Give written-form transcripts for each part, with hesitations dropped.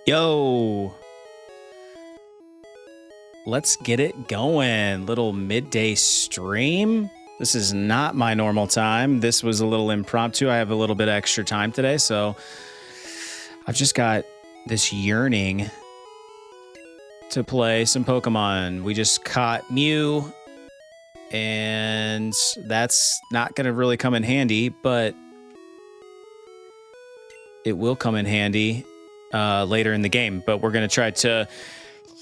Yo, let's get it going. Little midday stream. This is not my normal time. This was a little impromptu. I have a little bit extra time today, so I've just got this yearning to play some Pokemon. We just caught Mew, and that's not going to really come in handy, but it will come in handy later in the game. But we're going to try to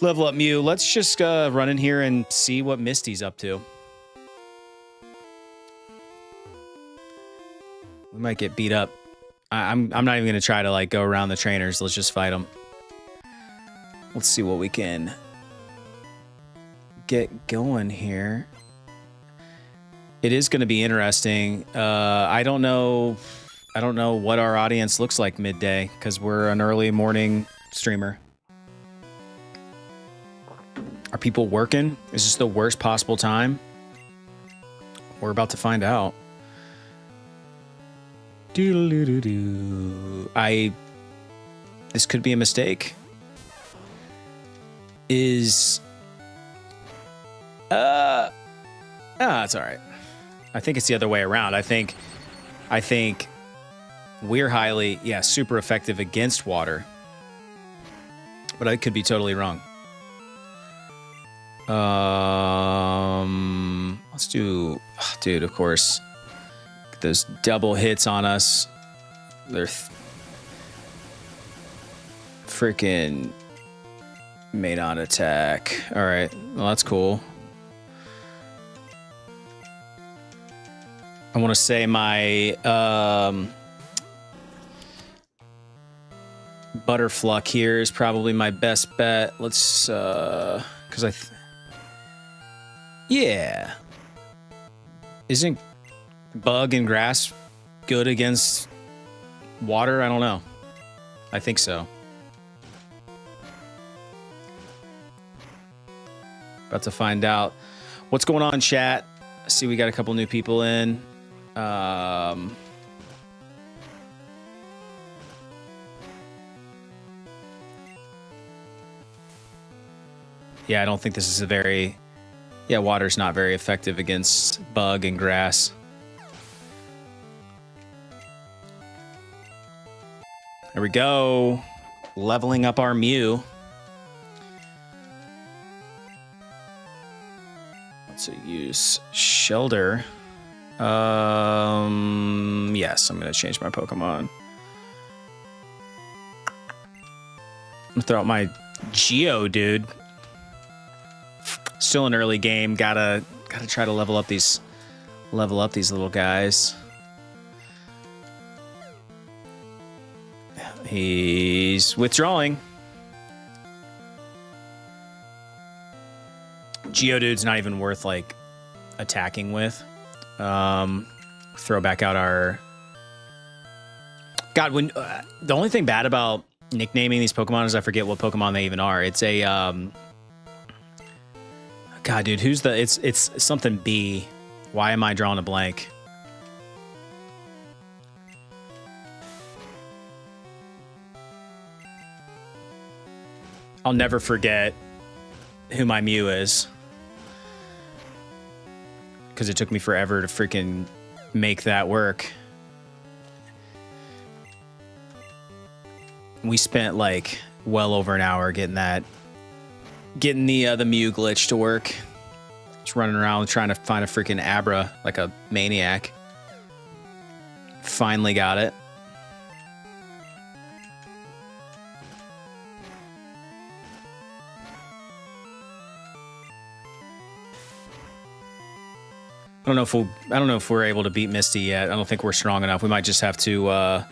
level up Mew. Let's just run in here and see what Misty's up to. We might get beat up. I'm not even going to try to like go around the trainers. Let's just fight them. Let's see what we can get going here. It is going to be interesting. I don't know what our audience looks like midday because we're an early morning streamer. Are people working? Is this the worst possible time? We're about to find out. This could be a mistake. It's all right. I think it's the other way around. I think we're highly, super effective against water. But I could be totally wrong. Let's do, dude, of course. Those double hits on us. They're freaking made on attack. All right, well, that's cool. I want to say my Butterfluck here is probably my best bet. Let's because isn't bug and grass good against water? I don't know. I think so. About to find out. What's going on, chat? I see we got a couple new people in. Yeah, I don't think this is a very... Yeah, water's not very effective against bug and grass. There we go. Leveling up our Mew. Let's use Shelter. Yes, I'm going to change my Pokemon. I'm going to throw out my Geodude. Still an early game. Gotta try to level up these little guys. He's withdrawing. Geodude's not even worth like attacking with. Throw back out our. God, when the only thing bad about nicknaming these Pokemon is I forget what Pokemon they even are. It's a God, dude, who's the? It's something B. Why am I drawing a blank? I'll never forget who my Mew is. Because it took me forever to freaking make that work. We spent like well over an hour getting the Mew glitch to work. Just running around trying to find a freaking Abra like a maniac. Finally got it. I don't know if we're able to beat Misty yet. I don't think we're strong enough. We might just have to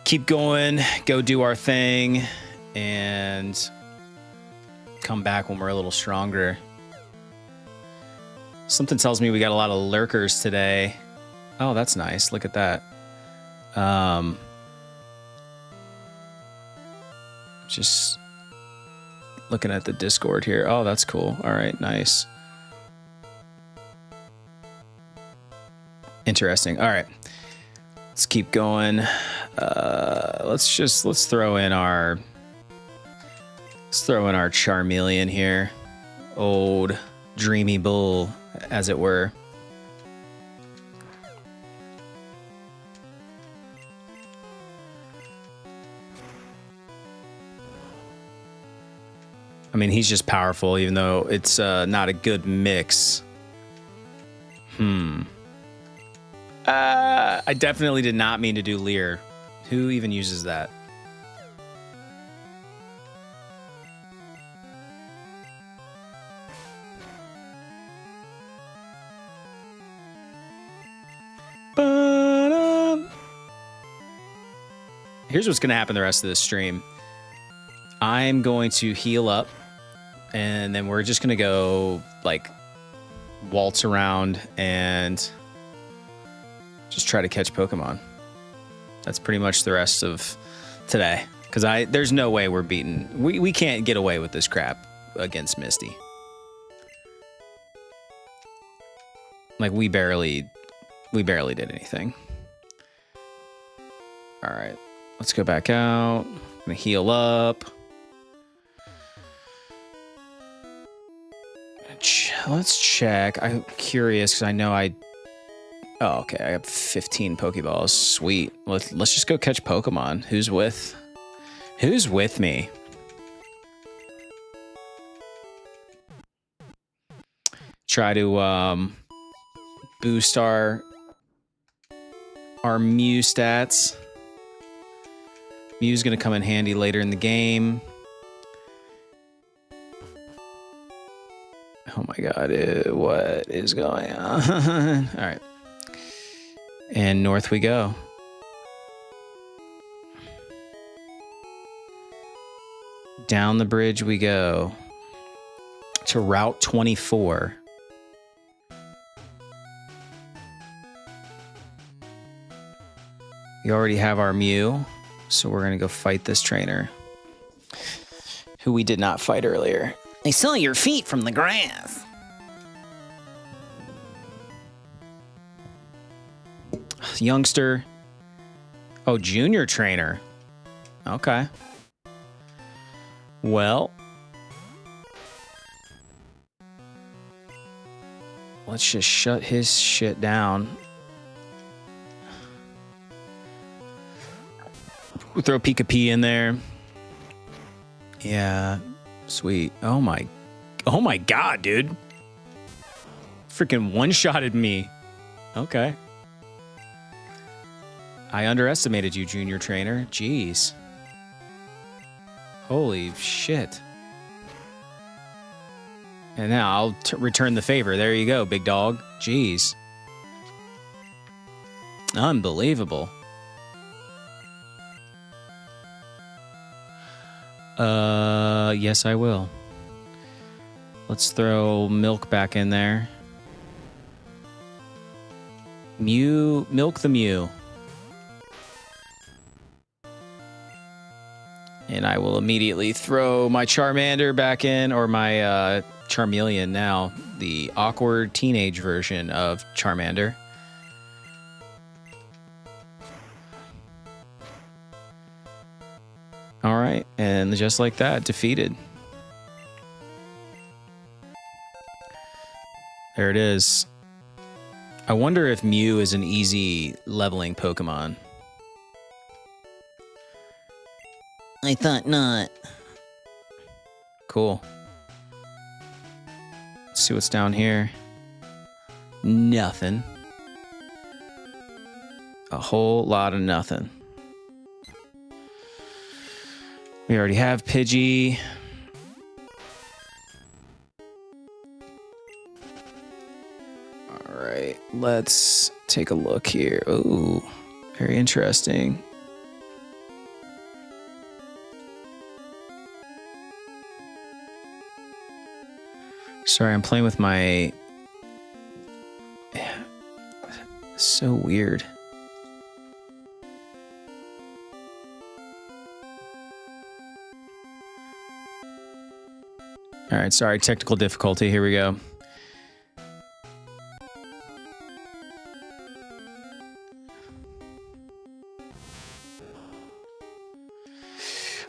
keep going, go do our thing, and come back when we're a little stronger. Something tells me we got a lot of lurkers today. Oh, that's nice. Look at that. Just looking at the Discord here. Oh, that's cool. All right, nice. Interesting. All right. Let's keep going. Let's throw in our Charmeleon here. Old dreamy bull, as it were. I mean, he's just powerful, even though it's not a good mix. I definitely did not mean to do Leer. Who even uses that? Here's what's going to happen the rest of this stream. I'm going to heal up, and then we're just going to go, like, waltz around and just try to catch Pokemon. That's pretty much the rest of today. Because there's no way we're beating... We can't get away with this crap against Misty. Like, we barely did anything. All right. Let's go back out. I'm gonna heal up. Let's check. I'm curious because I know Oh, okay. I have 15 Pokeballs. Sweet. Let's just go catch Pokemon. Who's with me? Try to boost our Mew stats. Mew's gonna come in handy later in the game. Oh my god, what is going on? All right. And north we go. Down the bridge we go to Route 24. We already have our Mew, so we're gonna go fight this trainer, who we did not fight earlier. I saw your feet from the grass. Youngster. Oh, junior trainer. Okay. Well, let's just shut his shit down. We'll throw Pika-Pee in there. Yeah, sweet. Oh my god, dude. Freaking one-shotted me. Okay. I underestimated you, junior trainer. Jeez. Holy shit. And now I'll return the favor. There you go, big dog. Jeez. Unbelievable. Yes, I will. Let's throw Milk back in there. Milk the Mew. And I will immediately throw my Charmander back in, or my Charmeleon now, the awkward teenage version of Charmander. All right, and just like that, defeated. There it is. I wonder if Mew is an easy leveling Pokemon. I thought not. Cool. Let's see what's down here. Nothing. A whole lot of nothing. We already have Pidgey. All right, let's take a look here. Ooh, very interesting. Sorry, I'm playing with my... So weird. All right, sorry, technical difficulty. Here we go.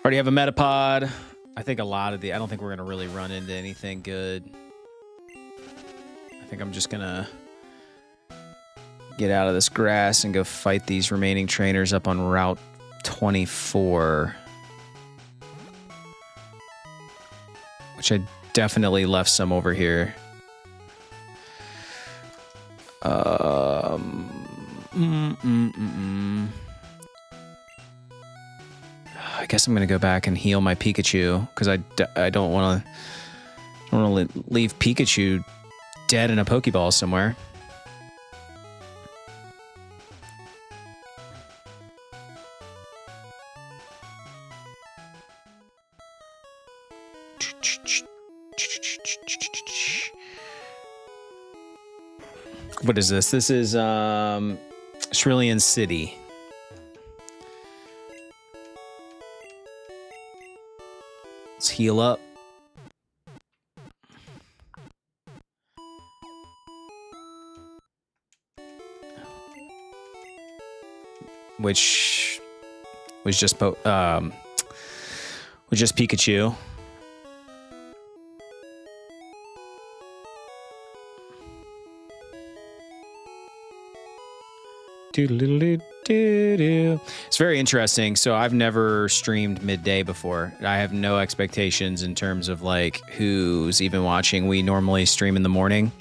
Already have a Metapod. I think a lot of I don't think we're going to really run into anything good. I think I'm just going to get out of this grass and go fight these remaining trainers up on Route 24. Which I definitely left some over here. I guess I'm gonna go back and heal my Pikachu because I don't want to leave Pikachu dead in a Pokeball somewhere. What is this? This is Cerulean City. Let's heal up. Which was just Pikachu. It's very interesting. So I've never streamed midday before. I have no expectations in terms of like who's even watching. We normally stream in the morning.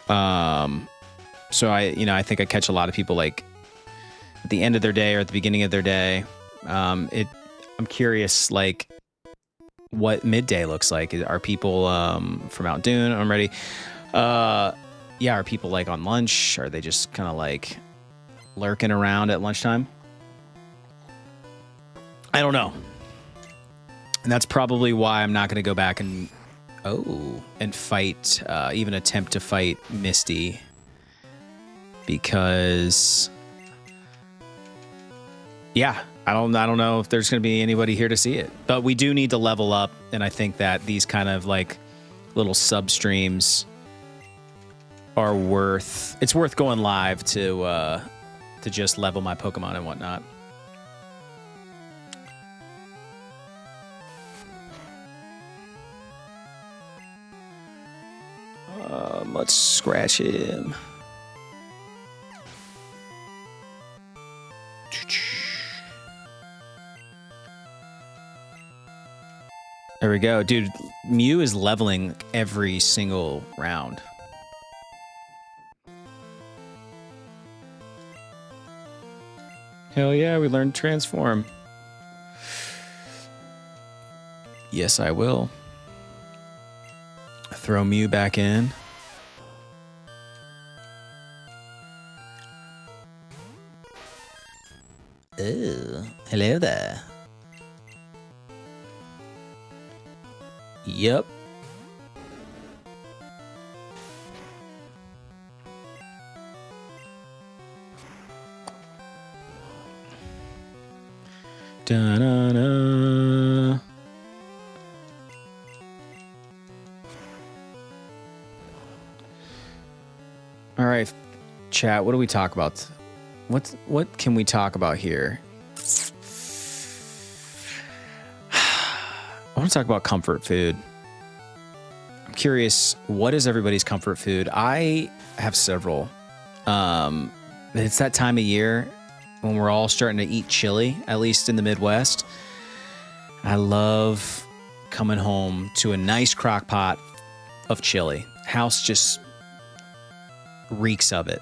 So I think I catch a lot of people like at the end of their day or at the beginning of their day. I'm curious like what midday looks like. Are people from Mount Dune? I'm ready. Yeah, are people like on lunch? Are they just kind of like lurking around at lunchtime? I don't know. And that's probably why I'm not going to go back and fight, even attempt to fight Misty. Because yeah, I don't know if there's going to be anybody here to see it. But we do need to level up, and I think that these kind of like little sub streams are worth going live to just level my Pokemon and whatnot. Let's scratch him. There we go. Dude, Mew is leveling every single round. Hell yeah, we learned Transform. Yes, I will. Throw Mew back in. Oh, hello there. Yep. Da-na-na. All right, chat. What do we talk about? What can we talk about here? I want to talk about comfort food. I'm curious, what is everybody's comfort food? I have several. It's that time of year when we're all starting to eat chili, at least in the Midwest. I love coming home to a nice crock pot of chili. House just reeks of it.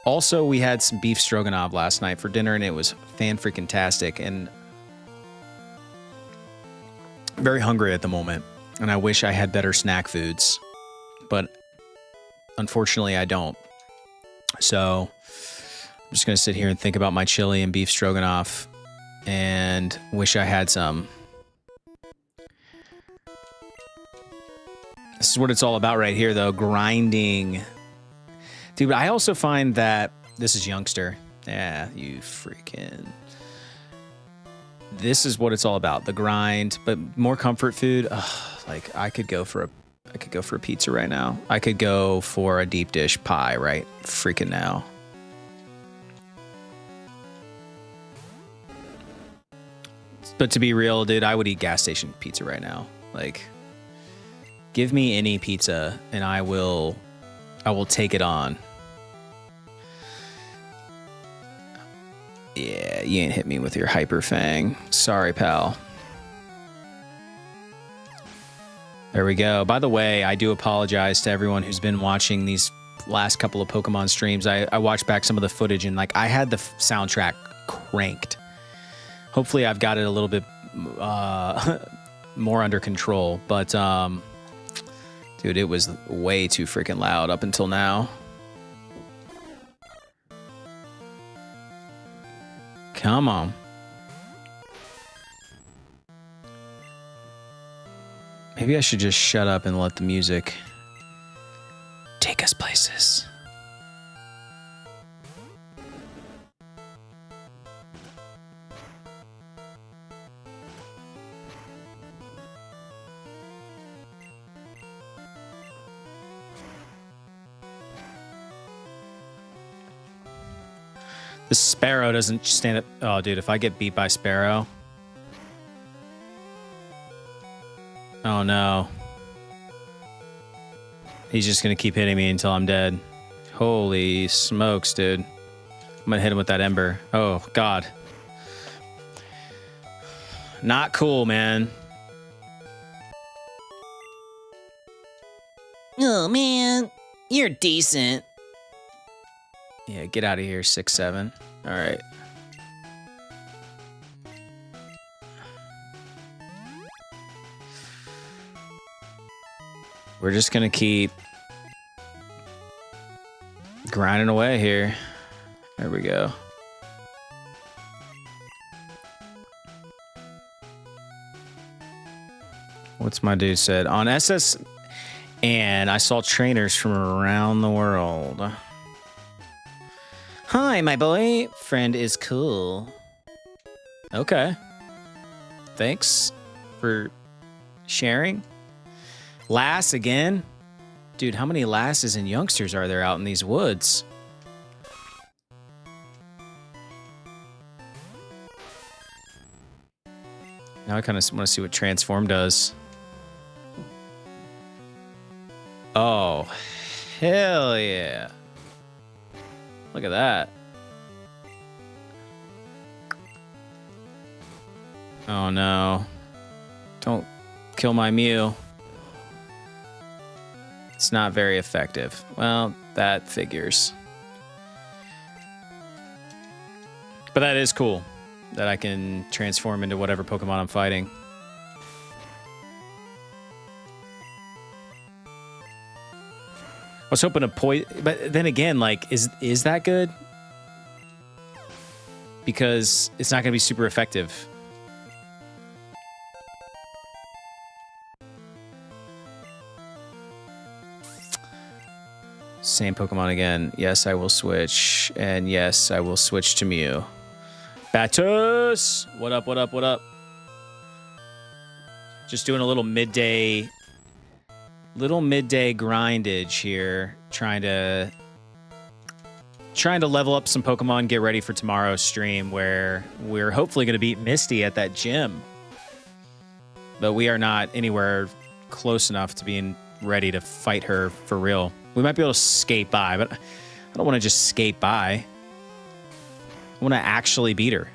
Also, we had some beef stroganoff last night for dinner, and it was fan-freaking-tastic, and very hungry at the moment, and I wish I had better snack foods, but unfortunately I don't. So I'm just going to sit here and think about my chili and beef stroganoff and wish I had some. This is what it's all about right here, though. Grinding. Dude, but I also find that this is youngster. Yeah, you freaking. This is what it's all about, the grind, but more comfort food. Ugh, like I could go for a pizza right now. I could go for a deep dish pie right freaking now. But to be real, dude, I would eat gas station pizza right now. Like, give me any pizza and I will take it on. Yeah, you ain't hit me with your hyper fang. Sorry, pal. There we go. By the way, I do apologize to everyone who's been watching these last couple of Pokemon streams. I watched back some of the footage and like I had the soundtrack cranked. Hopefully I've got it a little bit more under control, but dude, it was way too freaking loud up until now. Come on. Maybe I should just shut up and let the music take us places. The Sparrow doesn't stand up. Oh, dude, if I get beat by Sparrow. Oh, no. He's just going to keep hitting me until I'm dead. Holy smokes, dude. I'm going to hit him with that Ember. Oh, God. Not cool, man. Oh, man. You're decent. Yeah, get out of here, 6-7. All right. We're just going to keep grinding away here. There we go. What's my dude said? On SS, and I saw trainers from around the world. Hi, my boyfriend is cool. Okay. Thanks for sharing. Lass again? Dude, how many lasses and youngsters are there out in these woods? Now I kind of want to see what Transform does. Oh, hell yeah. Look at that. Oh no. Don't kill my Mew. It's not very effective. Well, that figures. But that is cool that I can transform into whatever Pokemon I'm fighting. I was hoping to but then again, like, is that good? Because it's not going to be super effective. Same Pokemon again. Yes, I will switch. And yes, I will switch to Mew. Batus! What up, what up, what up? Just doing a little midday grindage here, trying to level up some Pokemon, get ready for tomorrow's stream where we're hopefully going to beat Misty at that gym. But we are not anywhere close enough to being ready to fight her for real. We might be able to skate by, but I don't want to just skate by. I want to actually beat her.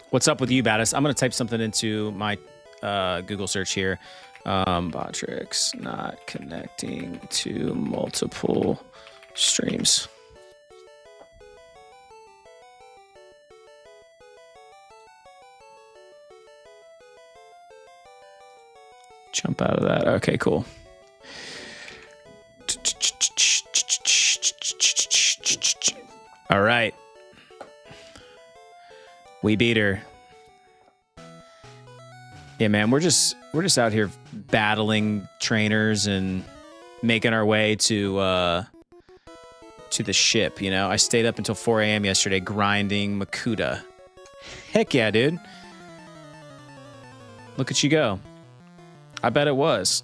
What's up with you, Batis? I'm going to type something into my Google search here. Botrix not connecting to multiple streams. Jump out of that. Okay, cool. All right. We beat her. Yeah, man, we're just out here battling trainers and making our way to the ship, you know? I stayed up until 4 a.m. yesterday grinding Makuta. Heck yeah, dude. Look at you go. I bet it was.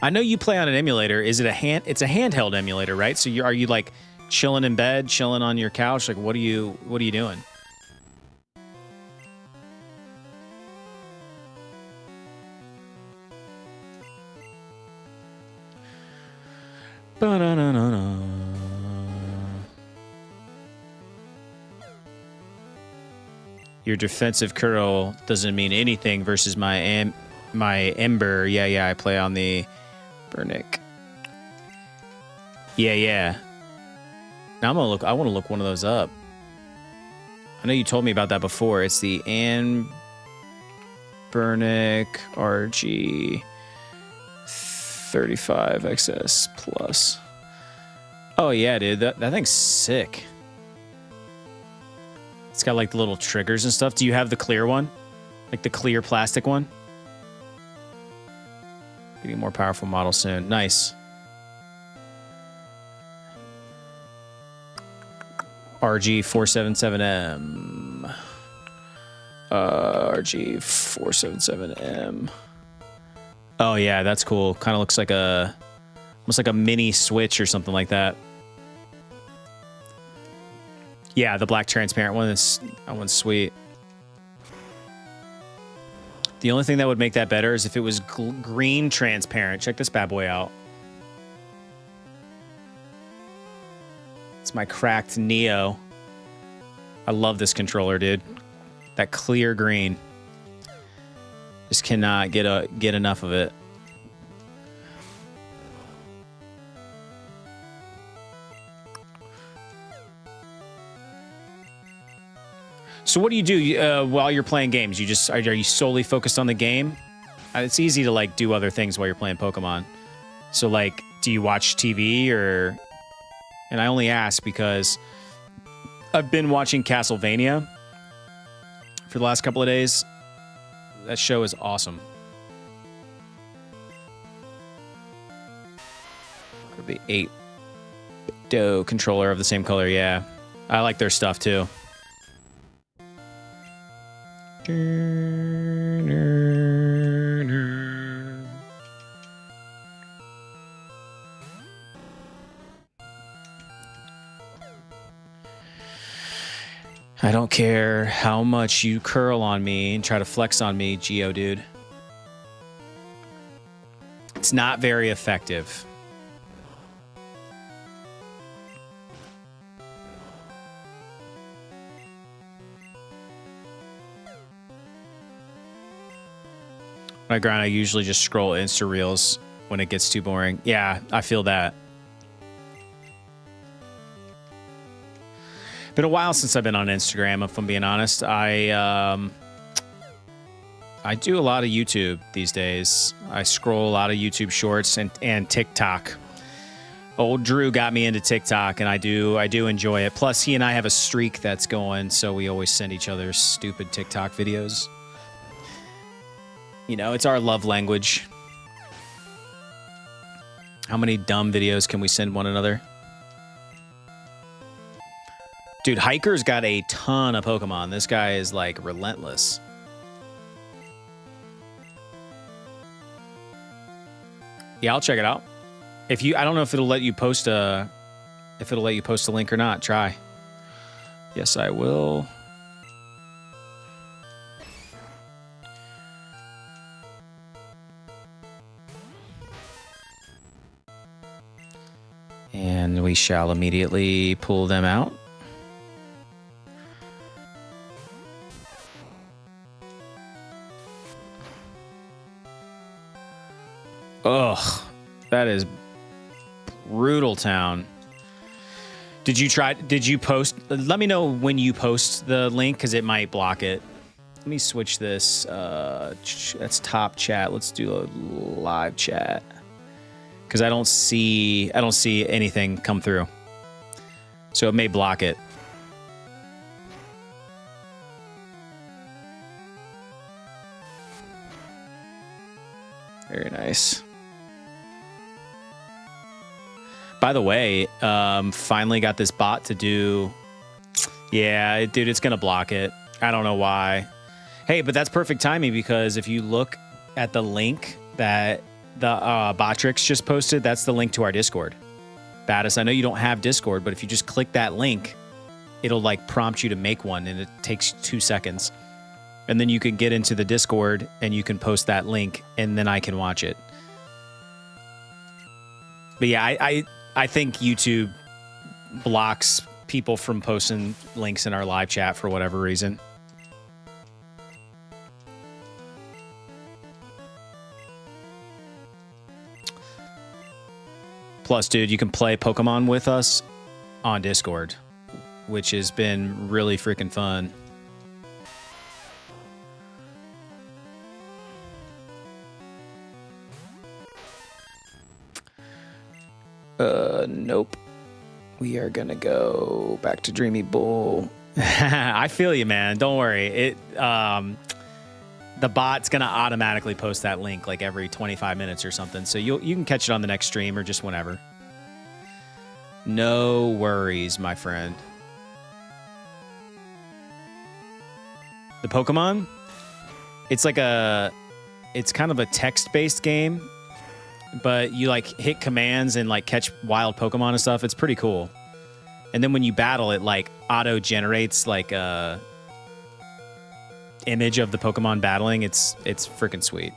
I know you play on an emulator. Is it a hand? It's a handheld emulator, right? So are you like chilling in bed, chilling on your couch? Like, what are you doing? Ba-da-na-na-na. Your defensive curl doesn't mean anything versus my Ember. Yeah, I play on the Burnick. Yeah. Now I want to look one of those up. I know you told me about that before. It's the Burnick RG 35 XS Plus. Oh yeah, dude, that thing's sick. It's got like the little triggers and stuff. Do you have the clear one? Like the clear plastic one? Getting a more powerful model soon. Nice. RG477M. RG477M. Oh yeah, that's cool. Kind of looks like almost like a mini Switch or something like that. Yeah, the black transparent one. That one's sweet. The only thing that would make that better is if it was green transparent. Check this bad boy out. It's my cracked Neo. I love this controller, dude. That clear green. Just cannot get enough of it. So what do you do while you're playing games? Are you solely focused on the game? It's easy to like do other things while you're playing Pokemon. So like, do you watch TV or? And I only ask because I've been watching Castlevania for the last couple of days. That show is awesome. Could be 8-Do controller of the same color. Yeah, I like their stuff too. I don't care how much you curl on me and try to flex on me, Geo dude. It's not very effective. When I grind, I usually just scroll Insta Reels when it gets too boring. Yeah, I feel that. Been a while since I've been on Instagram, if I'm being honest. I do a lot of YouTube these days. I scroll a lot of YouTube shorts and TikTok. Old Drew got me into TikTok, and I do enjoy it. Plus, he and I have a streak that's going, so we always send each other stupid TikTok videos. You know, it's our love language. How many dumb videos can we send one another? Dude, Hiker's got a ton of Pokemon. This guy is like relentless. Yeah, I'll check it out. I don't know if it'll let you post a link or not. Try. Yes, I will. And we shall immediately pull them out. Ugh, that is brutal town. Did you post? Let me know when you post the link because it might block it. Let me switch this. That's top chat. Let's do a live chat because I don't see anything come through. So it may block it. Very nice. By the way, finally got this bot to do... Yeah, dude, it's going to block it. I don't know why. Hey, but that's perfect timing because if you look at the link that the Botrix just posted, that's the link to our Discord. Battis, I know you don't have Discord, but if you just click that link, it'll like prompt you to make one, and it takes 2 seconds. And then you can get into the Discord and you can post that link, and then I can watch it. But yeah, I think YouTube blocks people from posting links in our live chat for whatever reason. Plus, dude, you can play Pokemon with us on Discord, which has been really freaking fun. Nope. We are gonna go back to Dreamy Bull. I feel you, man. Don't worry. The bot's gonna automatically post that link like every 25 minutes or something, so you can catch it on the next stream or just whenever. No worries, my friend. The Pokemon, it's kind of a text-based game, but you like hit commands and like catch wild Pokemon and stuff. It's pretty cool. And then when you battle, it like auto generates like a image of the Pokemon battling. It's freaking sweet.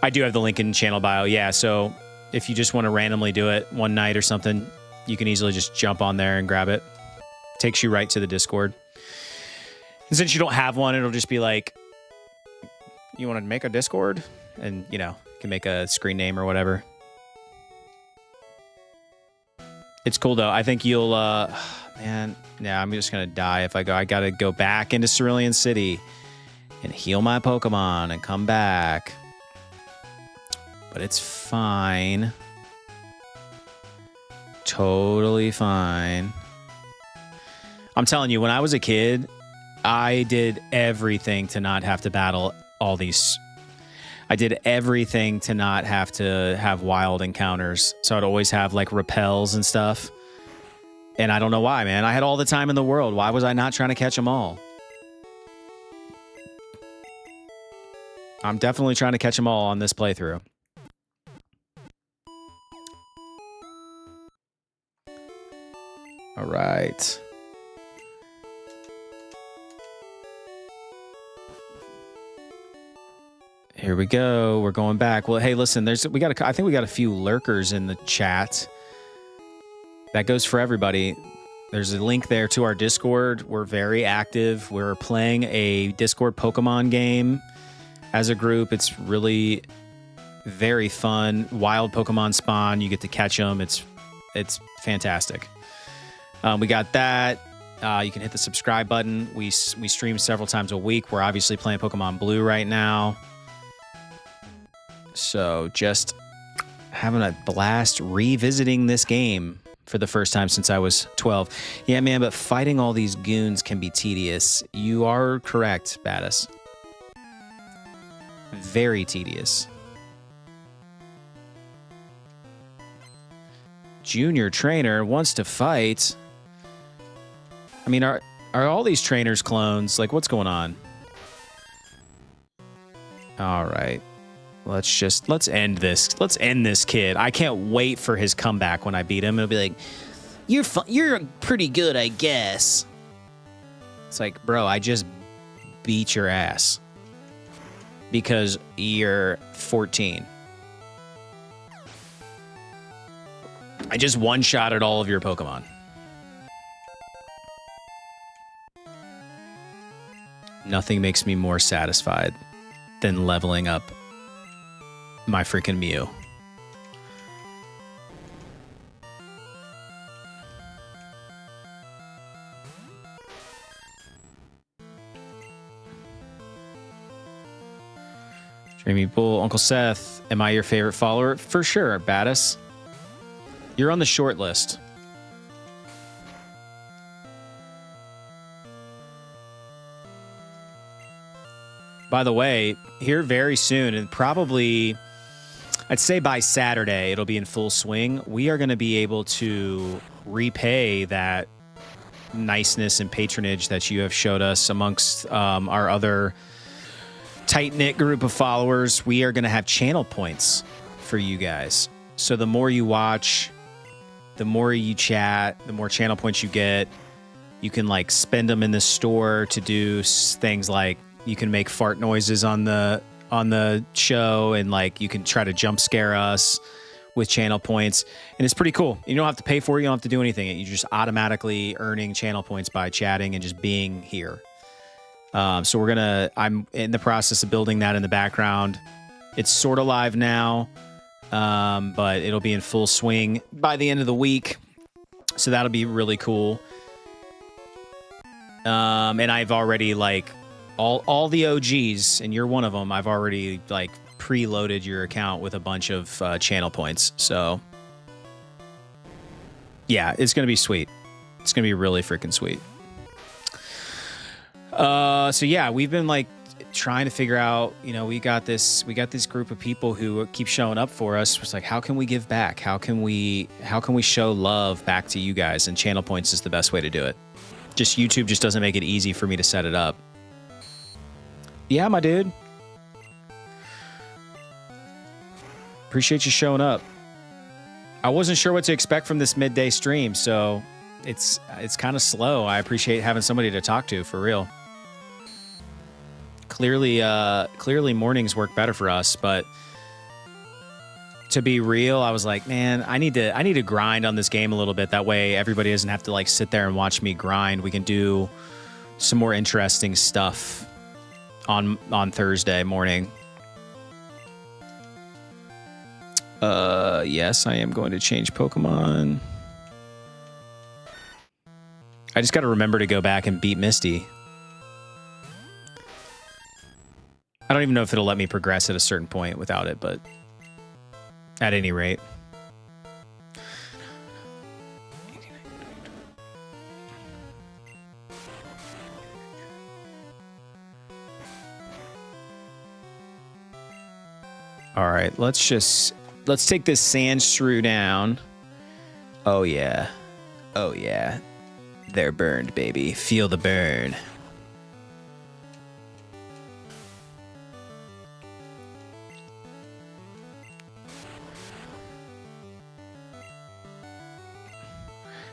I do have the link in channel bio. Yeah, so if you just want to randomly do it one night or something, you can easily just jump on there and grab it. Takes you right to the Discord. And since you don't have one, it'll just be like, you want to make a Discord? And, you know, you can make a screen name or whatever. It's cool, though. I think you'll, man, yeah, I'm just going to die if I go. I got to go back into Cerulean City and heal my Pokemon and come back. But it's fine. Totally fine. I'm telling you, when I was a kid, I did everything to not have to battle all these. I did everything to not have to have wild encounters. So I'd always have like repels and stuff. And I don't know why, man. I had all the time in the world. Why was I not trying to catch them all? I'm definitely trying to catch them all on this playthrough. All right. Here we go. We're going back. Well, hey, listen, I think we got a few lurkers in the chat. That goes for everybody. There's a link there to our Discord. We're very active. We're playing a Discord Pokemon game as a group. It's really very fun. Wild Pokemon spawn. You get to catch them. It's fantastic. We got that. You can hit the subscribe button. We stream several times a week. We're obviously playing Pokemon Blue right now. So just having a blast revisiting this game for the first time since I was 12. Yeah, man, but fighting all these goons can be tedious. You are correct, Battis. Very tedious. Junior trainer wants to fight. I mean, are all these trainers clones? Like, what's going on? All right. Let's end this. Let's end this kid. I can't wait for his comeback when I beat him. It'll be like, you're pretty good, I guess. It's like, bro, I just beat your ass because you're 14. I just one-shotted all of your Pokemon. Nothing makes me more satisfied than leveling up my freaking Mew. Dreamy Bull, Uncle Seth, am I your favorite follower? For sure, Battis. You're on the short list. By the way, here very soon, and probably, I'd say by Saturday, it'll be in full swing. We are going to be able to repay that niceness and patronage that you have showed us amongst our other tight-knit group of followers, we are going to have channel points for you guys. So the more you watch, the more you chat, the more channel points you get. You can like spend them in the store to do things like you can make fart noises on the show, and like you can try to jump scare us with channel points, and it's pretty cool. You don't have to pay for it, you don't have to do anything. You're just automatically earning channel points by chatting and just being here. So I'm in the process of building that in the background. It's sort of live now, but it'll be in full swing by the end of the week. So that'll be really cool. And I've already like all the OGs, and you're one of them. I've already like preloaded your account with a bunch of channel points. So yeah, it's going to be sweet. It's going to be really freaking sweet. So yeah, we've been like trying to figure out, we got this group of people who keep showing up for us. It's like, how can we give back? How can we show love back to you guys? And channel points is the best way to do it. Just YouTube just doesn't make it easy for me to set it up. Yeah, my dude. Appreciate you showing up. I wasn't sure what to expect from this midday stream, so it's kind of slow. I appreciate having somebody to talk to, for real. Clearly mornings work better for us, but to be real, I was like, man, I need to grind on this game a little bit. That way everybody doesn't have to like sit there and watch me grind. We can do some more interesting stuff on Thursday morning. Yes, I am going to change Pokemon. I just got to remember to go back and beat Misty. I don't even know if it'll let me progress at a certain point without it, but at any rate. All right, let's take this Sandshrew down. Oh yeah. Oh yeah. They're burned, baby. Feel the burn.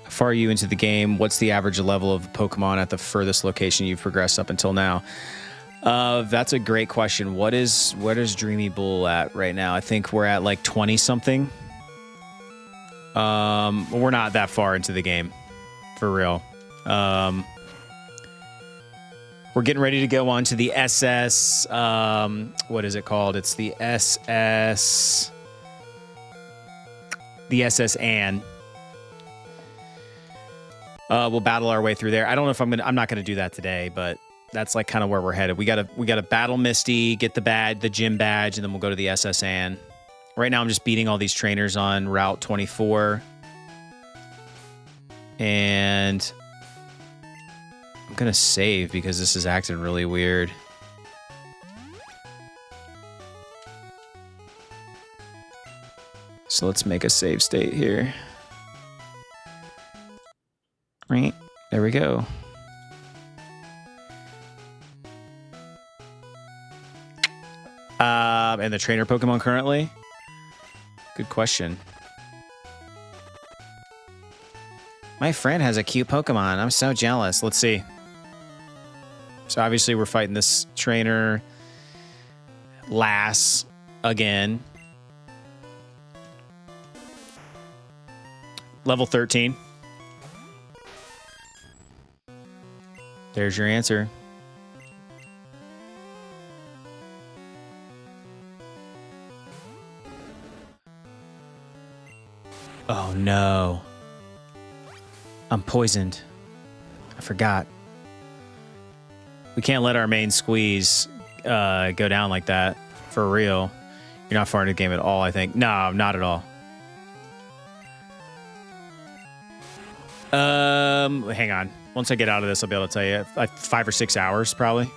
How far are you into the game? What's the average level of Pokemon at the furthest location you've progressed up until now? That's a great question. What is Dreamy Bull at right now? I think we're at like 20 something. We're not that far into the game, for real. We're getting ready to go on to the SS. What is it called? It's the SS. The SS Anne. We'll battle our way through there. I don't know if I'm not gonna do that today, but that's like kind of where we're headed. We gotta battle Misty, get the gym badge, and then we'll go to the SS Anne. Right now I'm just beating all these trainers on Route 24. And I'm gonna save because this is acting really weird. So let's make a save state here. Right, there we go. And the trainer Pokemon currently? Good question. My friend has a cute Pokemon. I'm so jealous. Let's see. So obviously we're fighting this trainer Lass again. Level 13. There's your answer. Oh no. I'm poisoned. I forgot. We can't let our main squeeze go down like that. For real. You're not far into the game at all, I think. No, not at all. Hang on. Once I get out of this, I'll be able to tell you. 5 or 6 hours, probably.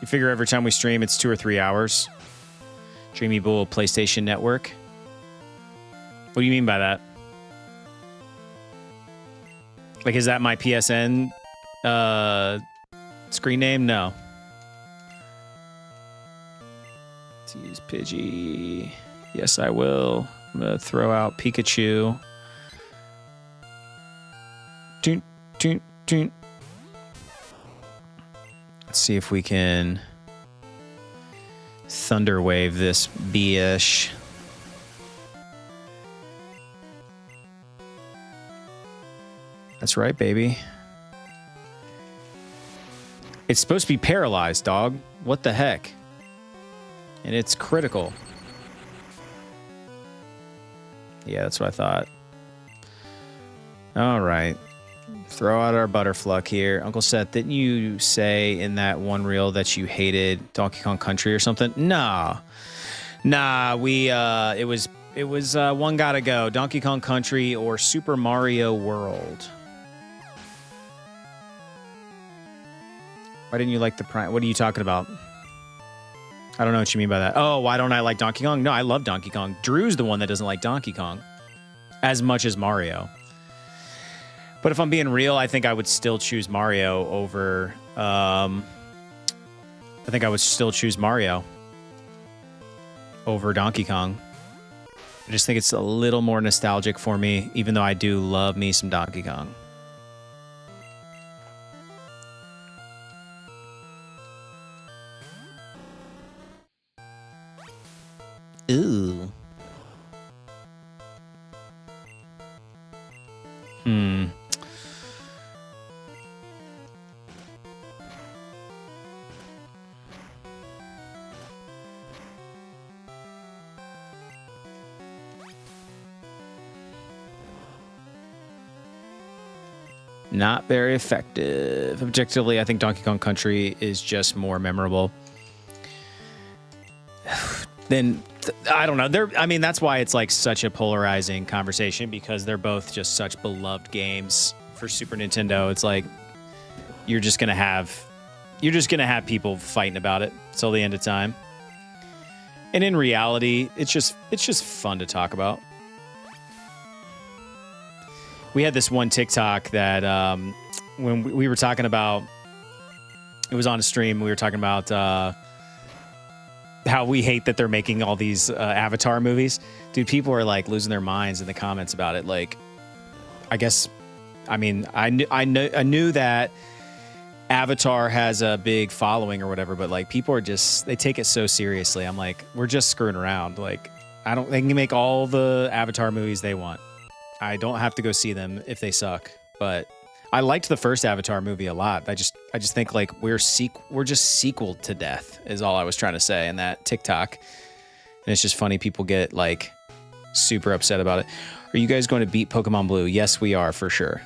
You figure every time we stream, it's 2 or 3 hours. Dreamy Bull PlayStation Network. What do you mean by that? Like, is that my PSN screen name? No. Let's use Pidgey. Yes, I will. I'm going to throw out Pikachu. Toon, toon, toon. Let's see if we can Thunder Wave this B-ish. That's right, baby. It's supposed to be paralyzed, dog. What the heck? And it's critical. Yeah, that's what I thought. All right. Throw out our Butterfluck here. Uncle Seth, didn't you say in that one reel that you hated Donkey Kong Country or something? Nah, it was one gotta go. Donkey Kong Country or Super Mario World. Why didn't you like the Prime? What are you talking about? I don't know what you mean by that. Oh, why don't I like Donkey Kong? No, I love Donkey Kong. Drew's the one that doesn't like Donkey Kong as much as Mario. But if I'm being real, I think I would still choose Mario over... I think I would still choose Mario over Donkey Kong. I just think it's a little more nostalgic for me, even though I do love me some Donkey Kong. Ooh. Not very effective. Objectively, I think Donkey Kong Country is just more memorable. Then I don't know. That's why it's like such a polarizing conversation, because they're both just such beloved games for Super Nintendo. It's like you're just gonna have people fighting about it till the end of time. And in reality, it's just fun to talk about. We had this one TikTok that when we were talking about, it was on a stream. We were talking about how we hate that they're making all these Avatar movies. Dude, people are like losing their minds in the comments about it. Like, I knew that Avatar has a big following or whatever, but like people are they take it so seriously. I'm like, we're just screwing around. Like, they can make all the Avatar movies they want. I don't have to go see them if they suck, but I liked the first Avatar movie a lot. I just think like we're just sequel to death is all I was trying to say in that TikTok. And it's just funny people get like super upset about it. Are you guys going to beat Pokemon Blue? Yes, we are for sure.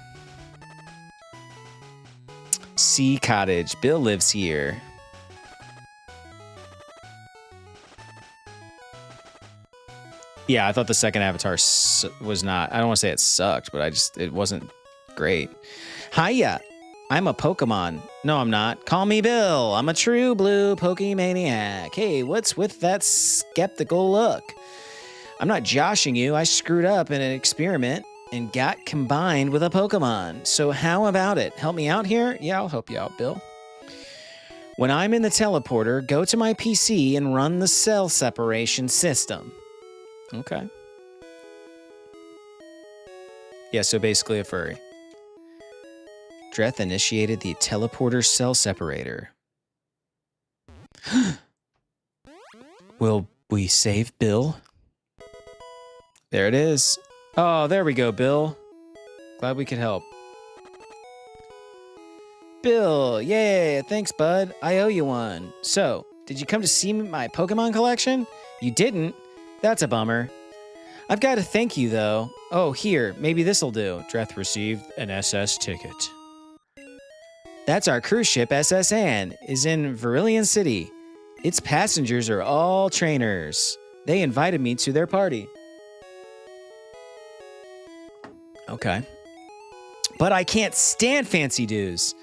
Sea Cottage. Bill lives here. Yeah, I thought the second Avatar was not... I don't want to say it sucked, but it wasn't great. Hiya, I'm a Pokemon. No, I'm not. Call me Bill. I'm a true blue Pokemaniac. Hey, what's with that skeptical look? I'm not joshing you. I screwed up in an experiment and got combined with a Pokemon. So how about it? Help me out here? Yeah, I'll help you out, Bill. When I'm in the teleporter, go to my PC and run the cell separation system. Okay. Yeah, so basically a furry. Dreth initiated the teleporter cell separator. Will we save Bill? There it is. Oh, there we go, Bill. Glad we could help. Bill, yay, thanks, bud. I owe you one. So, did you come to see my Pokemon collection? You didn't? That's a bummer. I've got to thank you, though. Oh, here, maybe this'll do. Dreth received an SS ticket. That's our cruise ship, SS Anne, is in Verilion City. Its passengers are all trainers. They invited me to their party. Okay. But I can't stand fancy dues.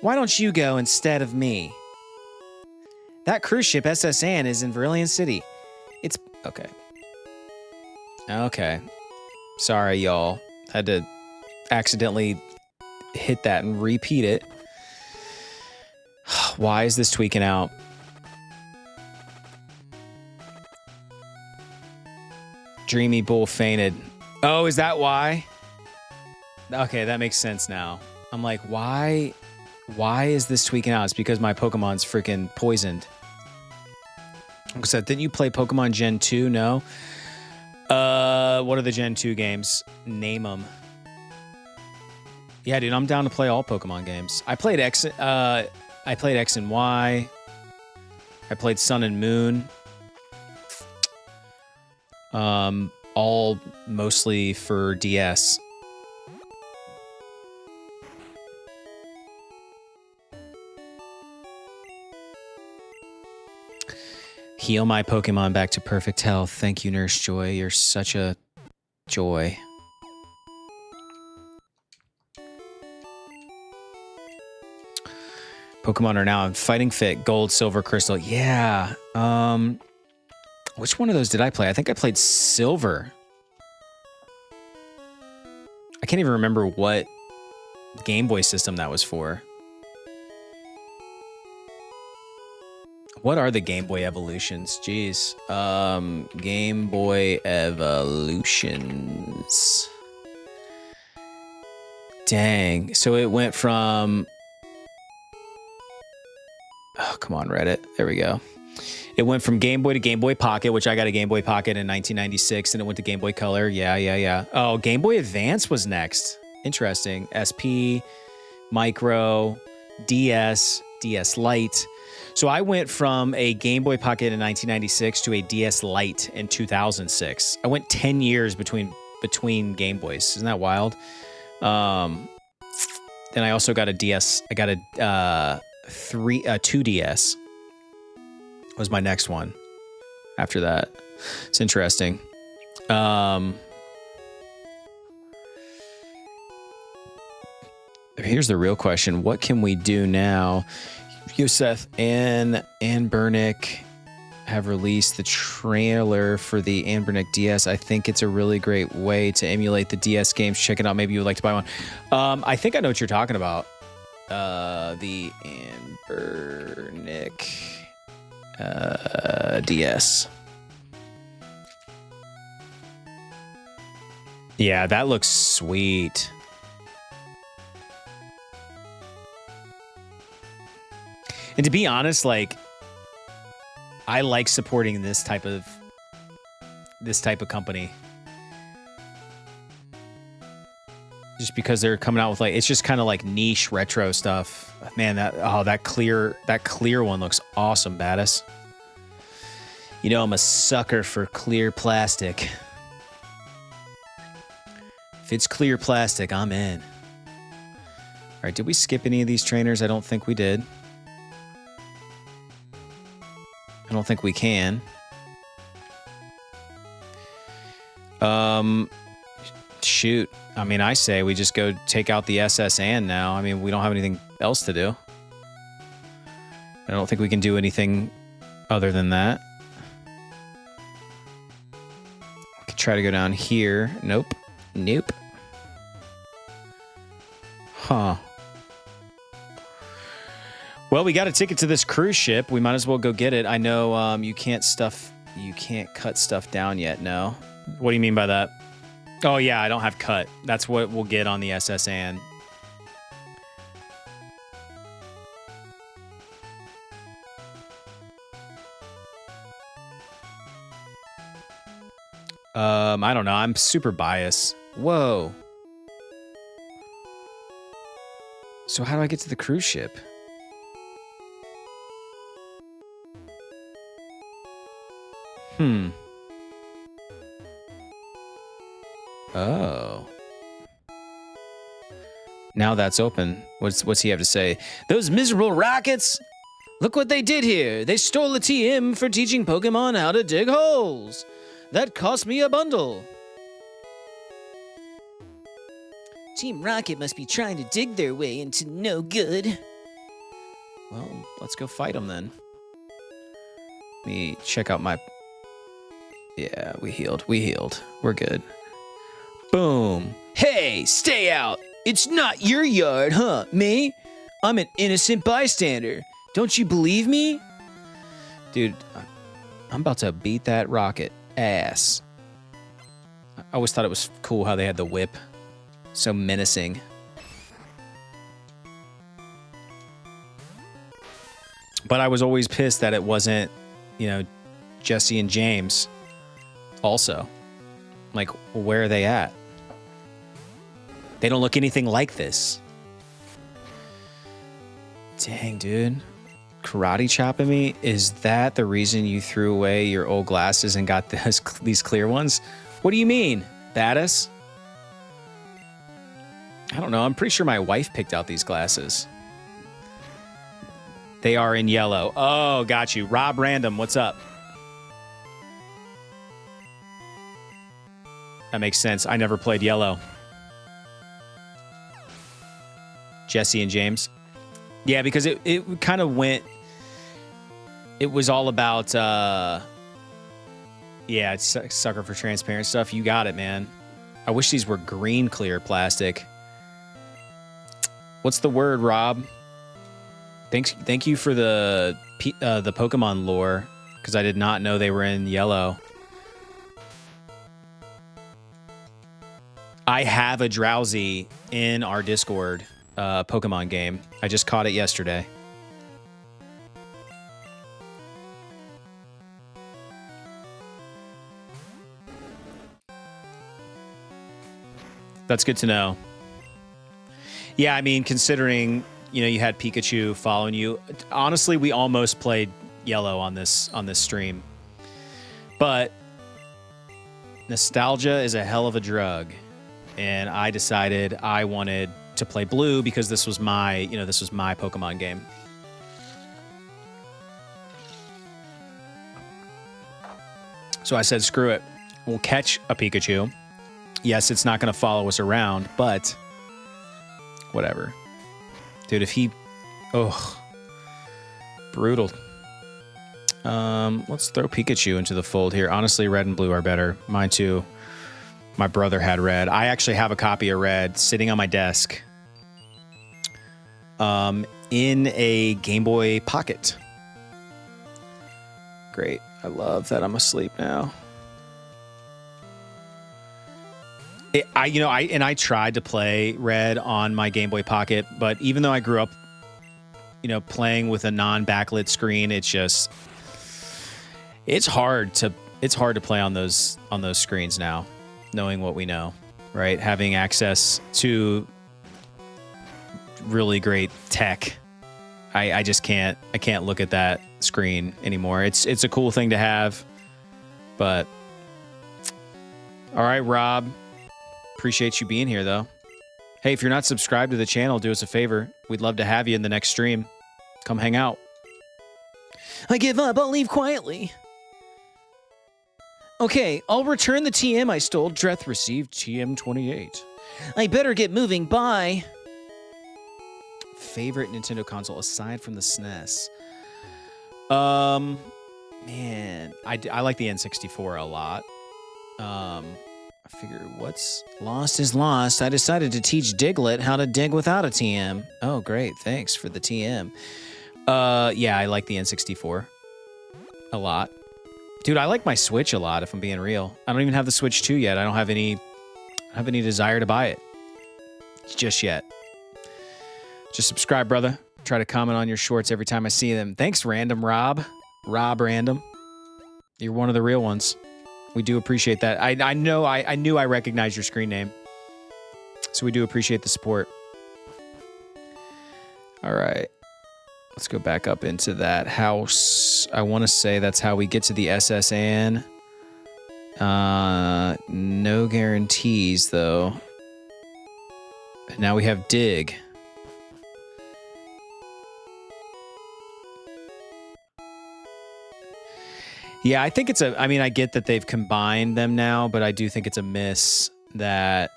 Why don't you go instead of me? That cruise ship, SS Anne, is in Verilion City. It's... Okay. Okay. Sorry, y'all. Had to accidentally hit that and repeat it. Why is this tweaking out? Dreamy Bull fainted. Oh, is that why? Okay, that makes sense now. I'm like, why is this tweaking out? It's because my Pokemon's freaking poisoned. Like I said, didn't you play Pokemon Gen 2? No. What are the Gen 2 games? Name them. Yeah, dude, I'm down to play all Pokemon games. I played X and Y. I played Sun and Moon. All mostly for DS. Heal my Pokemon back to perfect health. Thank you, Nurse Joy. You're such a joy. Pokemon are now in Fighting Fit, Gold, Silver, Crystal. Yeah. Which one of those did I play? I think I played Silver. I can't even remember what Game Boy system that was for. What are the Game Boy Evolutions? Jeez. Game Boy Evolutions. Dang. So it went from... Oh, come on, Reddit. There we go. It went from Game Boy to Game Boy Pocket, which I got a Game Boy Pocket in 1996, and it went to Game Boy Color. Yeah. Oh, Game Boy Advance was next. Interesting. SP, Micro, DS, DS Lite. So I went from a Game Boy Pocket in 1996 to a DS Lite in 2006. I went 10 years between Game Boys. Isn't that wild? Then I also got a DS. I got a 2DS was my next one after that. It's interesting. Here's the real question. What can we do now? Yusef and Burnick have released the trailer for the Anbernic DS. I think it's a really great way to emulate the DS games. Check it out. Maybe you would like to buy one. I think I know what you're talking about. The Anbernic DS. Yeah, that looks sweet. And to be honest, like, I like supporting this type of company. Just because they're coming out with, like, it's just kind of like niche retro stuff. Man, that clear one looks awesome, Battis. You know I'm a sucker for clear plastic. If it's clear plastic, I'm in. All right, did we skip any of these trainers? I don't think we did. I don't think we can. Shoot. I mean, I say we just go take out the SSN now. I mean, we don't have anything else to do. I don't think we can do anything other than that. We could try to go down here. Nope. Huh. Well, we got a ticket to this cruise ship. We might as well go get it. I know you can't cut stuff down yet. No. What do you mean by that? Oh yeah, I don't have cut. That's what we'll get on the SSN. I don't know. I'm super biased. Whoa. So how do I get to the cruise ship? Oh. Now that's open. What's he have to say? Those miserable rockets! Look what they did here. They stole a TM for teaching Pokemon how to dig holes. That cost me a bundle. Team Rocket must be trying to dig their way into no good. Well, let's go fight them then. Let me check out my... Yeah, we healed. We're good. Boom. Hey, stay out. It's not your yard, huh, me? I'm an innocent bystander. Don't you believe me? Dude, I'm about to beat that rocket ass. I always thought it was cool how they had the whip. So menacing. But I was always pissed that it wasn't, you know, Jesse and James also. Like, where are they at? They don't look anything like this. Dang, dude. Karate chopping me? Is that the reason you threw away your old glasses and got these clear ones? What do you mean, badass? I don't know. I'm pretty sure my wife picked out these glasses. They are in yellow. Oh, got you. Rob Random, what's up? That makes sense. I never played yellow. Jesse and James. Yeah, because it kind of went... It was all about... yeah, it's sucker for transparent stuff. You got it, man. I wish these were green clear plastic. What's the word, Rob? Thank you for the Pokemon lore, because I did not know they were in yellow. I have a Drowsy in our Discord Pokemon game. I just caught it yesterday. That's good to know. Yeah, I mean, considering, you know, you had Pikachu following you. Honestly, we almost played yellow on this stream. But nostalgia is a hell of a drug. And I decided I wanted to play blue because this was my, you know, this was my Pokemon game. So I said, screw it. We'll catch a Pikachu. Yes, it's not going to follow us around, but whatever. Dude, if he... Oh. Brutal. Let's throw Pikachu into the fold here. Honestly, red and blue are better. Mine too. My brother had red. I actually have a copy of red sitting on my desk. In a Game Boy Pocket. Great. I love that I'm asleep now. I tried to play red on my Game Boy Pocket, but even though I grew up, you know, playing with a non-backlit screen, it's hard to play on those screens now, knowing what we know, right? Having access to really great tech. I just can't look at that screen anymore. It's a cool thing to have, but all right, Rob. Appreciate you being here, though. Hey, if you're not subscribed to the channel, do us a favor. We'd love to have you in the next stream. Come hang out. I give up. I'll leave quietly. Okay, I'll return the TM I stole. Dreth received TM28. I better get moving. Bye. Favorite Nintendo console aside from the SNES? Man, I like the N64 a lot. I figure what's lost is lost. I decided to teach Diglett how to dig without a TM. Oh, great. Thanks for the TM. Yeah, I like the N64 a lot. Dude, I like my Switch a lot, if I'm being real. I don't even have the Switch 2 yet. I don't have any desire to buy it just yet. Just subscribe, brother. Try to comment on your shorts every time I see them. Thanks, Random Rob. Rob Random. You're one of the real ones. We do appreciate that. I knew I recognized your screen name. So we do appreciate the support. All right. Let's go back up into that house. I want to say that's how we get to the SSN. No guarantees, though. Now we have dig. Yeah, I think it's I mean, I get that they've combined them now, but I do think it's a miss that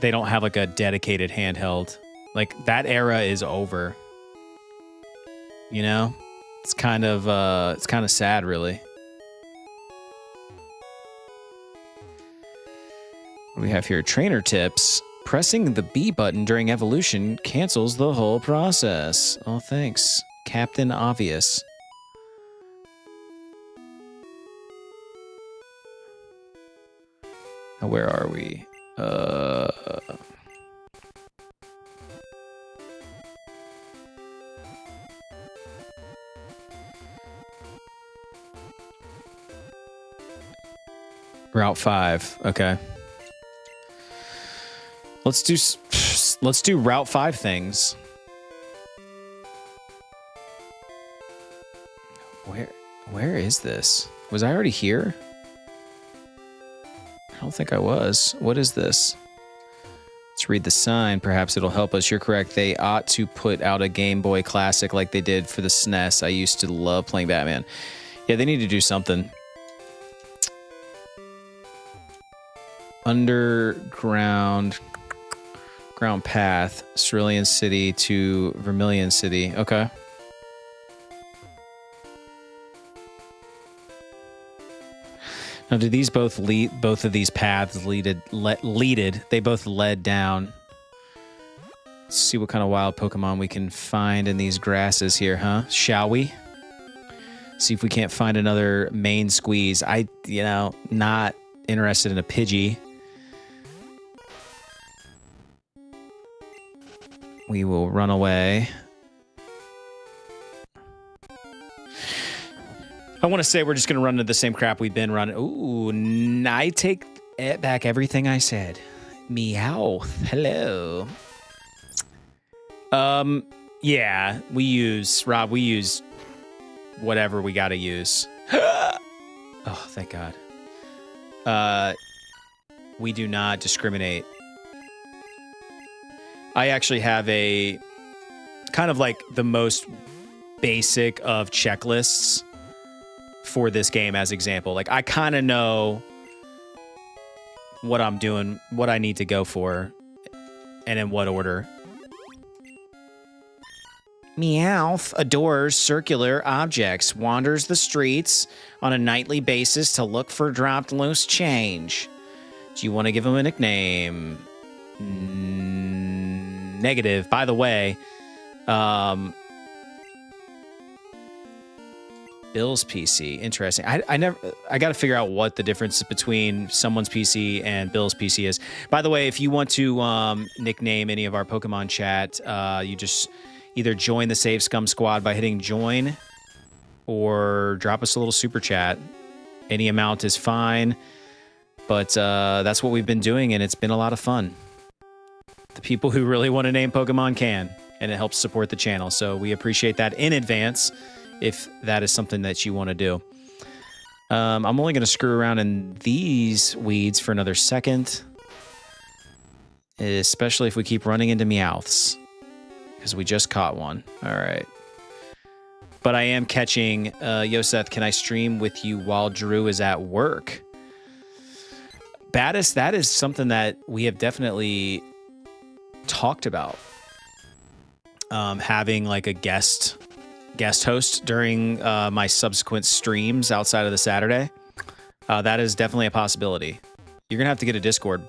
they don't have like a dedicated handheld. Like that era is over. You know? It's kind of sad, really. What do we have here? Trainer tips. Pressing the B button during evolution cancels the whole process. Oh, thanks. Captain Obvious. Now, where are we? Route 5. Okay. Let's do Route 5 things. Where is this? Was I already here? I don't think I was. What is this? Let's read the sign. Perhaps it'll help us. You're correct. They ought to put out a Game Boy Classic like they did for the SNES. I used to love playing Batman. Yeah, they need to do something. Underground ground path, Cerulean City to Vermilion City. Okay. Now, did these both lead? Both of these paths leaded. They both led down. Let's see what kind of wild Pokemon we can find in these grasses here, huh? Shall we? See if we can't find another main squeeze. Not interested in a Pidgey. We will run away. I want to say we're just going to run into the same crap we've been running. Ooh, I take back everything I said. Meow. Hello. Yeah, we use whatever we got to use. Oh, thank God. We do not discriminate. I actually have a kind of like the most basic of checklists for this game as example. Like I kind of know what I'm doing, what I need to go for, and in what order. Meowth adores circular objects, wanders the streets on a nightly basis to look for dropped loose change. Do you want to give him a nickname? Negative. By the way, Bill's PC. Interesting. I got to figure out what the difference between someone's PC and Bill's PC is. By the way, if you want to nickname any of our Pokemon chat, you just either join the Save Scum Squad by hitting join or drop us a little super chat. Any amount is fine, but that's what we've been doing, and it's been a lot of fun. The people who really want to name Pokemon can, and it helps support the channel. So we appreciate that in advance if that is something that you want to do. I'm only going to screw around in these weeds for another second, especially if we keep running into Meowths, because we just caught one. All right. But I am catching, Yosef, can I stream with you while Drew is at work? Battis, that is something that we have definitely talked about. Having like a guest host during my subsequent streams outside of the Saturday. That is definitely a possibility. You're going to have to get a Discord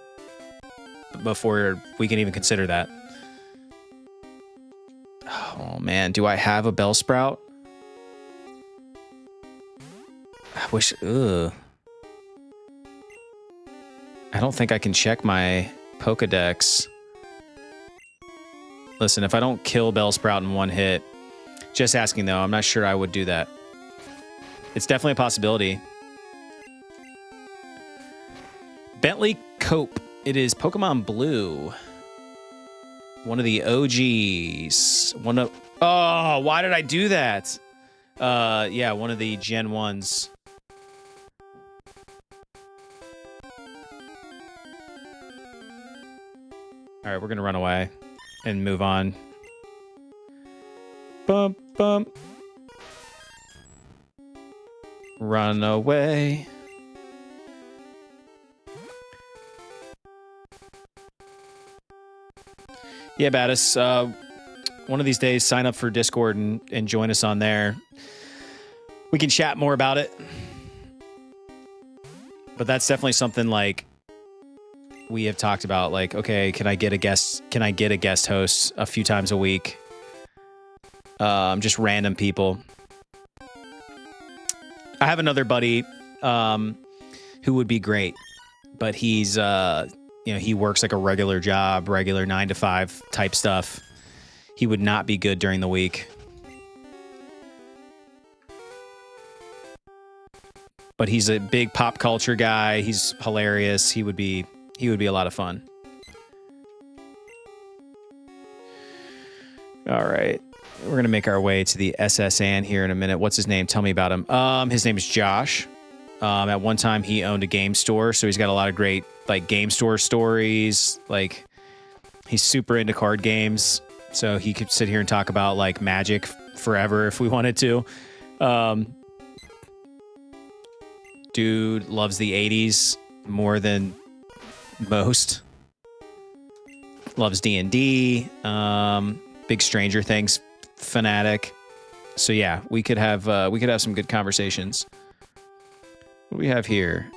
before we can even consider that. Oh, man. Do I have a Bellsprout? I wish... Ugh. I don't think I can check my Pokedex. Listen, if I don't kill Bellsprout in one hit... Just asking, though. I'm not sure I would do that. It's definitely a possibility. Bentley Cope. It is Pokemon Blue. One of the OGs. Oh, why did I do that? Yeah, one of the Gen 1s. All right, we're going to run away and move on. Bump, bump. Run away. Yeah, Battis. One of these days, sign up for Discord and join us on there. We can chat more about it. But that's definitely something like we have talked about like, okay, can I get a guest host a few times a week? Just random people. I have another buddy who would be great, but he's he works like a regular job, regular 9 to 5 type stuff. He would not be good during the week. But he's a big pop culture guy. He's hilarious. He would be a lot of fun. All right. We're going to make our way to the SS Ann here in a minute. What's his name? Tell me about him. His name is Josh. At one time he owned a game store, so he's got a lot of great like game store stories. Like he's super into card games, so he could sit here and talk about like Magic forever if we wanted to. Dude loves the 80s more than most. Loves D&D. Big Stranger Things fanatic. So yeah, we could have some good conversations. What do we have here?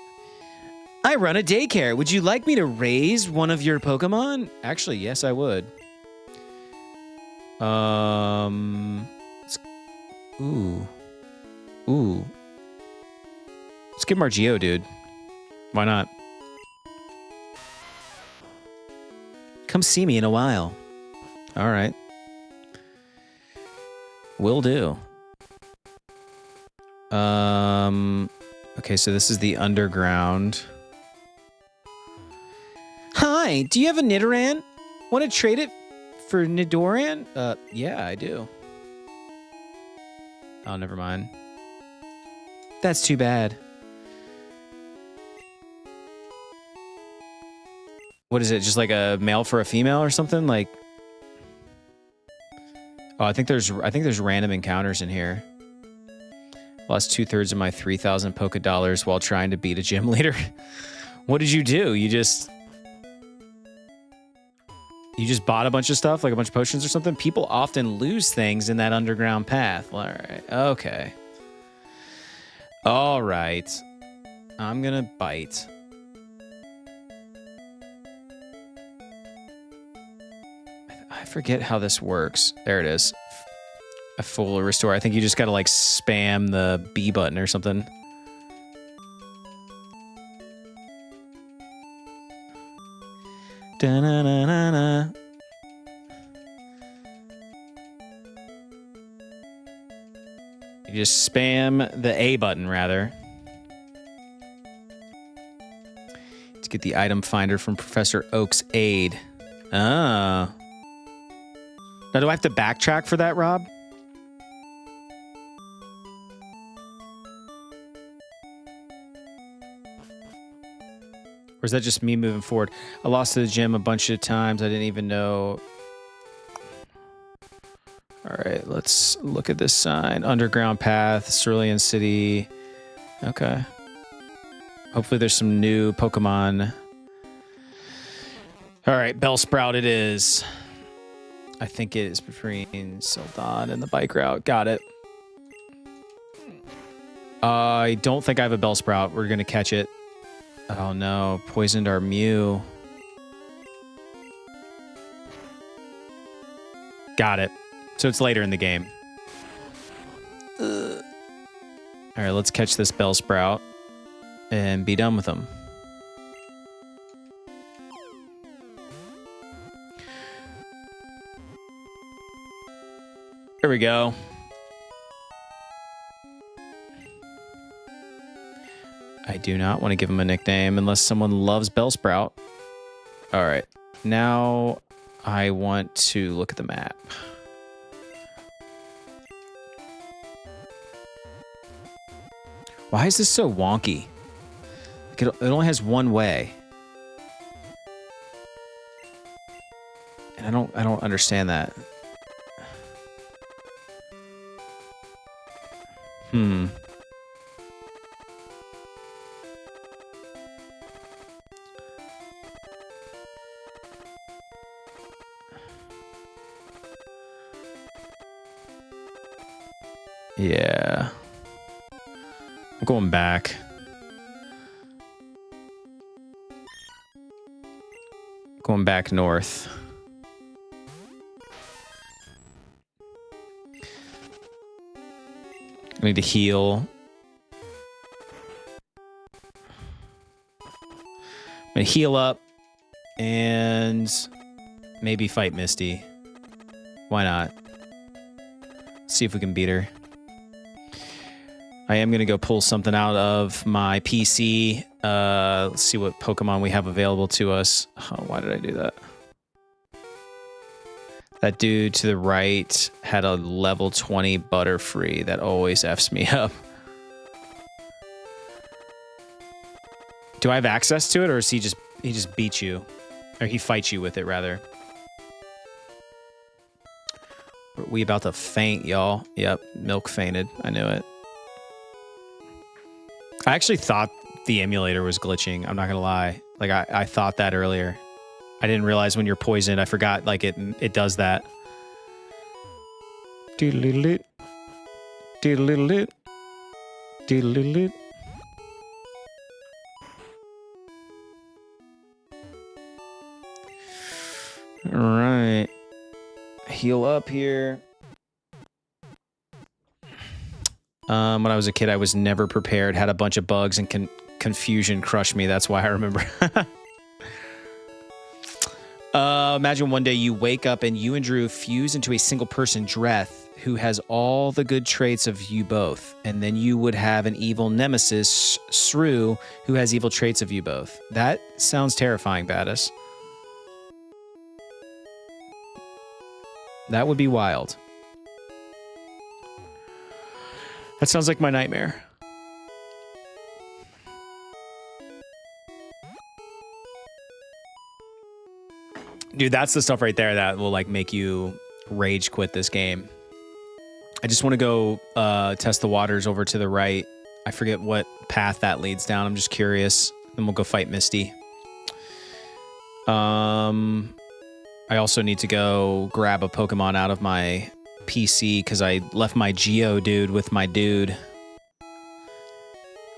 I run a daycare. Would you like me to raise one of your Pokemon? Actually, yes, I would. Ooh. Let's give him our Geo, dude. Why not? Come see me in a while. All right. Will do. Okay, so this is the underground. Hi, do you have a Nidoran? Want to trade it for Nidoran? Yeah, I do. Oh, never mind. That's too bad. What is it? Just like a male for a female or something? Like, oh, I think there's random encounters in here. Lost 2/3 of my 3,000 Poké dollars while trying to beat a gym leader. What did you do? You just bought a bunch of stuff, like a bunch of potions or something? People often lose things in that underground path. All right. Okay. All right. I'm gonna bite. I forget how this works. There it is. A full restore. I think you just gotta like spam the B button or something. Da-na-na-na-na. You just spam the A button rather. To get the item finder from Professor Oak's aid. Ah. Now, do I have to backtrack for that, Rob? Or is that just me moving forward? I lost to the gym a bunch of times. I didn't even know. All right, let's look at this sign. Underground path, Cerulean City. Okay. Hopefully there's some new Pokemon. All right, Bellsprout it is. I think it is between Sildon and the bike route. Got it. I don't think I have a Bellsprout. We're going to catch it. Oh no, poisoned our Mew. Got it. So it's later in the game. All right, let's catch this Bellsprout and be done with him. There we go. I do not want to give him a nickname unless someone loves Bellsprout. All right. Now I want to look at the map. Why is this so wonky? Like it only has one way. And I don't understand that. Yeah. I'm going back. Going back north. I need to heal. I'm gonna heal up and maybe fight Misty. Why not? See if we can beat her. I am gonna go pull something out of my PC. Let's see what Pokemon we have available to us. Oh, why did I do that? That dude to the right had a level 20 Butterfree that always F's me up. Do I have access to it, or is he just beats you? Or he fights you with it, rather? Are we about to faint, y'all? Yep, Milk fainted. I knew it. I actually thought the emulator was glitching. I'm not gonna lie. Like, I thought that earlier. I didn't realize when you're poisoned. I forgot, like, it does that. Doodle-doodle-doot. Doodle-doodle-doot. Doodle-doodle-doot. All right. Heal up here. When I was a kid, I was never prepared, had a bunch of bugs, and confusion crushed me. That's why I remember. Imagine one day you wake up and you and Drew fuse into a single person, Dreth, who has all the good traits of you both. And then you would have an evil nemesis, Shrew, who has evil traits of you both. That sounds terrifying, Baddis. That would be wild. That sounds like my nightmare. Dude, that's the stuff right there that will like make you rage quit this game. I just want to go test the waters over to the right. I forget what path that leads down. I'm just curious. Then we'll go fight Misty. I also need to go grab a Pokemon out of my PC because I left my Geodude with my dude.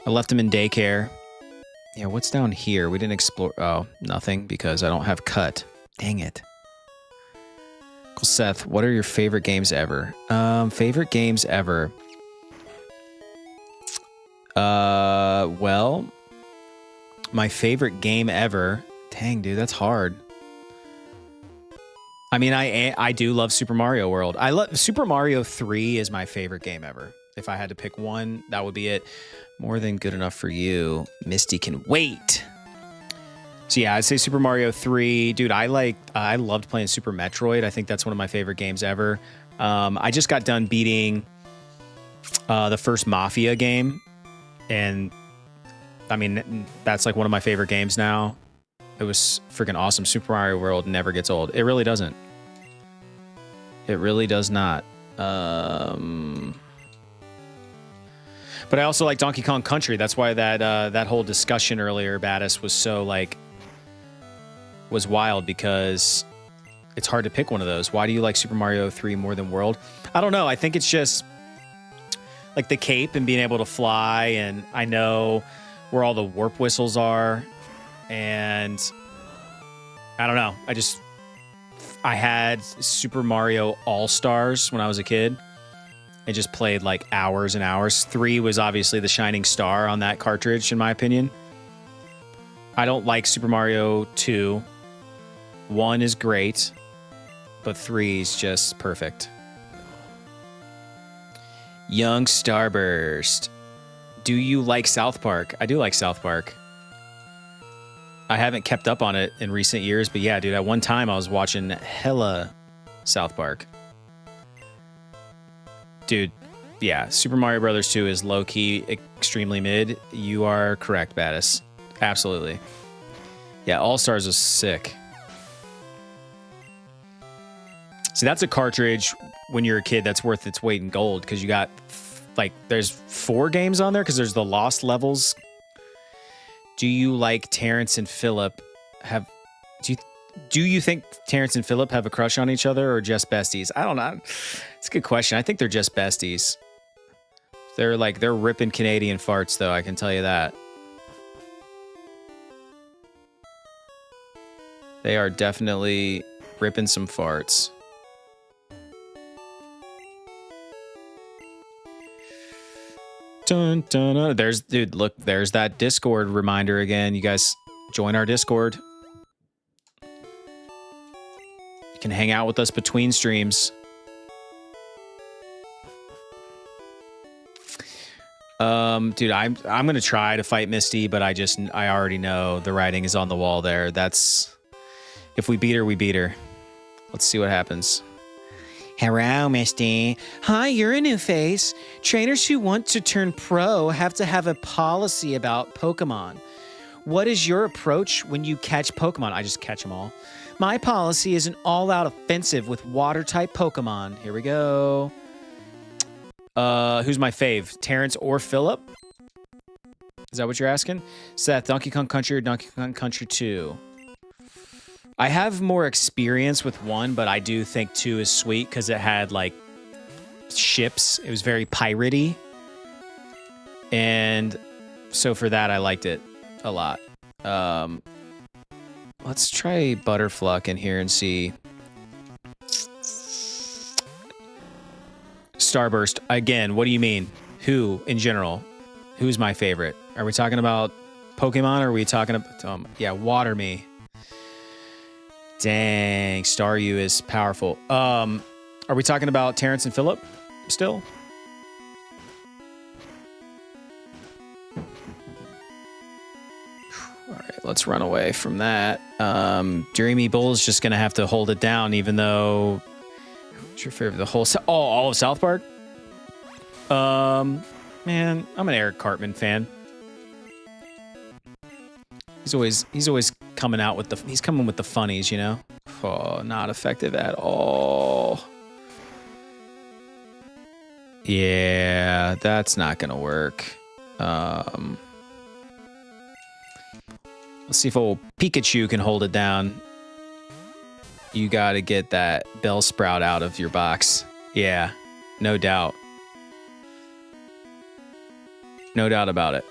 I left him in daycare. Yeah, what's down here? We didn't explore. Oh, nothing because I don't have cut. Dang it. Uncle Seth, what are your favorite games ever? Favorite games ever. Well, my favorite game ever. Dang, dude, that's hard. I mean, I do love Super Mario World. I love Super Mario 3 is my favorite game ever. If I had to pick one, that would be it. More than good enough for you. Misty can wait. So yeah, I'd say Super Mario 3. Dude, I loved playing Super Metroid. I think that's one of my favorite games ever. I just got done beating the first Mafia game. And I mean, that's like one of my favorite games now. It was freaking awesome. Super Mario World never gets old. It really doesn't. It really does not. But I also like Donkey Kong Country. That's why that whole discussion earlier, Baddis, was so like was wild because it's hard to pick one of those. Why do you like Super Mario 3 more than World? I don't know. I think it's just like the cape and being able to fly, and I know where all the warp whistles are. And I don't know. I had Super Mario All-Stars when I was a kid. I just played like hours and hours. 3 was obviously the shining star on that cartridge, in my opinion. I don't like Super Mario 2. 1 is great, but 3 is just perfect. Young Starburst. Do you like South Park? I do like South Park. I haven't kept up on it in recent years, but yeah, dude, at one time I was watching hella South Park. Dude, yeah, Super Mario Brothers 2 is low-key extremely mid. You are correct, Baddis. Absolutely. Yeah, All-Stars was sick. See, that's a cartridge when you're a kid that's worth its weight in gold because you got, like, there's 4 games on there because there's the Lost Levels. Do you like Terrence and Phillip? Do you think Terrence and Phillip have a crush on each other or just besties? I don't know. It's a good question. I think they're just besties. They're ripping Canadian farts, though. I can tell you that. They are definitely ripping some farts. Dun, dun, dun. Dude, look, there's that Discord reminder again. You guys join our Discord. You can hang out with us between streams. Dude, I'm gonna try to fight Misty, but I already know the writing is on the wall there. That's if we beat her, we beat her. Let's see what happens. Hello, Misty. Hi, you're a new face. Trainers who want to turn pro have to have a policy about Pokemon. What is your approach when you catch Pokemon? I just catch them all. My policy is an all-out offensive with water-type Pokemon. Here we go. Who's my fave? Terrence or Phillip? Is that what you're asking? Seth, Donkey Kong Country or Donkey Kong Country 2? I have more experience with 1, but I do think 2 is sweet because it had, like, ships. It was very piratey. And so for that, I liked it a lot. Let's try Butterfluck in here and see. Starburst. Again, what do you mean? Who, in general? Who's my favorite? Are we talking about Pokemon or are we talking about... yeah, Water Me. Dang, Staryu is powerful. Are we talking about Terrence and Phillip still? All right, let's run away from that. Dreamy Bull is just going to have to hold it down, even though... What's your favorite? The whole... all of South Park? Man, I'm an Eric Cartman fan. He's always coming out with he's coming with the funnies, you know? Oh, not effective at all. Yeah, that's not gonna work. Let's see if old Pikachu can hold it down. You gotta get that Bellsprout out of your box. Yeah, no doubt. No doubt about it.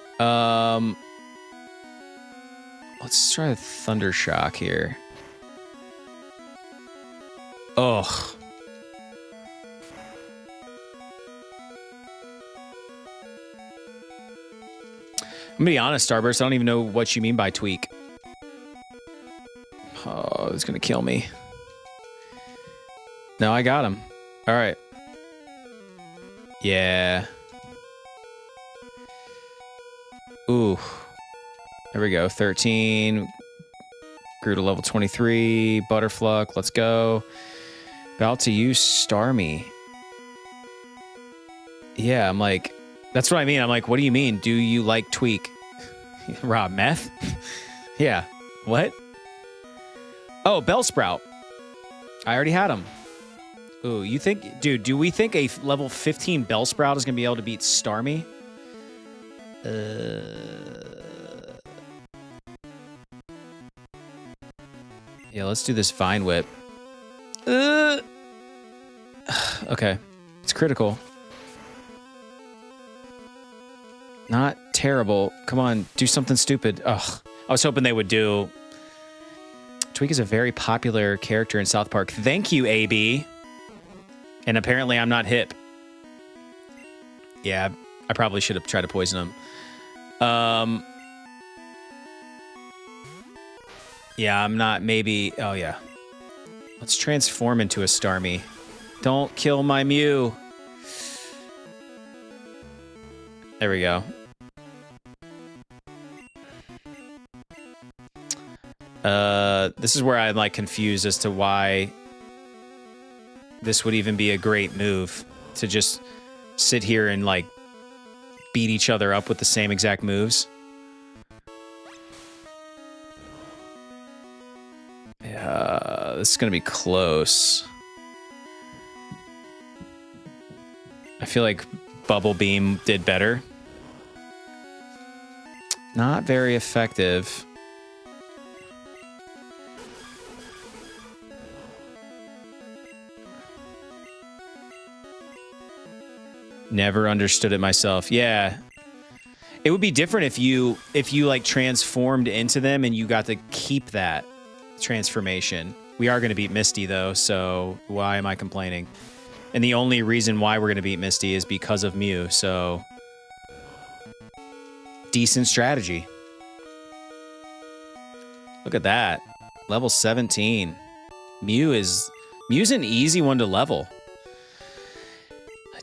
Let's try Thunder Shock here. Ugh. I'm gonna be honest, Starburst, I don't even know what you mean by tweak. Oh, it's gonna kill me. No, I got him. All right. Yeah. Ooh. There we go. 13. Grew to level 23. Butterfluck. Let's go. About to use Starmie. Yeah, I'm like... That's what I mean. I'm like, what do you mean? Do you like tweak? Rob, meth? Yeah. What? Oh, Bellsprout. I already had him. Ooh, you think... Dude, do we think a level 15 Bellsprout is going to be able to beat Starmie? Yeah, let's do this Vine Whip. Okay. It's critical. Not terrible. Come on, do something stupid. Ugh. I was hoping they would do... Tweak is a very popular character in South Park. Thank you, AB. And apparently I'm not hip. Yeah, I probably should have tried to poison him. Yeah, I'm not maybe... Oh, yeah. Let's transform into a Starmie. Don't kill my Mew. There we go. This is where I'm like confused as to why this would even be a great move to just sit here and like beat each other up with the same exact moves. Yeah, this is gonna be close. I feel like Bubble Beam did better. Not very effective. Never understood it myself. Yeah. It would be different if you like transformed into them and you got to keep that. transformation. We are going to beat Misty, though, so why am I complaining? And the only reason why we're going to beat Misty is because of Mew, so... decent strategy. Look at that. Level 17. Mew's an easy one to level.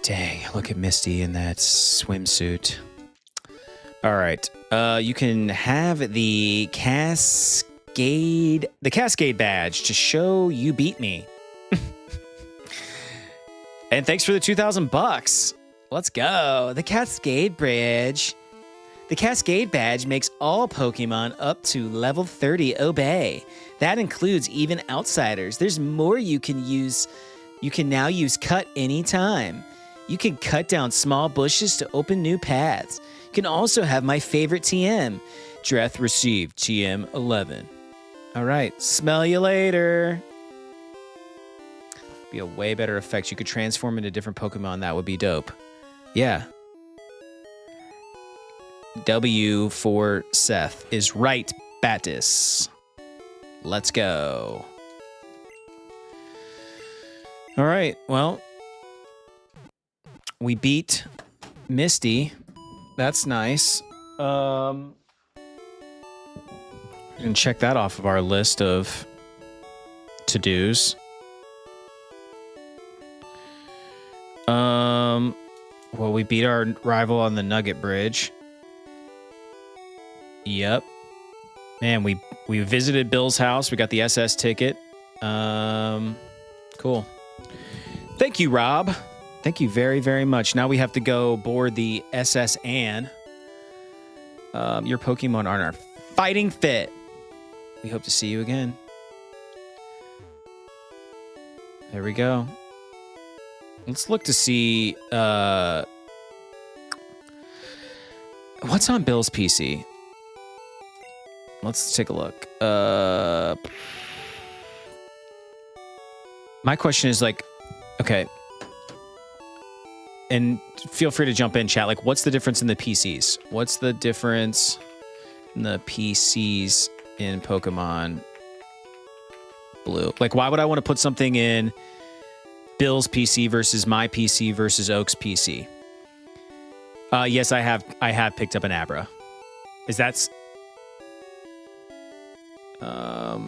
Dang, look at Misty in that swimsuit. All right. You can have the Cascade badge to show you beat me. And thanks for the 2,000 bucks. Let's go. The Cascade Bridge. The Cascade badge makes all Pokemon up to level 30 obey. That includes even outsiders. There's more you can use. You can now use cut anytime. You can cut down small bushes to open new paths. You can also have my favorite TM. Dreth received TM 11. All right, smell you later. Be a way better effect. You could transform into different Pokemon. That would be dope. Yeah. W for Seth is right, Battis. Let's go. All right, well, we beat Misty. That's nice. And check that off of our list of to-dos. Well, we beat our rival on the Nugget Bridge. Yep. Man, we visited Bill's house. We got the SS ticket. Cool. Thank you, Rob. Thank you very, very much. Now we have to go board the SS Anne. Your Pokemon are fighting fit. We hope to see you again. There we go. Let's look to see what's on Bill's PC. Let's take a look. My question is like, okay. And feel free to jump in, chat. Like, what's the difference in the PCs? What's the difference in the PCs in Pokemon Blue? Like, why would I want to put something in Bill's PC versus my PC versus Oak's PC? Yes, I have picked up an Abra.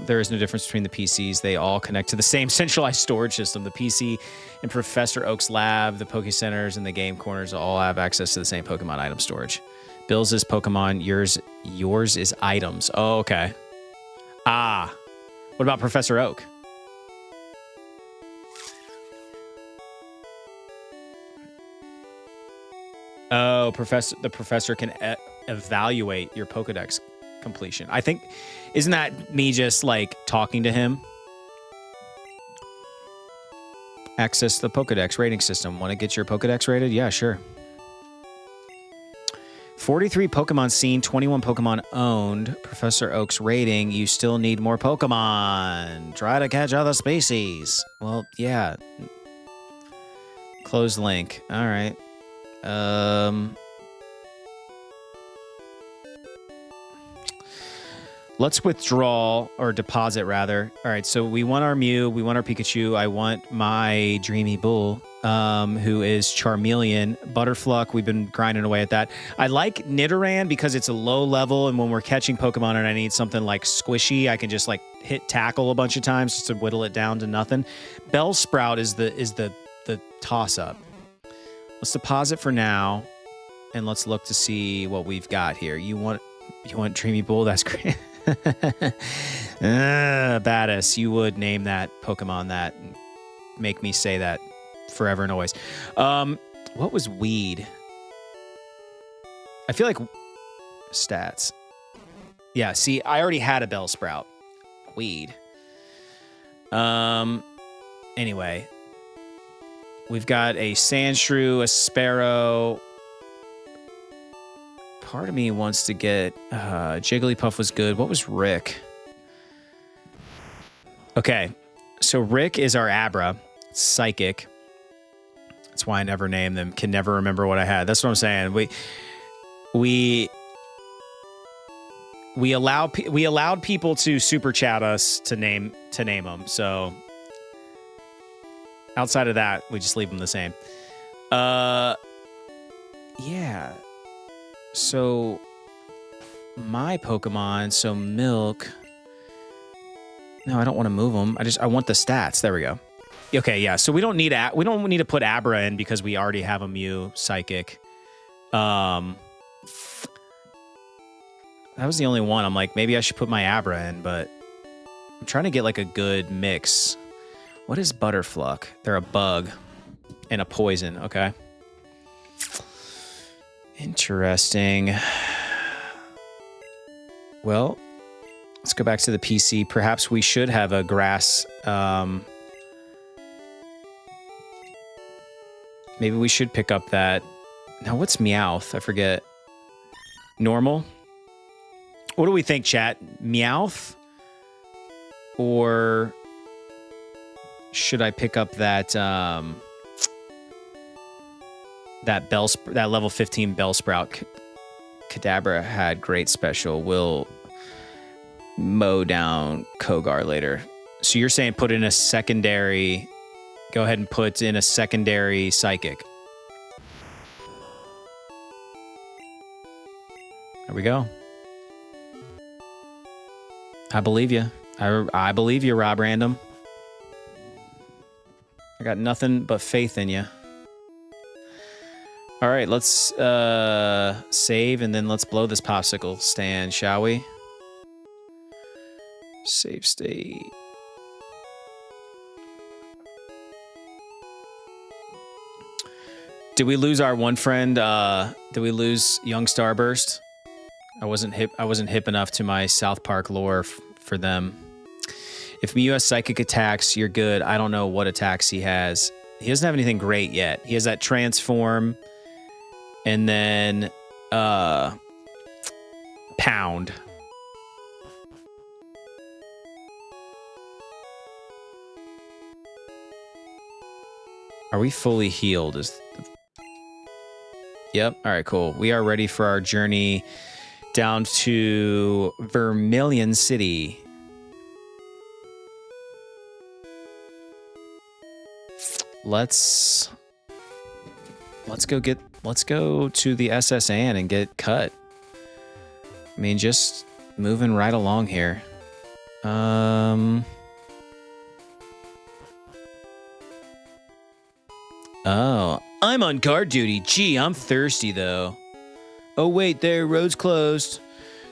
There is no difference between the PCs. They all connect to the same centralized storage system. The PC in Professor Oak's lab, the Poke Centers, and the game corners all have access to the same Pokemon item storage. Bill's is Pokemon. Yours is items. Oh, okay. Ah. What about Professor Oak? Oh, the professor can evaluate your Pokedex completion. I think, isn't that me just like talking to him? Access the Pokedex rating system. Want to get your Pokedex rated? Yeah, sure. 43 Pokemon seen, 21 Pokemon owned. Professor Oak's rating. You still need more Pokemon. Try to catch other species. Well, yeah. Close link. All right. Let's withdraw, or deposit rather. All right, so we want our Mew, we want our Pikachu. I want my Dreamy Bull, who is Charmeleon. Butterfluck, we've been grinding away at that. I like Nidoran because it's a low level, and when we're catching Pokemon and I need something like squishy, I can just like hit tackle a bunch of times just to whittle it down to nothing. Bellsprout is the toss-up. Let's deposit for now, and let's look to see what we've got here. You want Dreamy Bull? That's great. Badass. You would name that Pokemon that. Make me say that forever and always. What was Weed? I feel like stats. Yeah, see, I already had a Bellsprout. Weed. Anyway. We've got a Sandshrew, a Sparrow. Part of me wants to get Jigglypuff was good. What was Rick? Okay, so Rick is our Abra, Psychic. That's why I never name them. Can never remember what I had. That's what I'm saying. We allowed people to super chat us to name them. So outside of that, we just leave them the same. Yeah. So my Pokemon, so Milk. No, I don't want to move them. I want the stats. There we go. Okay, yeah. So we don't need to put Abra in because we already have a Mew Psychic. That was the only one. I'm like, maybe I should put my Abra in, but I'm trying to get like a good mix. What is Butterfluck? They're a bug and a poison. Okay. Interesting. Well, let's go back to the PC. Perhaps we should have a grass. Maybe we should pick up that. Now, what's Meowth? I forget. Normal? What do we think, chat? Meowth? Or should I pick up that that level 15 Bellsprout? Kadabra had great special. Will mow down Kogar later. So you're saying put in a secondary. Go ahead and put in a secondary Psychic. There we go. I believe you. I believe you, Rob Random. I got nothing but faith in you. All right, let's save and then let's blow this popsicle stand, shall we? Save state. Did we lose our one friend? Did we lose Young Starburst? I wasn't hip enough to my South Park lore for them. If Mew has psychic attacks, you're good. I don't know what attacks he has. He doesn't have anything great yet. He has that transform and then pound. Are we fully healed? Yep. All right, cool. We are ready for our journey down to Vermilion City. Let's go to the SS Anne and get cut. I mean, just moving right along here. Oh, I'm on guard duty. Gee, I'm thirsty though. Oh wait, there, road's closed.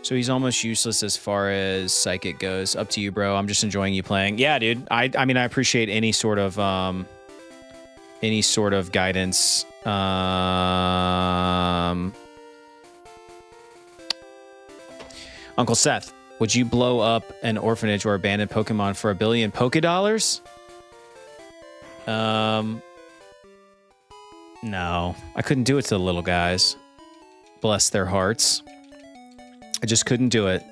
So he's almost useless as far as Psychic goes. Up to you, bro. I'm just enjoying you playing. Yeah, dude. I mean, I appreciate any sort of guidance. Uncle Seth, would you blow up an orphanage or abandoned Pokemon for $1 billion Poké-Dollars? No, I couldn't do it to the little guys. Bless their hearts. I just couldn't do it.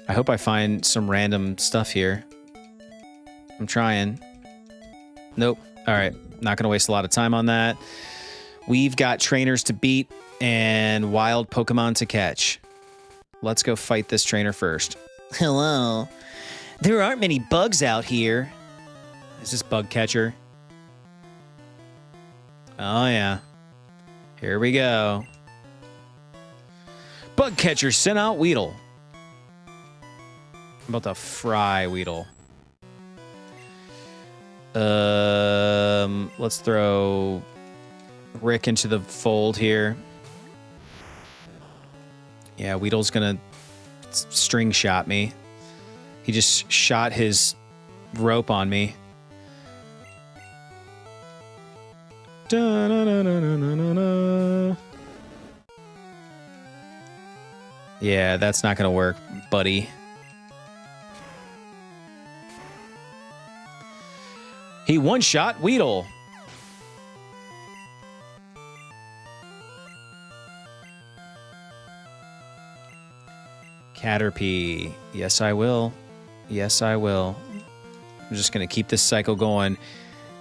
I hope I find some random stuff here. I'm trying. Nope. All right. Not going to waste a lot of time on that. We've got trainers to beat and wild Pokemon to catch. Let's go fight this trainer first. Hello. There aren't many bugs out here. Is this Bug Catcher? Oh, yeah. Here we go. Bug Catcher sent out Weedle. I'm about to fry Weedle. Let's throw Rick into the fold here. Yeah, Weedle's gonna string shot me. He just shot his rope on me. Da-na-na-na-na-na-na. Yeah, that's not gonna work, buddy. He one-shot Weedle. Caterpie. Yes, I will. Yes, I will. I'm just gonna keep this cycle going.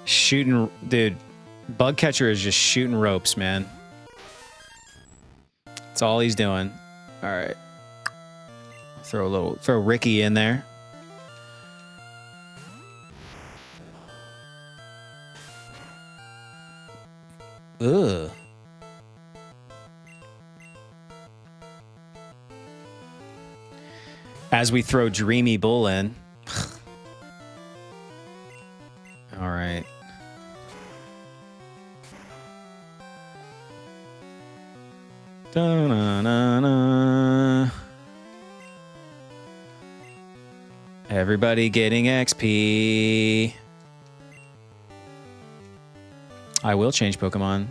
Shooting, dude. Bug Catcher is just shooting ropes, man. That's all he's doing. All right. Throw Ricky in there. Ugh. As we throw Dreamy Bull in. All right. Da-na-na-na. Everybody getting XP. I will change Pokemon.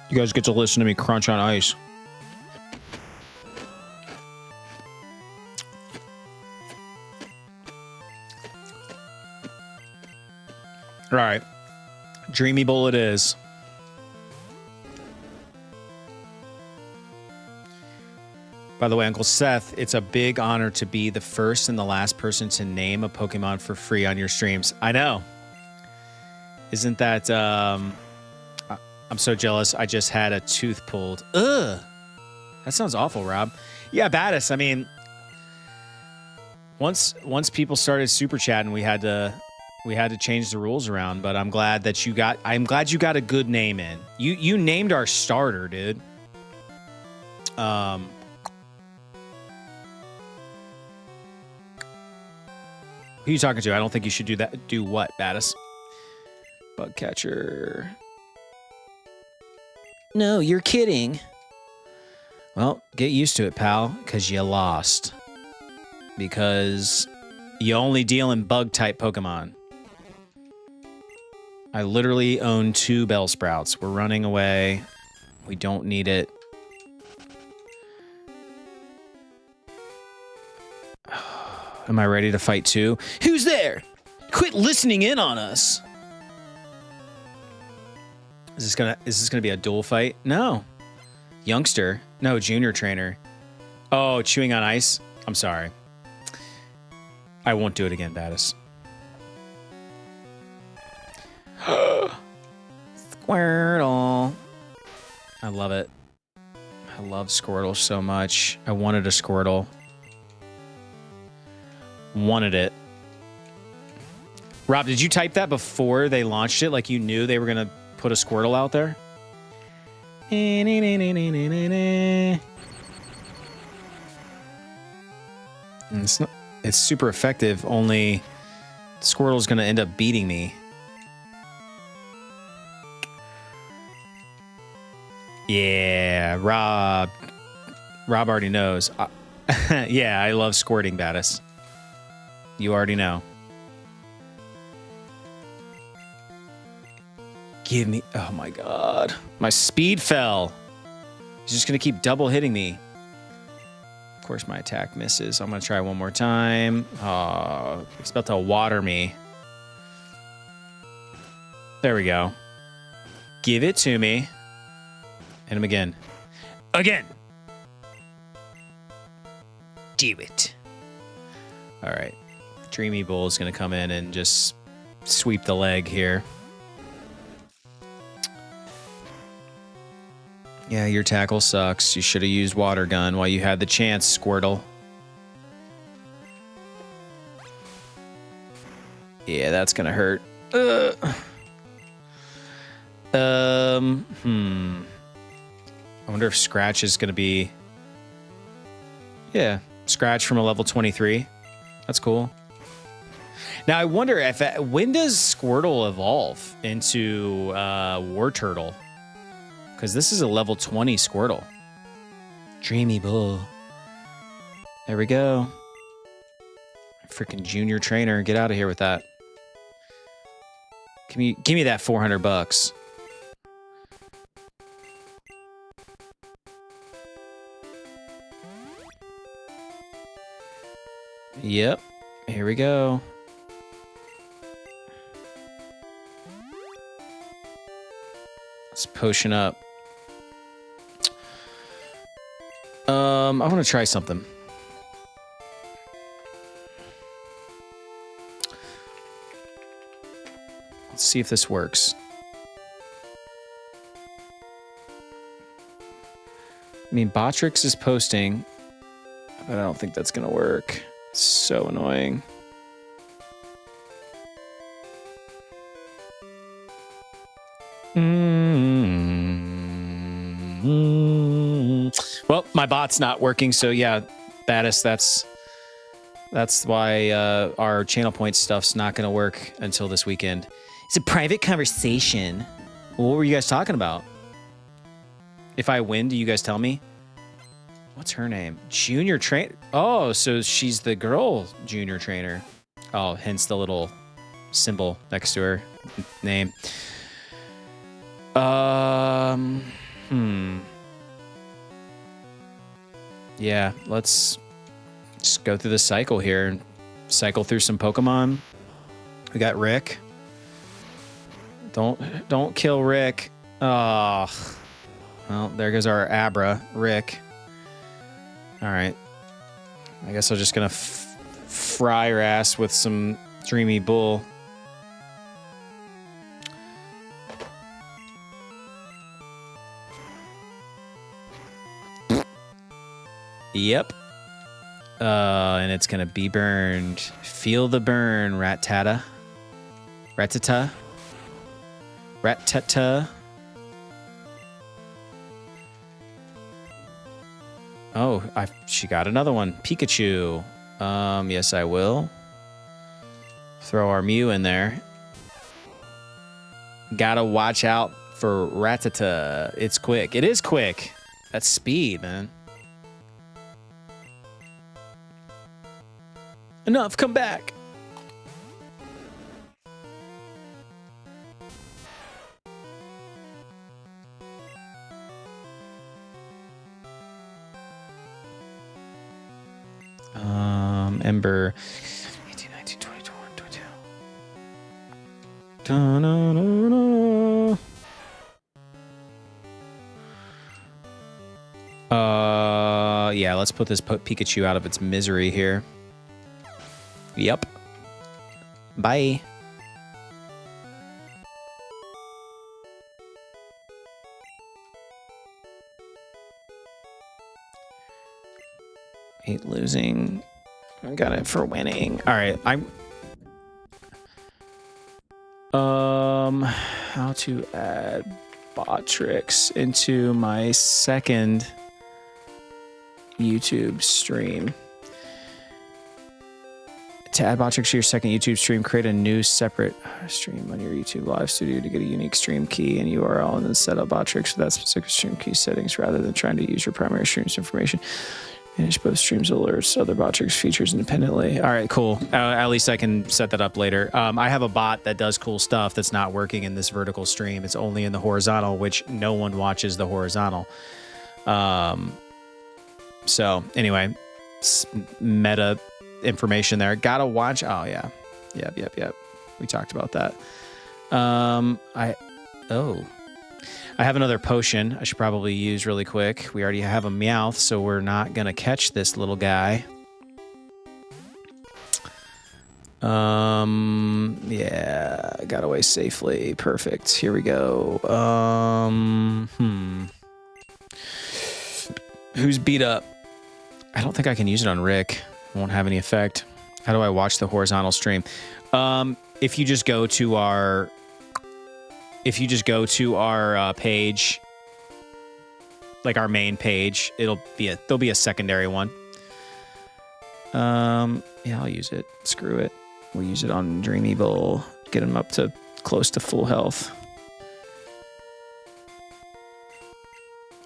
You guys get to listen to me crunch on ice. All right. Dreamy Bull it is. By the way, Uncle Seth, it's a big honor to be the first and the last person to name a Pokemon for free on your streams. I know. Isn't that... I'm so jealous. I just had a tooth pulled. Ugh. That sounds awful, Rob. Yeah, Battis. I mean, once people started super chatting, we had to change the rules around. But I'm glad that you got a good name in. You named our starter, dude. Who are you talking to? I don't think you should do that. Do what, Battis? Bug catcher. No, you're kidding. Well, get used to it, pal, because you lost. Because you only deal in bug-type Pokemon. I literally own 2 Bellsprouts. We're running away. We don't need it. Am I ready to fight too? Who's there? Quit listening in on us. Is this gonna be a duel fight? No. Youngster. No, junior trainer. Oh, chewing on ice? I'm sorry. I won't do it again, Battis. Squirtle. I love it. I love Squirtle so much. I wanted a Squirtle. Wanted it. Rob, did you type that before they launched it? Like you knew they were going to put a Squirtle out there? It's super effective, only Squirtle's going to end up beating me. Yeah, Rob already knows. Yeah, I love squirting, Battis. You already know. Give me... Oh, my God. My speed fell. He's just going to keep double hitting me. Of course, my attack misses. I'm going to try one more time. Oh, he's about to water me. There we go. Give it to me. Hit him again. Again! Do it. All right. Dreamy Bull is going to come in and just sweep the leg here. Yeah, your tackle sucks. You should have used Water Gun while you had the chance, Squirtle. Yeah, that's going to hurt. I wonder if Scratch is going to be... Yeah, Scratch from a level 23. That's cool. Now, I wonder if... When does Squirtle evolve into War Turtle? Because this is a level 20 Squirtle. Dreamy Bull. There we go. Freaking junior trainer. Get out of here with that. Give me that $400. Yep. Here we go. Let's potion up. I want to try something. Let's see if this works. I mean, Botrix is posting, but I don't think that's going to work. It's so annoying. Well, my bot's not working, so yeah, Baddest, that's why our channel point stuff's not going to work until this weekend. It's a private conversation. What were you guys talking about? If I win, do you guys tell me? What's her name? Junior trainer. Oh, so she's the girl junior trainer. Oh, hence the little symbol next to her name. Yeah, let's just go through the cycle here and cycle through some Pokemon. We got Rick. Don't kill Rick. Oh, well, there goes our Abra, Rick. All right. I guess I'm just gonna fry her ass with some Dreamy Bull. Yep. And it's gonna be burned. Feel the burn, Rattata. Rattata. Rattata. Oh, she got another one. Pikachu. Yes, I will. Throw our Mew in there. Gotta watch out for Rattata. It's quick. It is quick. That's speed, man. Enough, come back. Ember. 18, 19, 20, 21, 22. Da-na-na-na. Yeah, let's put this Pikachu out of its misery here. Yep. Bye. Hate losing. I got it for winning. All right, how to add Botrix into my second YouTube stream. To add Botrix to your second YouTube stream, create a new separate stream on your YouTube live studio to get a unique stream key and URL, and then set up Botrix for that specific stream key settings rather than trying to use your primary stream's information. Manage both streams alerts, other Botrix features independently. All right, cool. At least I can set that up later. I have a bot that does cool stuff that's not working in this vertical stream. It's only in the horizontal, which no one watches the horizontal. So anyway, meta information there. Gotta watch. Oh yeah. Yep. We talked about that. I have another potion I should probably use really quick. We already have a Meowth, so we're not gonna catch this little guy. Yeah, got away safely. Perfect. Here we go. Who's beat up? I don't think I can use it on Rick. It won't have any effect. How do I watch the horizontal stream? If you just go to our page, like our main page, there'll be a secondary one. Yeah, I'll use it. Screw it. We'll use it on Dreamy Bull. Get him up to close to full health.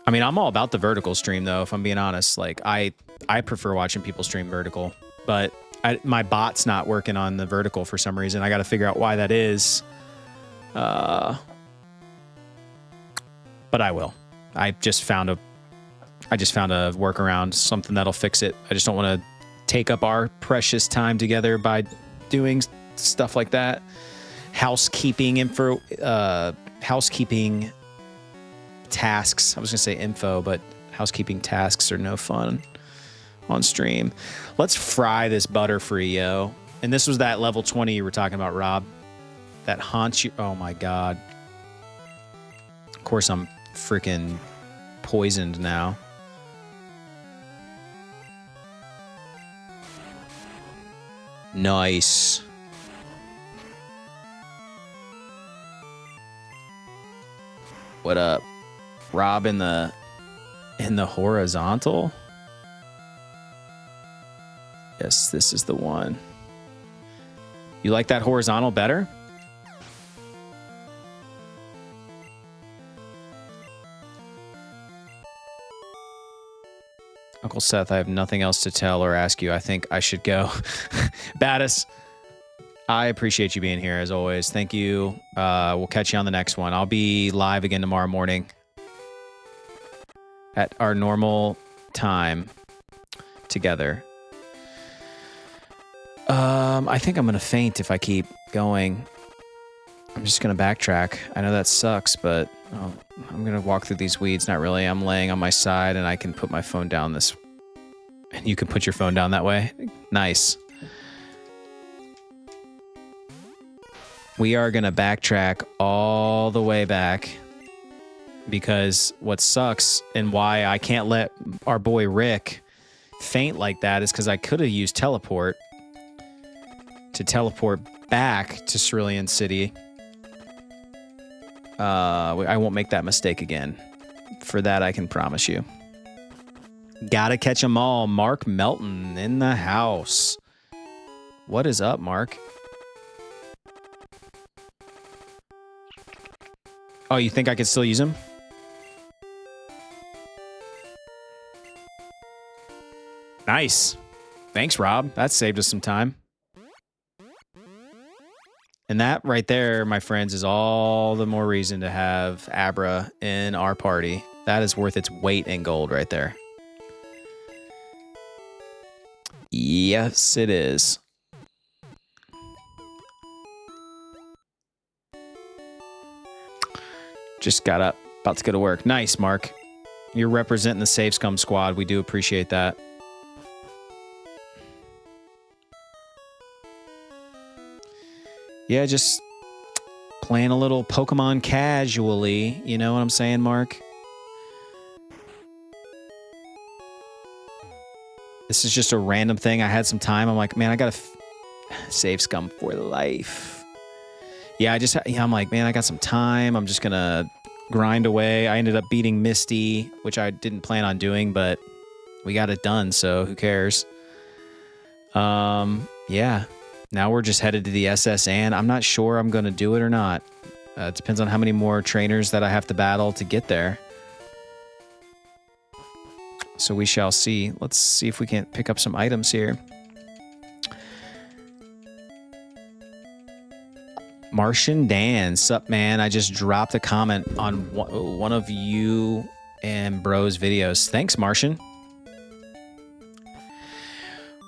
I mean, I'm all about the vertical stream though, if I'm being honest. Like I prefer watching people stream vertical, but my bot's not working on the vertical for some reason. I got to figure out why that is. But I will. I just found a workaround, something that'll fix it. I just don't want to take up our precious time together by doing stuff like that. Housekeeping tasks. I was gonna say info, but Housekeeping tasks are no fun on stream. Let's fry this Butterfree, yo. And this was that level 20 you were talking about, Rob. That haunts you. Oh my god. Of course, I'm freaking poisoned now. Nice. What up? Rob in the horizontal? Yes, this is the one. You like that horizontal better? Uncle Seth, I have nothing else to tell or ask you. I think I should go. Battis, I appreciate you being here as always. Thank you. We'll catch you on the next one. I'll be live again tomorrow morning at our normal time together. I think I'm going to faint if I keep going. I'm just going to backtrack. I know that sucks, but I'm going to walk through these weeds. Not really. I'm laying on my side, and I can put my phone down this... And you can put your phone down that way? Nice. We are going to backtrack all the way back, because what sucks and why I can't let our boy Rick faint like that is because I could have used teleport to teleport back to Cerulean City. I won't make that mistake again. For that, I can promise you. Gotta catch 'em all. Mark Melton in the house. What is up, Mark? Oh, you think I could still use him? Nice. Thanks, Rob. That saved us some time. And that right there, my friends, is all the more reason to have Abra in our party. That is worth its weight in gold right there. Yes, it is. Just got up. About to go to work. Nice, Mark. You're representing the Save Scum squad. We do appreciate that. Yeah, just playing a little Pokemon casually. You know what I'm saying, Mark? This is just a random thing. I had some time. I'm like, man, I gotta save Scum for life. Yeah, I'm like, man, I got some time. I'm just gonna grind away. I ended up beating Misty, which I didn't plan on doing, but we got it done, so who cares? Yeah. Now we're just headed to the SS, and I'm not sure I'm going to do it or not. It depends on how many more trainers that I have to battle to get there. So we shall see. Let's see if we can't pick up some items here. Martian Dan, sup, man? I just dropped a comment on one of you and Bro's videos. Thanks, Martian.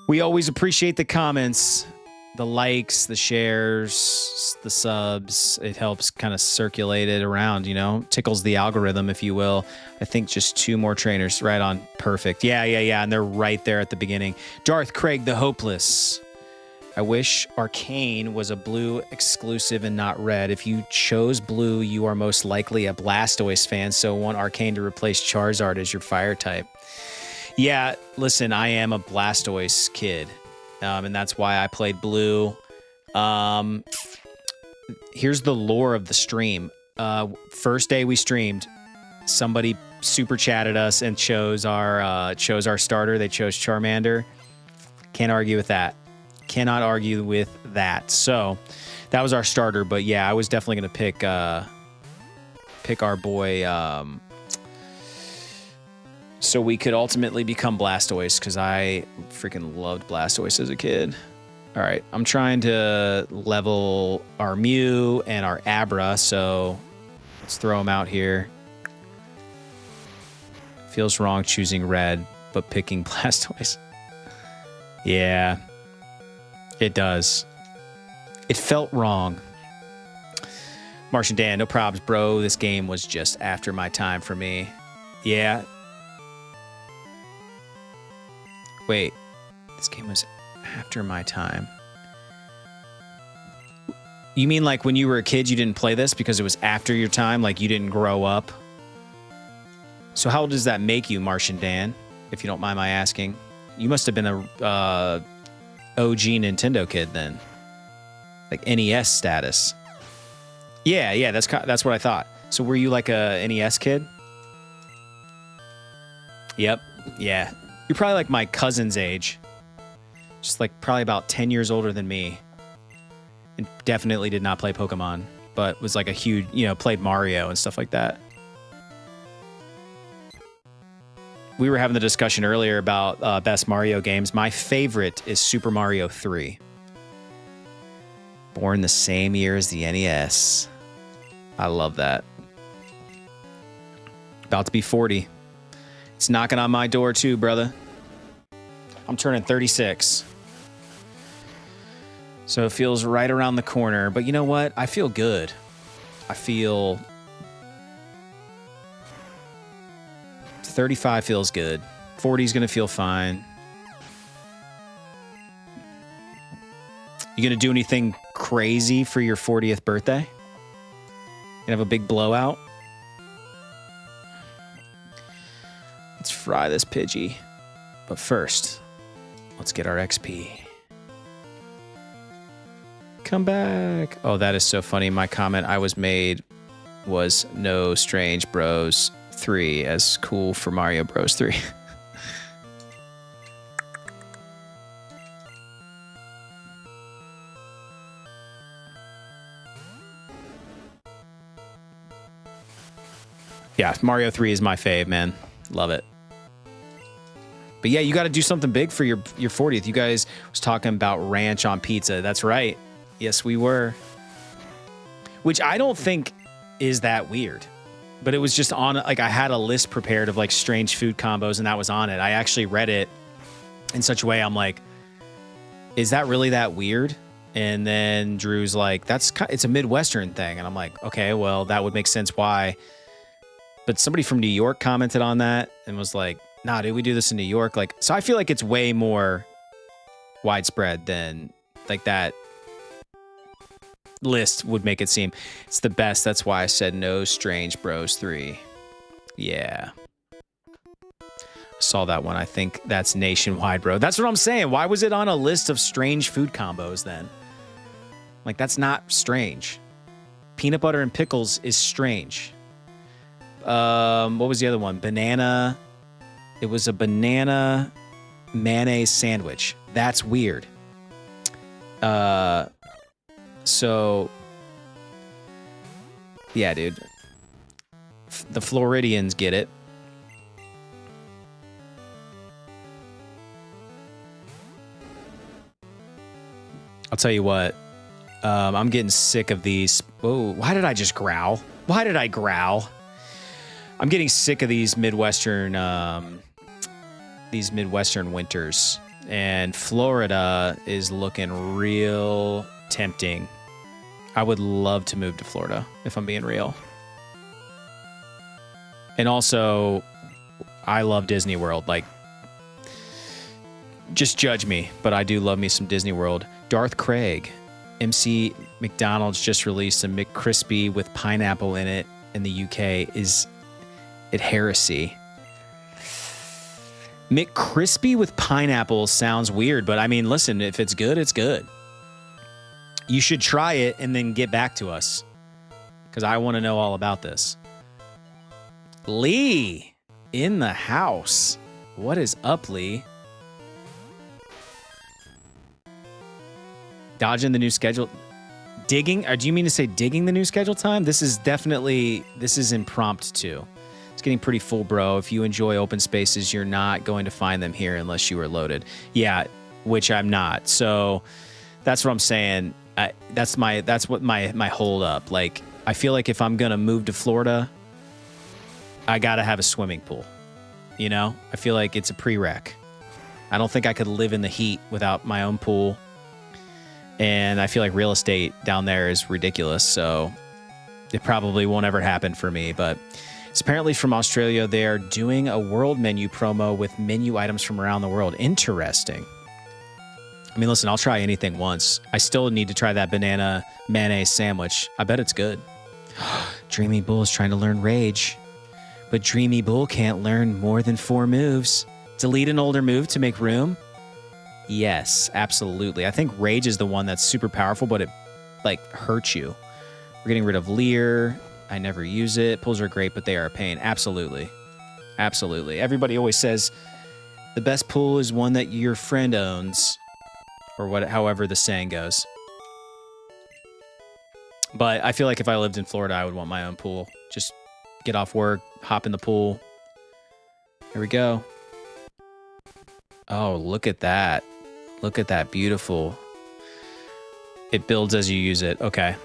We always appreciate the comments. The likes, the shares, the subs, it helps kind of circulate it around, you know, tickles the algorithm, if you will. I think just 2 more trainers. Right on. Perfect. Yeah. And they're right there at the beginning. Darth Craig, the Hopeless. I wish Arcane was a blue exclusive and not red. If you chose blue, you are most likely a Blastoise fan, so want Arcane to replace Charizard as your fire type. Yeah, listen, I am a Blastoise kid. And that's why I played blue. Here's the lore of the stream. First day we streamed, somebody super chatted us and chose our starter. They chose Charmander. Can't argue with that. Cannot argue with that. So that was our starter. But yeah, I was definitely gonna pick our boy. So we could ultimately become Blastoise, because I freaking loved Blastoise as a kid. All right, I'm trying to level our Mew and our Abra, so let's throw them out here. Feels wrong choosing red, but picking Blastoise. Yeah, it does. It felt wrong. Martian Dan, no probs, bro. This game was just after my time for me. Yeah. Wait, this game was after my time. You mean like when you were a kid, you didn't play this because it was after your time? Like you didn't grow up? So how old does that make you, Martian Dan? If you don't mind my asking. You must have been a OG Nintendo kid then. Like NES status. Yeah, that's what I thought. So were you like a NES kid? Yep, yeah. You're probably like my cousin's age. Just like probably about 10 years older than me. And definitely did not play Pokemon, but was like a huge, played Mario and stuff like that. We were having the discussion earlier about best Mario games. My favorite is Super Mario 3. Born the same year as the NES. I love that. About to be 40. It's knocking on my door too, brother. I'm turning 36. So it feels right around the corner. But you know what? I feel good. I feel... 35 feels good. 40 is going to feel fine. You going to do anything crazy for your 40th birthday? You have a big blowout? Let's fry this Pidgey. But first, let's get our XP. Come back. Oh, that is so funny. My comment I was made was no Strange Bros 3 as cool for Mario Bros 3. Yeah, Mario 3 is my fave, man. Love it. But yeah, you got to do something big for your 40th. You guys was talking about ranch on pizza. That's right. Yes, we were. Which I don't think is that weird. But it was just on, like, I had a list prepared of, like, strange food combos, and that was on it. I actually read it in such a way, I'm like, is that really that weird? And then Drew's like, it's a Midwestern thing. And I'm like, okay, well, that would make sense why. But somebody from New York commented on that and was like, nah, dude, we do this in New York. Like, so I feel like it's way more widespread than, like, that list would make it seem. It's the best. That's why I said no Strange Bros 3. Yeah. I saw that one. I think that's nationwide, bro. That's what I'm saying. Why was it on a list of strange food combos then? Like, that's not strange. Peanut butter and pickles is strange. What was the other one? Banana. It was a banana mayonnaise sandwich. That's weird. So, yeah, dude. The Floridians get it. I'll tell you what. I'm getting sick of these. Whoa, why did I just growl? Why did I growl? I'm getting sick of these Midwestern winters. And Florida is looking real tempting. I would love to move to Florida, if I'm being real. And also, I love Disney World. Like, just judge me, but I do love me some Disney World. Darth Craig, MC McDonald's just released a McCrispy with pineapple in it in the UK. Is it heresy? McCrispy with pineapple sounds weird, but I mean, listen, if it's good, it's good. You should try it and then get back to us, because I want to know all about this. Lee in the house. What is up, Lee? Dodging the new schedule. Digging? Or do you mean to say digging the new schedule time? This is impromptu. It's getting pretty full, bro. If you enjoy open spaces, you're not going to find them here unless you are loaded. Yeah, which I'm not. So that's what I'm saying. That's what my hold up. Like, I feel like if I'm gonna move to Florida, I gotta have a swimming pool. You know, I feel like it's a prereq. I don't think I could live in the heat without my own pool. And I feel like real estate down there is ridiculous. So it probably won't ever happen for me. But It's apparently from Australia. They are doing a world menu promo with menu items from around the world. Interesting. I mean, listen, I'll try anything once. I still need to try that banana mayonnaise sandwich. I bet it's good. Dreamy Bull is trying to learn Rage. But Dreamy Bull can't learn more than 4 moves. Delete an older move to make room? Yes, absolutely. I think Rage is the one that's super powerful, but it, like, hurts you. We're getting rid of Leer. I never use it. Pulls are great, but they are a pain. Absolutely. Absolutely. Everybody always says the best pool is one that your friend owns, or however the saying goes. But I feel like if I lived in Florida, I would want my own pool. Just get off work, hop in the pool. Here we go. Oh, look at that. Look at that. Beautiful. It builds as you use it. Okay.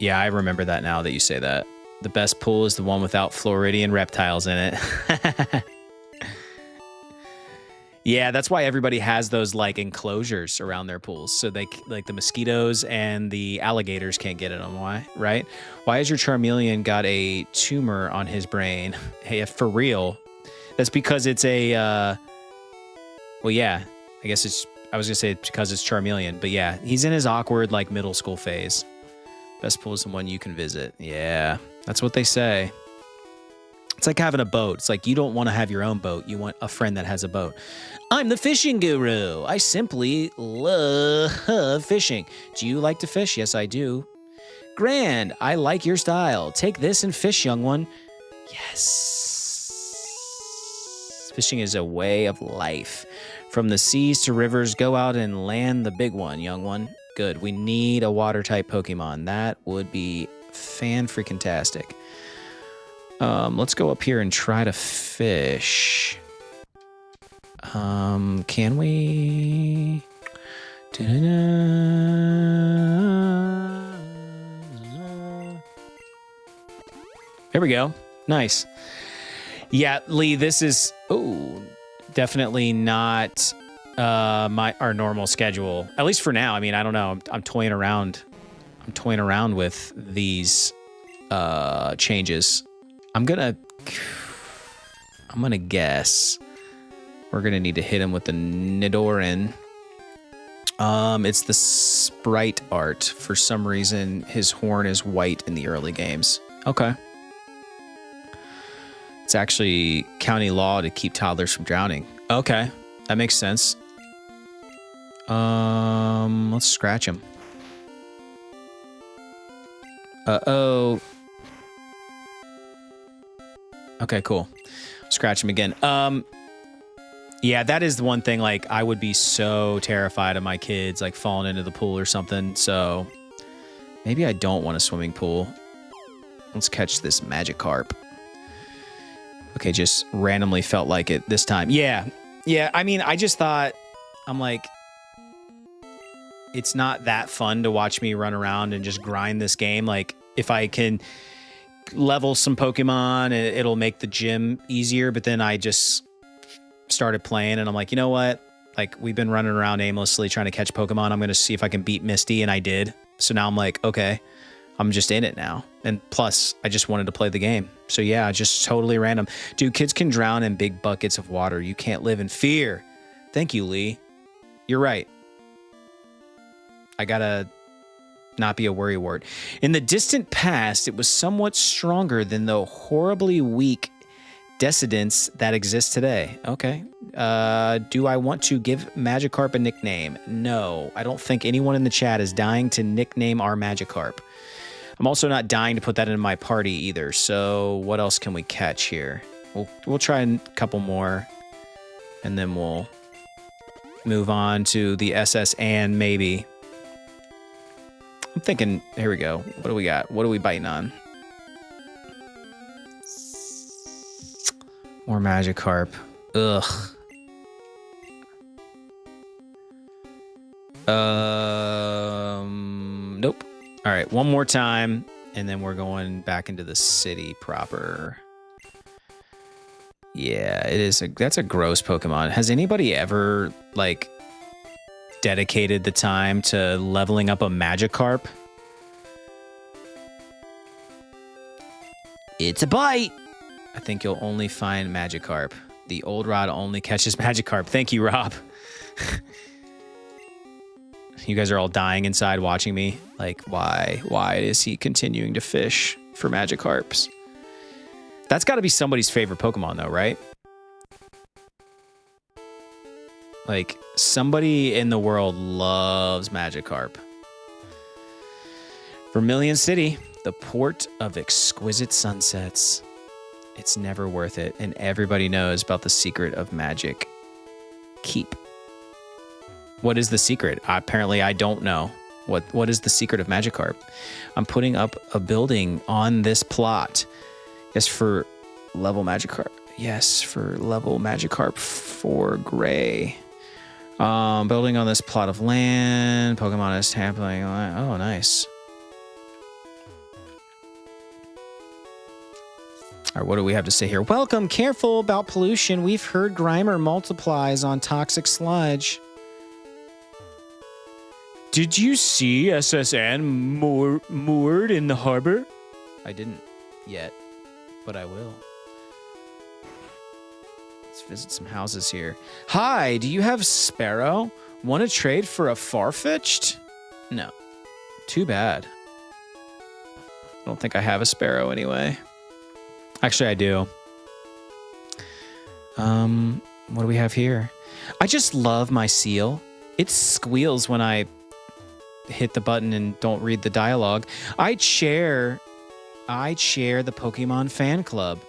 Yeah, I remember that now that you say that. The best pool is the one without Floridian reptiles in it. Yeah, that's why everybody has those like enclosures around their pools. So they like the mosquitoes and the alligators can't get in them. Why? Right? Why has your Charmeleon got a tumor on his brain? Hey, for real. That's because it's a, well, yeah, I guess I was going to say it's because it's Charmeleon. But yeah, he's in his awkward like middle school phase. Best pool is the one you can visit. Yeah, that's what they say. It's like having a boat. It's like you don't want to have your own boat. You want a friend that has a boat. I'm the fishing guru. I simply love fishing. Do you like to fish? Yes, I do. Grand. I like your style. Take this and fish, young one. Yes. Fishing is a way of life. From the seas to rivers, go out and land the big one, young one. Good. We need a water-type Pokemon. That would be fan-freaking-tastic. Let's go up here and try to fish. Can we? There we go. Nice. Yeah, Lee, this is definitely not our normal schedule. At least for now. I mean, I don't know. I'm toying around. I'm toying around with these changes. I'm gonna guess we're gonna need to hit him with the Nidoran. It's the sprite art. For some reason, his horn is white in the early games. Okay. It's actually county law to keep toddlers from drowning. Okay, that makes sense. Let's scratch him. Uh-oh. Okay, cool. Scratch him again. Yeah, that is the one thing, like, I would be so terrified of my kids, like, falling into the pool or something, so maybe I don't want a swimming pool. Let's catch this Magikarp. Okay, just randomly felt like it this time. Yeah, I mean, I just thought, I'm like, it's not that fun to watch me run around and just grind this game. Like, if I can level some Pokemon, it'll make the gym easier. But then I just started playing and I'm like, you know what? Like, we've been running around aimlessly trying to catch Pokemon. I'm going to see if I can beat Misty, and I did. So now I'm like, okay, I'm just in it now. And plus, I just wanted to play the game. So yeah, just totally random. Dude, kids can drown in big buckets of water. You can't live in fear. Thank you, Lee. You're right. I gotta not be a worrywart. In the distant past, it was somewhat stronger than the horribly weak descendants that exist today. Okay. Do I want to give Magikarp a nickname? No. I don't think anyone in the chat is dying to nickname our Magikarp. I'm also not dying to put that in my party either. So what else can we catch here? We'll try a couple more, and then we'll move on to the SS and maybe. I'm thinking, here we go. What do we got? What are we biting on? More Magikarp. Ugh. Nope. All right, one more time, and then we're going back into the city proper. Yeah, that's a gross Pokemon. Has anybody ever, like, dedicated the time to leveling up a Magikarp? It's a bite. I think you'll only find Magikarp. The old rod only catches Magikarp. Thank you, Rob. You guys are all dying inside watching me. Like, why? Why is he continuing to fish for Magikarps? That's got to be somebody's favorite Pokemon, though, right? Like, somebody in the world loves Magikarp. Vermilion City, the port of exquisite sunsets. It's never worth it, and everybody knows about the secret of Magic Keep. What is the secret? Apparently, I don't know. What is the secret of Magikarp? I'm putting up a building on this plot. Yes, for level Magikarp. Yes, for level Magikarp for Gray. Building on this plot of land. Pokemon is sampling. Oh, nice. All right, what do we have to say here? Welcome. Careful about pollution. We've heard Grimer multiplies on toxic sludge. Did you see SSN moored in the harbor? I didn't yet, but I will. Let's visit some houses here. Hi, do you have Sparrow? Want to trade for a Farfetch'd? No. Too bad. I don't think I have a Sparrow anyway. Actually, I do. What do we have here? I just love my seal. It squeals when I hit the button and don't read the dialogue. I chair the Pokemon fan club.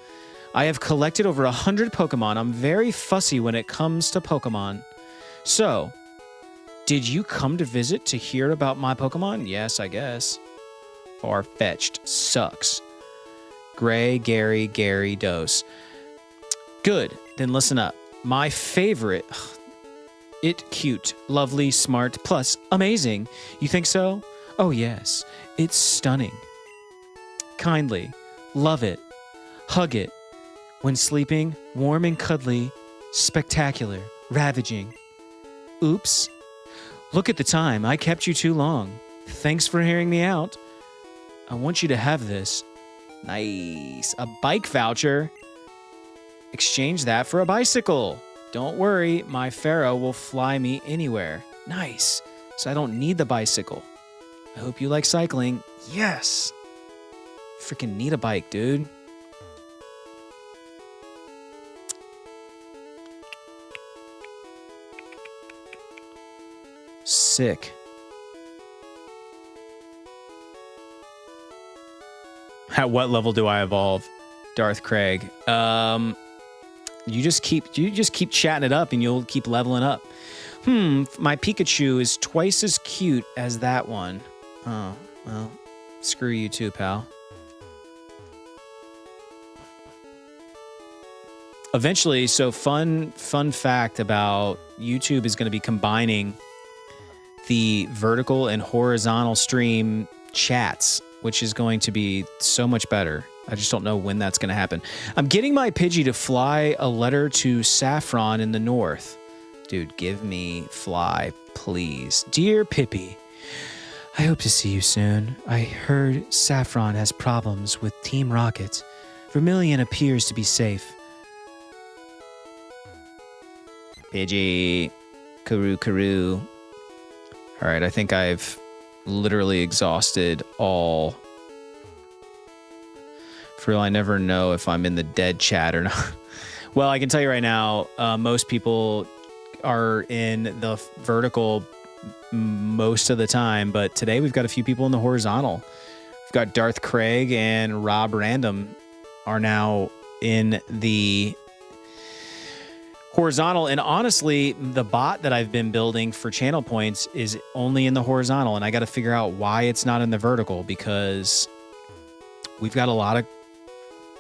I have collected over 100 Pokemon. I'm very fussy when it comes to Pokemon. So, did you come to visit to hear about my Pokemon? Yes, I guess. Far-fetched. Sucks. Gary Dose. Good. Then listen up. My favorite... It cute, lovely, smart, plus amazing. You think so? Oh yes, it's stunning. Kindly, love it, hug it. When sleeping, warm and cuddly, spectacular, ravaging. Oops. Look at the time, I kept you too long. Thanks for hearing me out. I want you to have this. Nice, a bike voucher. Exchange that for a bicycle. Don't worry, my Pharaoh will fly me anywhere. Nice. So I don't need the bicycle. I hope you like cycling. Yes. Freaking need a bike, dude. Sick. At what level do I evolve? Darth Craig. You just keep chatting it up and you'll keep leveling up. My Pikachu is twice as cute as that one. Oh, well, screw you too, pal. Eventually, so fun fact about YouTube is going to be combining the vertical and horizontal stream chats, which is going to be so much better. I just don't know when that's going to happen. I'm getting my Pidgey to fly a letter to Saffron in the north. Dude, give me fly, please. Dear Pippi, I hope to see you soon. I heard Saffron has problems with Team Rocket. Vermilion appears to be safe. Pidgey. Karoo. All right, I think I've literally exhausted all... For real, I never know if I'm in the dead chat or not. Well, I can tell you right now, most people are in the vertical most of the time, but today we've got a few people in the horizontal. We've got Darth Craig and Rob Random are now in the horizontal, and honestly, the bot that I've been building for channel points is only in the horizontal, and I got to figure out why it's not in the vertical, because we've got a lot of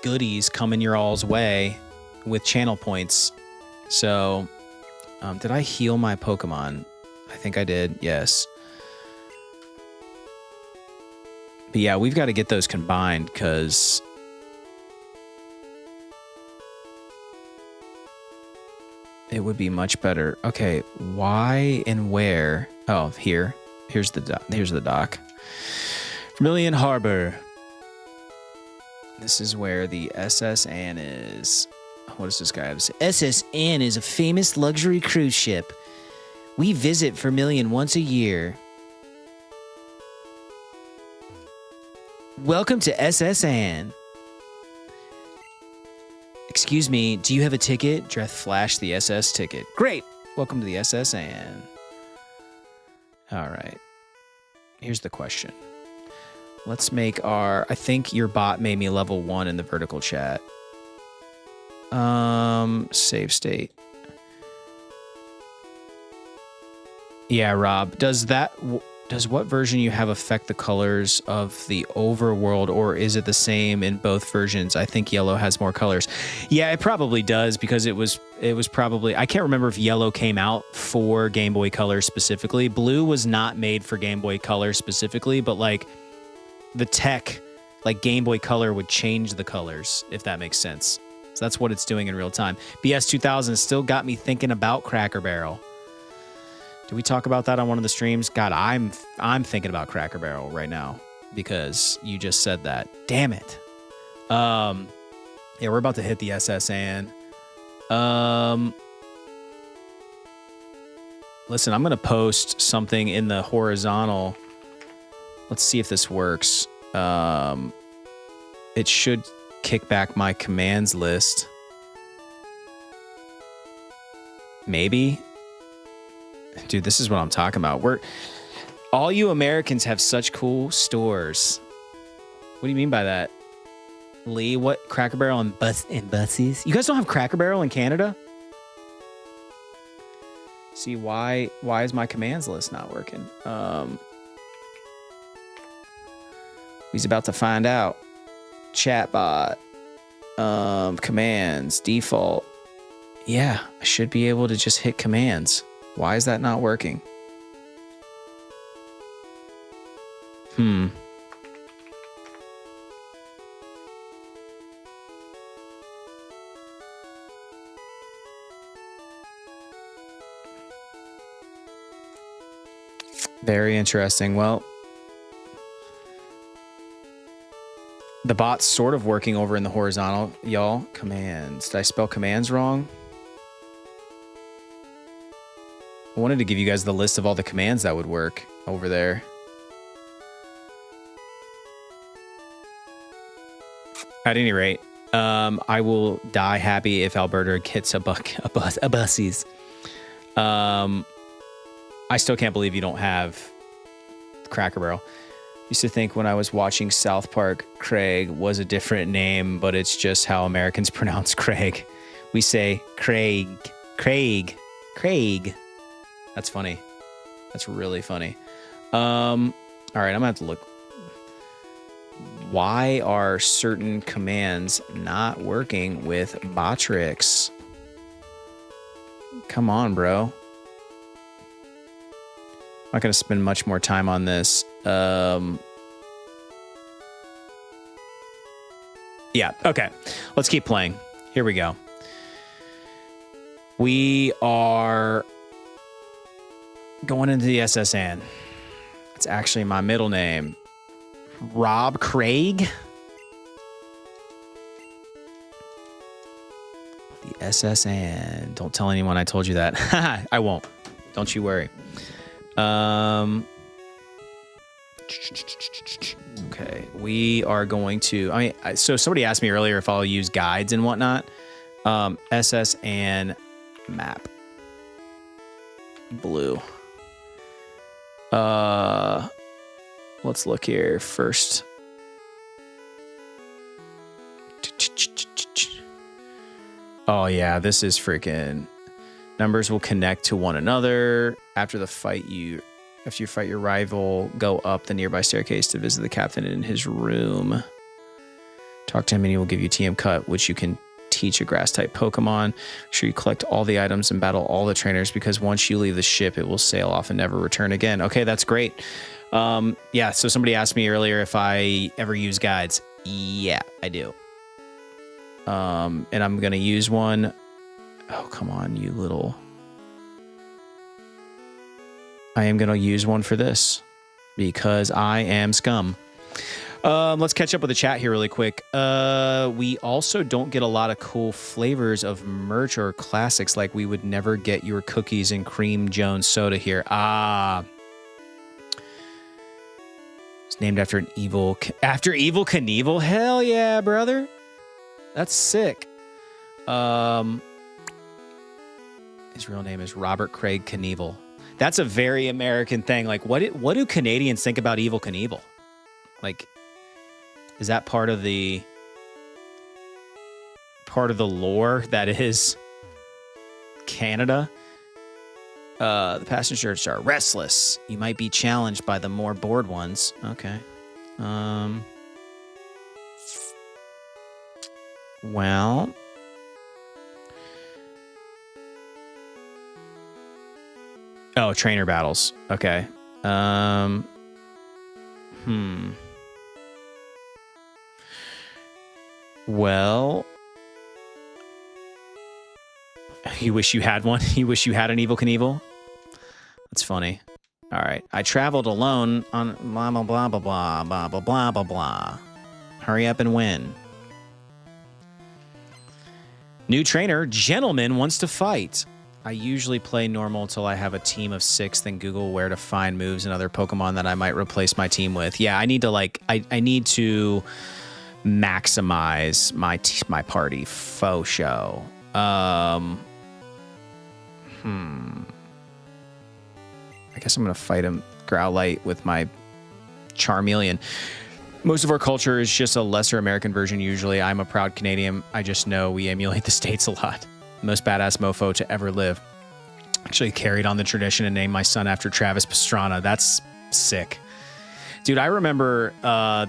goodies coming your all's way with channel points. So, did I heal my Pokemon? I think I did, yes. But yeah, we've got to get those combined, because it would be much better. Okay, why and where? Oh, here. Here's the dock. Vermilion Harbor. This is where the SS Anne is. What does this guy have to say? SS Anne is a famous luxury cruise ship. We visit Vermilion once a year. Welcome to SS Anne. Excuse me, do you have a ticket? Dreth flashed the SS ticket. Great. Welcome to the SS Anne. All right. Here's the question. Let's make our... I think your bot made me level 1 in the vertical chat. Save state. Yeah, Rob. Does what version you have affect the colors of the overworld, or is it the same in both versions? I think yellow has more colors. Yeah, it probably does, because it was probably... I can't remember if yellow came out for Game Boy Color specifically. Blue was not made for Game Boy Color specifically, but like the tech, like Game Boy Color would change the colors, if that makes sense. So that's what it's doing in real time. BS 2000 still got me thinking about Cracker Barrel. Did we talk about that on one of the streams? God, I'm thinking about Cracker Barrel right now because you just said that. Damn it. Yeah, we're about to hit the SS Anne. Listen, I'm going to post something in the horizontal. Let's see if this works. It should kick back my commands list. Maybe. Dude, this is what I'm talking about. All you Americans have such cool stores. What do you mean by that? Lee, what? Cracker Barrel and buses? You guys don't have Cracker Barrel in Canada? See, why is my commands list not working? He's about to find out. Chatbot. Commands. Default. Yeah, I should be able to just hit commands. Why is that not working? Very interesting. Well, the bot's sort of working over in the horizontal, y'all. Commands. Did I spell commands wrong? I wanted to give you guys the list of all the commands that would work over there. At any rate, I will die happy if Alberta gets a bussies. I still can't believe you don't have Cracker Barrel. Used to think when I was watching South Park, Craig was a different name, but it's just how Americans pronounce Craig. We say Craig. That's funny. That's really funny. All right, I'm gonna have to look. Why are certain commands not working with Botrix? Come on, bro. I'm not going to spend much more time on this. Yeah, okay. Let's keep playing. Here we go. We are going into the SS Anne. It's actually my middle name. Rob Craig? The SS Anne. Don't tell anyone I told you that. I won't. Don't you worry. Okay, we are going to, so somebody asked me earlier if I'll use guides and whatnot. SS Anne map. Blue. Let's look here first. Oh yeah, this is freaking... Numbers will connect to one another. After you fight your rival, go up the nearby staircase to visit the captain in his room. Talk to him and he will give you TM Cut, which you can teach a grass-type Pokemon. Make sure you collect all the items and battle all the trainers, because once you leave the ship, it will sail off and never return again. Okay, that's great. Yeah, so somebody asked me earlier if I ever use guides. Yeah, I do. And I'm going to use one. Oh, come on, you little... I am going to use one for this because I am scum. Let's catch up with the chat here really quick. We also don't get a lot of cool flavors of merch or classics, like we would never get your cookies and cream Jones soda here. It's named after Evil Knievel. Hell yeah, brother. That's sick. His real name is Robert Craig Knievel. That's a very American thing. Like, what do Canadians think about Evil Knievel? Like, is that part of the lore that is Canada? The passengers are restless. You might be challenged by the more bored ones. Okay. Well. Oh, trainer battles. Okay. Well, you wish you had one? You wish you had an Evil Knievel? That's funny. All right. I traveled alone on blah, blah, blah, blah, blah, blah, blah, blah, blah, blah. Hurry up and win. New trainer, Gentleman, wants to fight. I usually play normal until I have a team of 6, then Google where to find moves and other Pokemon that I might replace my team with. Yeah, I need to I need to maximize my party. Faux show. I guess I'm gonna fight him Growlite with my Charmeleon. Most of our culture is just a lesser American version usually. I'm a proud Canadian. I just know we emulate the States a lot. Most badass mofo to ever live. Actually carried on the tradition and named my son after Travis Pastrana. That's sick. Dude, I remember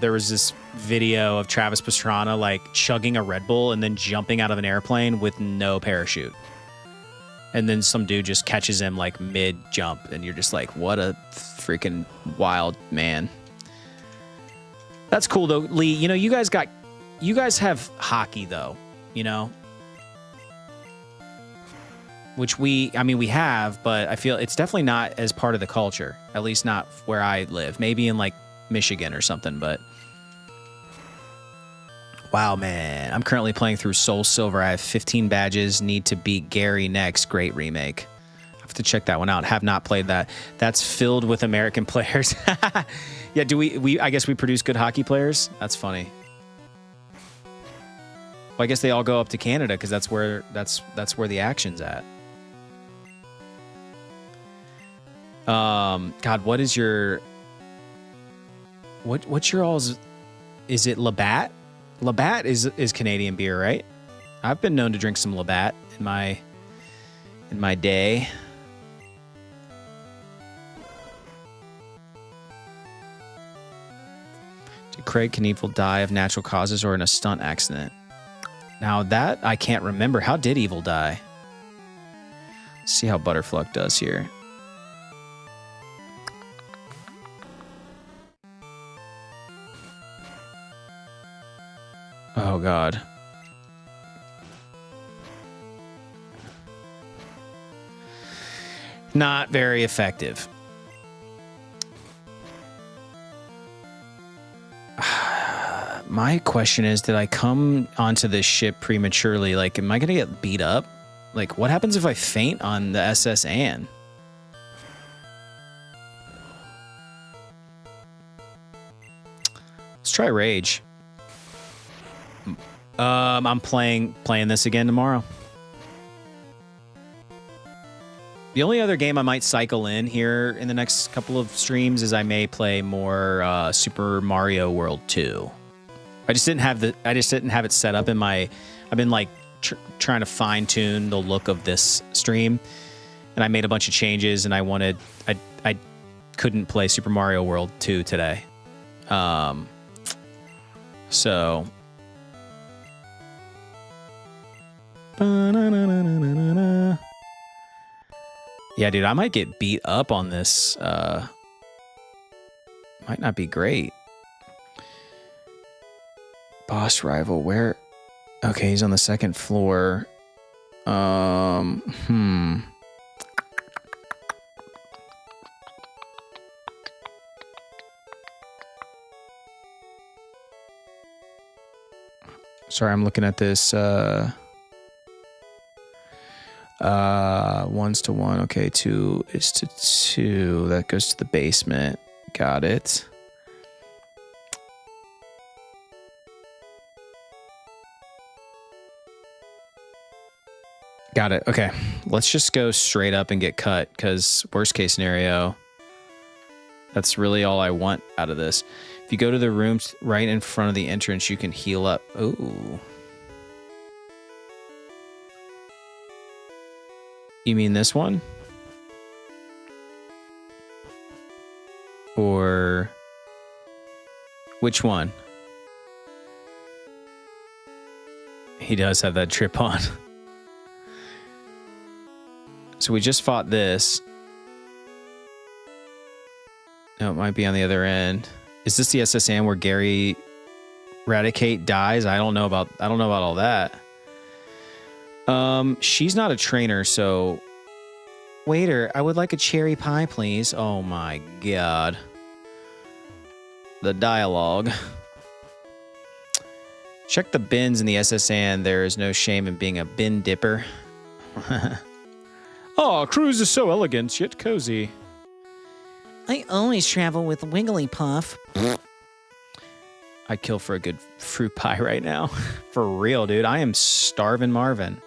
there was this video of Travis Pastrana like chugging a Red Bull and then jumping out of an airplane with no parachute. And then some dude just catches him like mid-jump and you're just like, what a freaking wild man. That's cool though, Lee. You know, you guys have hockey though, you know? Which we have, but I feel it's definitely not as part of the culture, at least not where I live. Maybe in like Michigan or something, but wow, man. I'm currently playing through Soul Silver. I have 15 badges, need to beat Gary next. Great remake. I have to check that one out. Have not played that. That's filled with American players. Yeah, do we I guess we produce good hockey players? That's funny. Well, I guess they all go up to Canada because that's where the action's at. God, what is your what's your all's? Is it Labatt? Labatt is Canadian beer, right? I've been known to drink some Labatt in my day. Did Craig Knievel die of natural causes or in a stunt accident? Now that I can't remember. How did Evil die? Let's see how Butterfluck does here. Oh, God. Not very effective. My question is, did I come onto this ship prematurely? Like, am I going to get beat up? Like, what happens if I faint on the SS Anne? Let's try Rage. I'm playing this again tomorrow. The only other game I might cycle in here in the next couple of streams is I may play more Super Mario World 2. I just didn't have it set up in my. I've been like trying to fine tune the look of this stream, and I made a bunch of changes, and I couldn't play Super Mario World 2 today. So. Yeah, dude, I might get beat up on this. Might not be great. Boss rival, where? Okay, he's on the second floor. Sorry, I'm looking at this. 1's to 1. Okay, 2 is to 2. That goes to the basement. Got it. Got it. Okay. Let's just go straight up and get cut, because worst case scenario, that's really all I want out of this. If you go to the rooms right in front of the entrance, you can heal up. Ooh. You mean this one? Or which one? He does have that trip on. So we just fought this. No, it might be on the other end. Is this the SSN where Gary Radicate dies? I don't know about all that. She's not a trainer, so waiter, I would like a cherry pie, please. Oh my god. The dialogue. Check the bins in the SSN. There is no shame in being a bin dipper. Oh, cruise is so elegant yet cozy. I always travel with Wigglypuff. I'd kill for a good fruit pie right now. For real, dude. I am starving Marvin.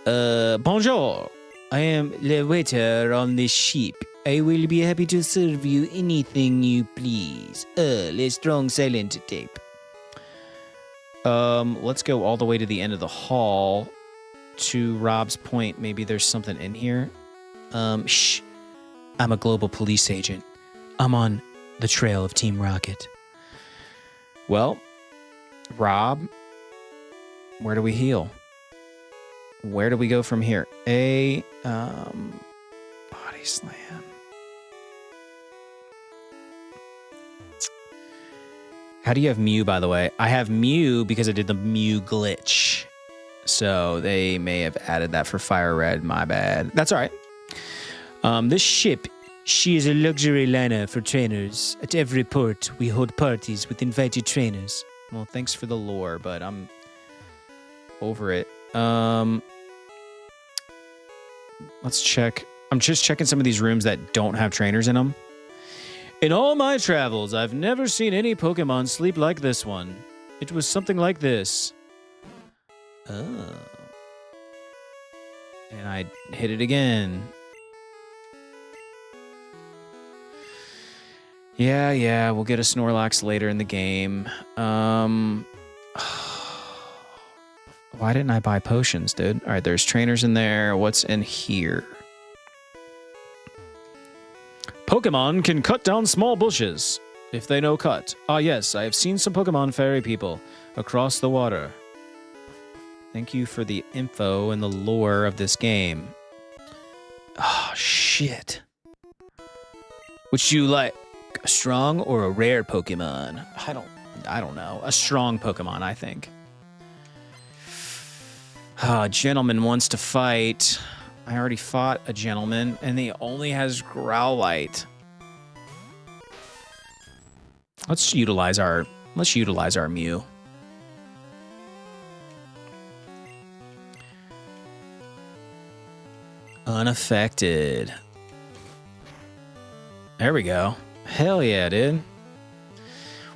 Bonjour. I am the waiter on this ship. I will be happy to serve you anything you please. Let's strong silent tape. Let's go all the way to the end of the hall. To Rob's point, maybe there's something in here. Shh. I'm a global police agent. I'm on the trail of Team Rocket. Well, Rob, where do we heal? Where do we go from here? Body slam. How do you have Mew, by the way? I have Mew because I did the Mew glitch. So they may have added that for Fire Red. My bad. That's all right. This ship, she is a luxury liner for trainers. At every port, we hold parties with invited trainers. Well, thanks for the lore, but I'm over it. Let's check. I'm just checking some of these rooms that don't have trainers in them. In all my travels, I've never seen any Pokemon sleep like this one. It was something like this. Oh. And I hit it again. Yeah, we'll get a Snorlax later in the game. Why didn't I buy potions, dude? All right, there's trainers in there. What's in here? Pokemon can cut down small bushes if they know cut. Ah, yes, I have seen some Pokemon fairy people across the water. Thank you for the info and the lore of this game. Oh, shit. Which you like? A strong or a rare Pokemon? I don't know. A strong Pokemon, I think. A gentleman wants to fight. I already fought a gentleman, and he only has Growlite. Let's utilize our Mew. Unaffected. There we go. Hell yeah, dude.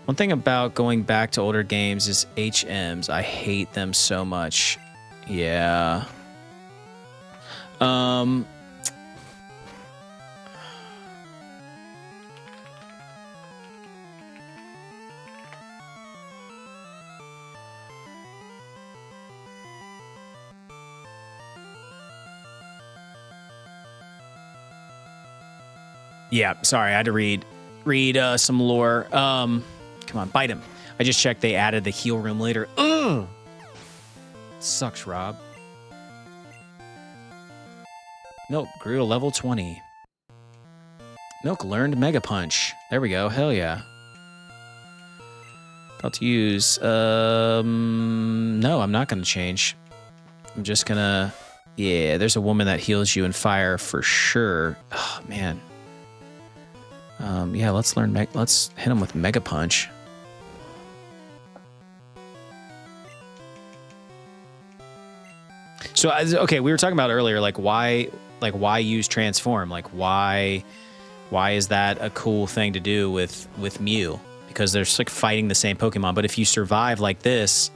One thing about going back to older games is HMs. I hate them so much. Yeah. Yeah, sorry, I had to read some lore. Come on, bite him. I just checked they added the heal room later. Ugh! Sucks, Rob. Milk grew to level 20. Milk learned Mega Punch. There we go. Hell yeah. About to use... No, I'm not going to change. I'm just going to... Yeah, there's a woman that heals you in fire for sure. Oh, man. Yeah, let's hit him with Mega Punch. So, okay, we were talking about earlier, like why use transform? Like why is that a cool thing to do with Mew? Because they're like fighting the same Pokemon. But if you survive like this,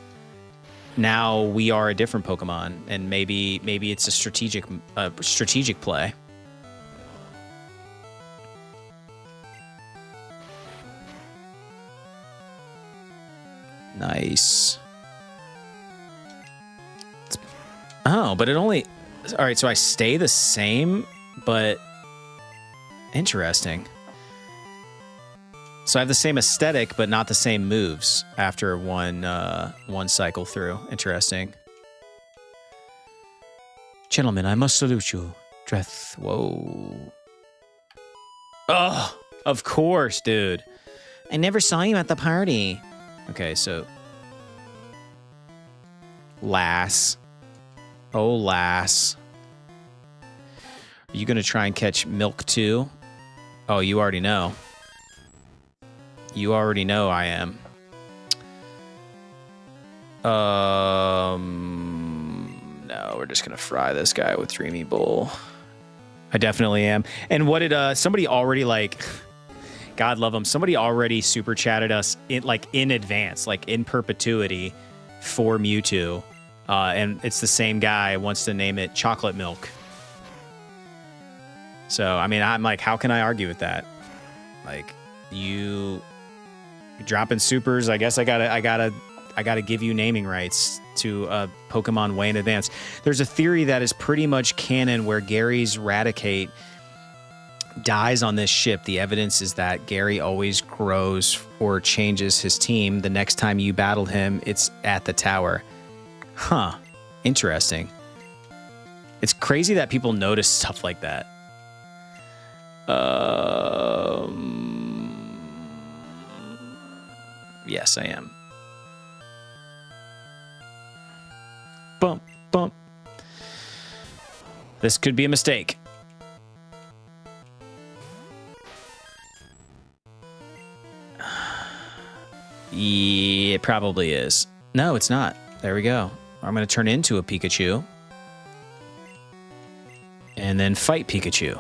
now we are a different Pokemon, and maybe it's a strategic play. Nice. Oh, but it only... All right, so I stay the same, but... Interesting. So I have the same aesthetic, but not the same moves after one cycle through. Interesting. Gentlemen, I must salute you. Dreth. Whoa. Oh, of course, dude. I never saw you at the party. Okay, so... Lass. Oh, Lass. Are you going to try and catch Milk too? Oh, you already know. You already know I am. No, we're just going to fry this guy with Dreamy Bowl. I definitely am. And what did somebody already like... God love them. Somebody already super chatted us in advance, like in perpetuity for Mewtwo. And it's the same guy wants to name it Chocolate Milk. So, I mean, I'm like, how can I argue with that? Like, you dropping supers, I guess I gotta give you naming rights to a Pokemon way in advance. There's a theory that is pretty much canon where Gary's Raticate dies on this ship. The evidence is that Gary always grows or changes his team. The next time you battle him, it's at the tower. Huh. Interesting. It's crazy that people notice stuff like that. Yes, I am. Bump, bump. This could be a mistake. Yeah, it probably is. No, it's not. There we go. I'm going to turn into a Pikachu. And then fight Pikachu.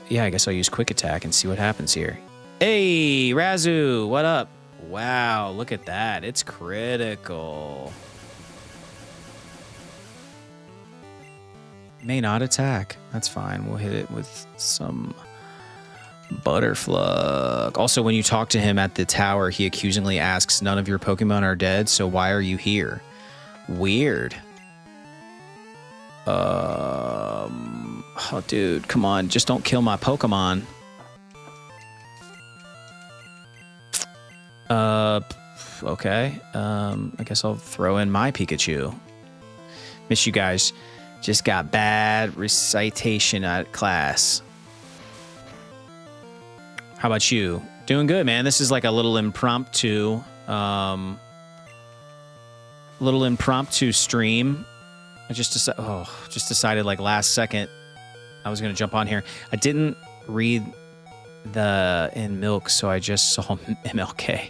Yeah, I guess I'll use Quick Attack and see what happens here. Hey, Razu, what up? Wow, look at that. It's critical. May not attack. That's fine. We'll hit it with some... Butterflug. Also, when you talk to him at the tower, he accusingly asks, none of your Pokemon are dead, so why are you here? Weird. Oh, dude, come on. Just don't kill my Pokemon. Okay. I guess I'll throw in my Pikachu. Miss you guys. Just got bad recitation at class. How about you? Doing good, man. This is like a little impromptu stream. I just decided like last second I was going to jump on here. I didn't read the in Milk, so I just saw MLK.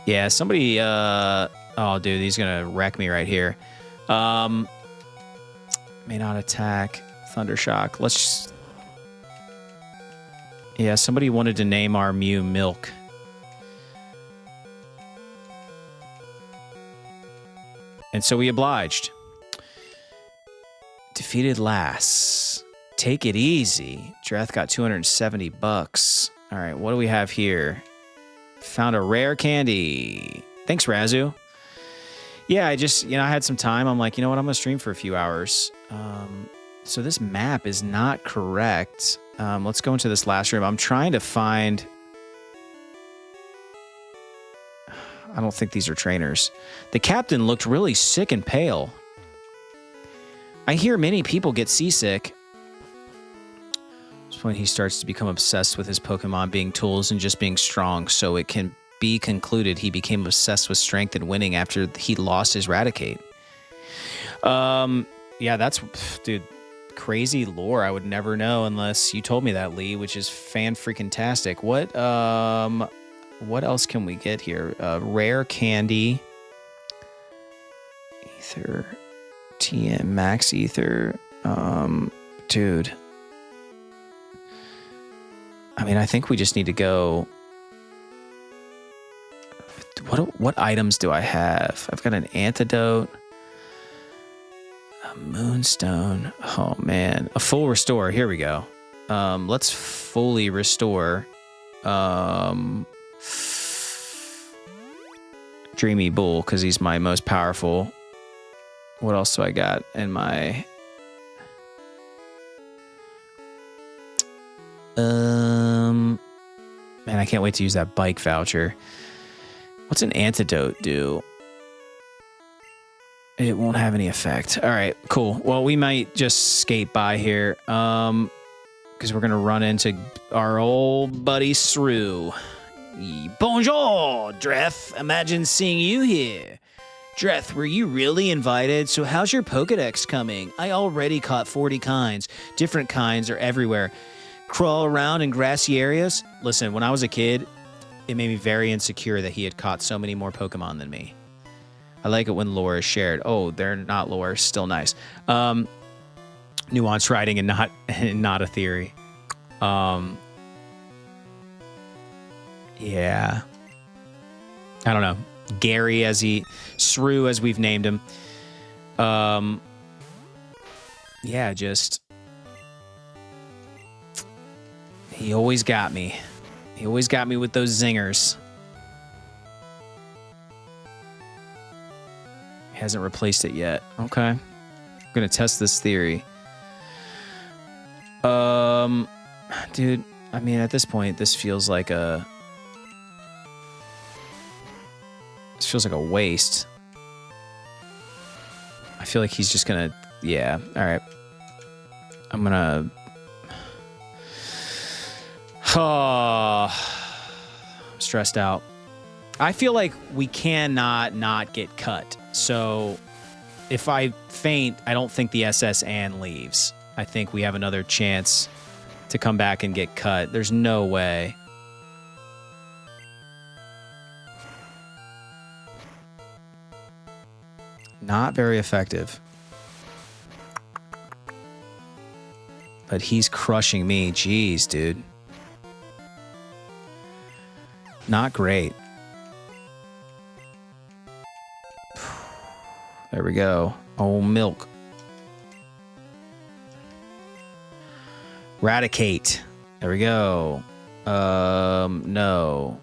Yeah, somebody oh dude, he's going to wreck me right here. May not attack. Thundershock. Let's just... Yeah, somebody wanted to name our Mew Milk. And so we obliged. Defeated Lass. Take it easy. Dreth got 270 bucks. All right, what do we have here? Found a rare candy. Thanks, Razu. Yeah, I just, I had some time. I'm like, you know what? I'm going to stream for a few hours. So this map is not correct. Let's go into this last room. I'm trying to find... I don't think these are trainers. The captain looked really sick and pale. I hear many people get seasick. It's when he starts to become obsessed with his Pokemon being tools and just being strong, so it can be concluded he became obsessed with strength and winning after he lost his Raticate. Yeah, that's... Dude... Crazy lore I would never know unless you told me that, Lee, which is fan-freaking-tastic. What else can we get here? Rare candy. Ether. TM Max Ether. Dude. I mean, I think we just need to go. What items do I have? I've got an antidote. A moonstone. Oh man. A full restore. Here we go. Let's fully restore. Dreamy Bull, because he's my most powerful. What else do I got in my... Man, I can't wait to use that bike voucher. What's an antidote do? It won't have any effect. All right, cool. Well, we might just skate by here. Because we're going to run into our old buddy Shrew. Bonjour, Dreth. Imagine seeing you here. Dreth, were you really invited? So how's your Pokedex coming? I already caught 40 kinds. Different kinds are everywhere. Crawl around in grassy areas? Listen, when I was a kid, it made me very insecure that he had caught so many more Pokemon than me. I like it when lore is shared. Oh, they're not lore. Still nice. Nuanced writing and not a theory. Yeah. I don't know. Gary Shrew as we've named him. Yeah, just... He always got me. He always got me with those zingers. He hasn't replaced it yet. Okay. I'm gonna test this theory. Dude, I mean, at this point, this feels like a waste. I feel like he's just gonna... Yeah, all right. I'm gonna... Oh, I'm stressed out. I feel like we cannot not get cut. So if I faint, I don't think the SS Ann leaves. I think we have another chance to come back and get cut. There's no way. Not very effective. But he's crushing me. Jeez, dude. Not great. There we go. Oh, milk. Eradicate. There we go. No.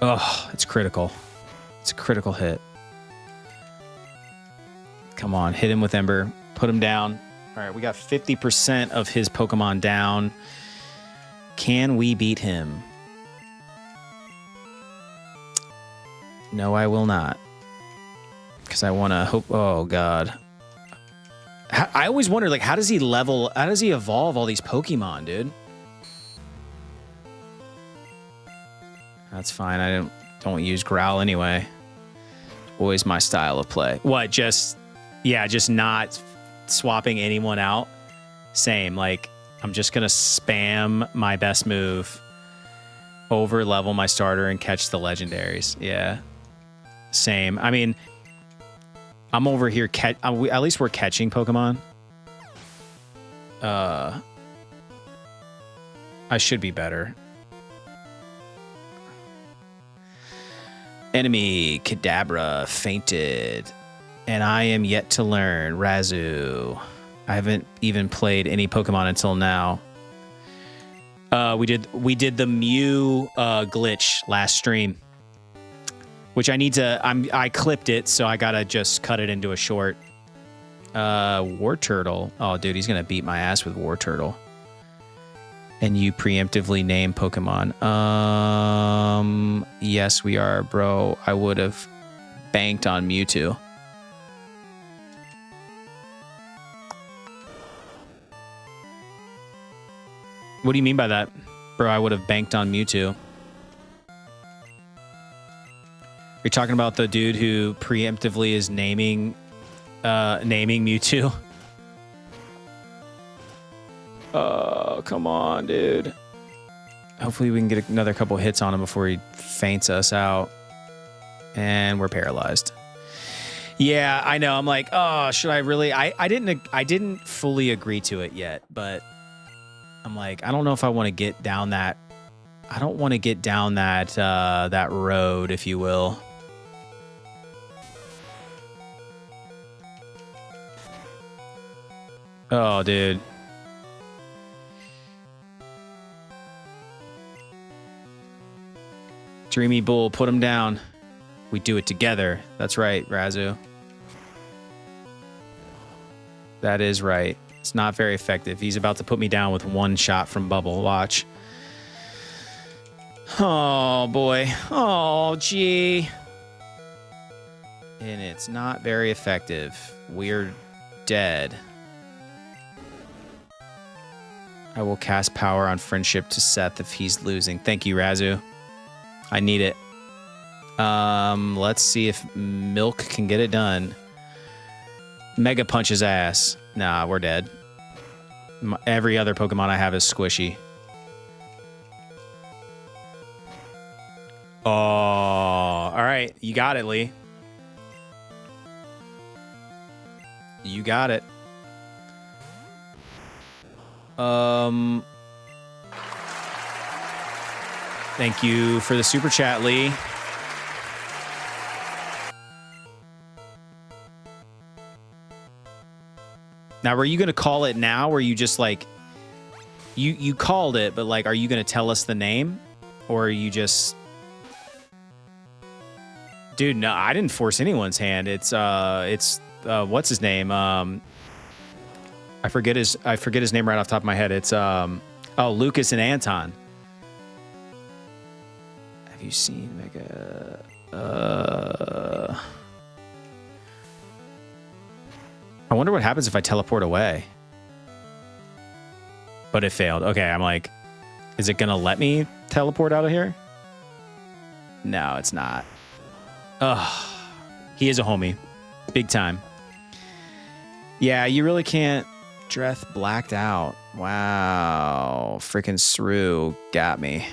Oh, it's critical. It's a critical hit. Come on, hit him with Ember. Put him down. All right, we got 50% of his Pokemon down. Can we beat him? No, I will not. Because I want to hope... Oh, God. I always wonder, like, how does he evolve all these Pokemon, dude? That's fine. I don't use Growl anyway. Always my style of play. What, just... Yeah, just not swapping anyone out. Same, like, I'm just going to spam my best move, over level my starter, and catch the legendaries. Yeah. Same. I mean, I'm over here, at least we're catching Pokemon. I should be better. Enemy Kadabra fainted. And I am yet to learn Razu. I haven't even played any Pokemon until now. We did the Mew glitch last stream, which I clipped it, so I gotta just cut it into a short. War Turtle. Oh, dude, he's gonna beat my ass with War Turtle. And you preemptively name Pokemon. Yes, we are, bro. I would have banked on Mewtwo. What do you mean by that? Bro, I would have banked on Mewtwo. You're talking about the dude who preemptively is naming Mewtwo? Oh, come on, dude. Hopefully we can get another couple hits on him before he faints us out. And we're paralyzed. Yeah, I know. I'm like, oh, should I really? I didn't fully agree to it yet, but I'm like, I don't know if I want to get down that. I don't want to get down that that road, if you will. Oh, dude. Dreamy Bull, put him down. We do it together. That's right, Razu. That is right. It's not very effective. He's about to put me down with one shot from Bubble. Watch. Oh, boy. Oh, gee. And it's not very effective. We're dead. I will cast power on friendship to Seth if he's losing. Thank you, Razu. I need it. Let's see if Milk can get it done. Mega punch his ass. Nah, we're dead. Every other Pokemon I have is squishy. Oh, all right. You got it, Lee. You got it. Thank you for the super chat, Lee. Now, were you going to call it now? Or you just like, you called it, but like, are you going to tell us the name? Or are you just... Dude, no, I didn't force anyone's hand. It's what's his name? I forget his name right off the top of my head. It's, Lucas and Anton. Have you seen Mega? I wonder what happens if I teleport away. But it failed. Okay, I'm like, is it gonna let me teleport out of here? No, it's not. Ugh. He is a homie. Big time. Yeah, you really can't. Dreth blacked out. Wow. Freaking Shrew got me.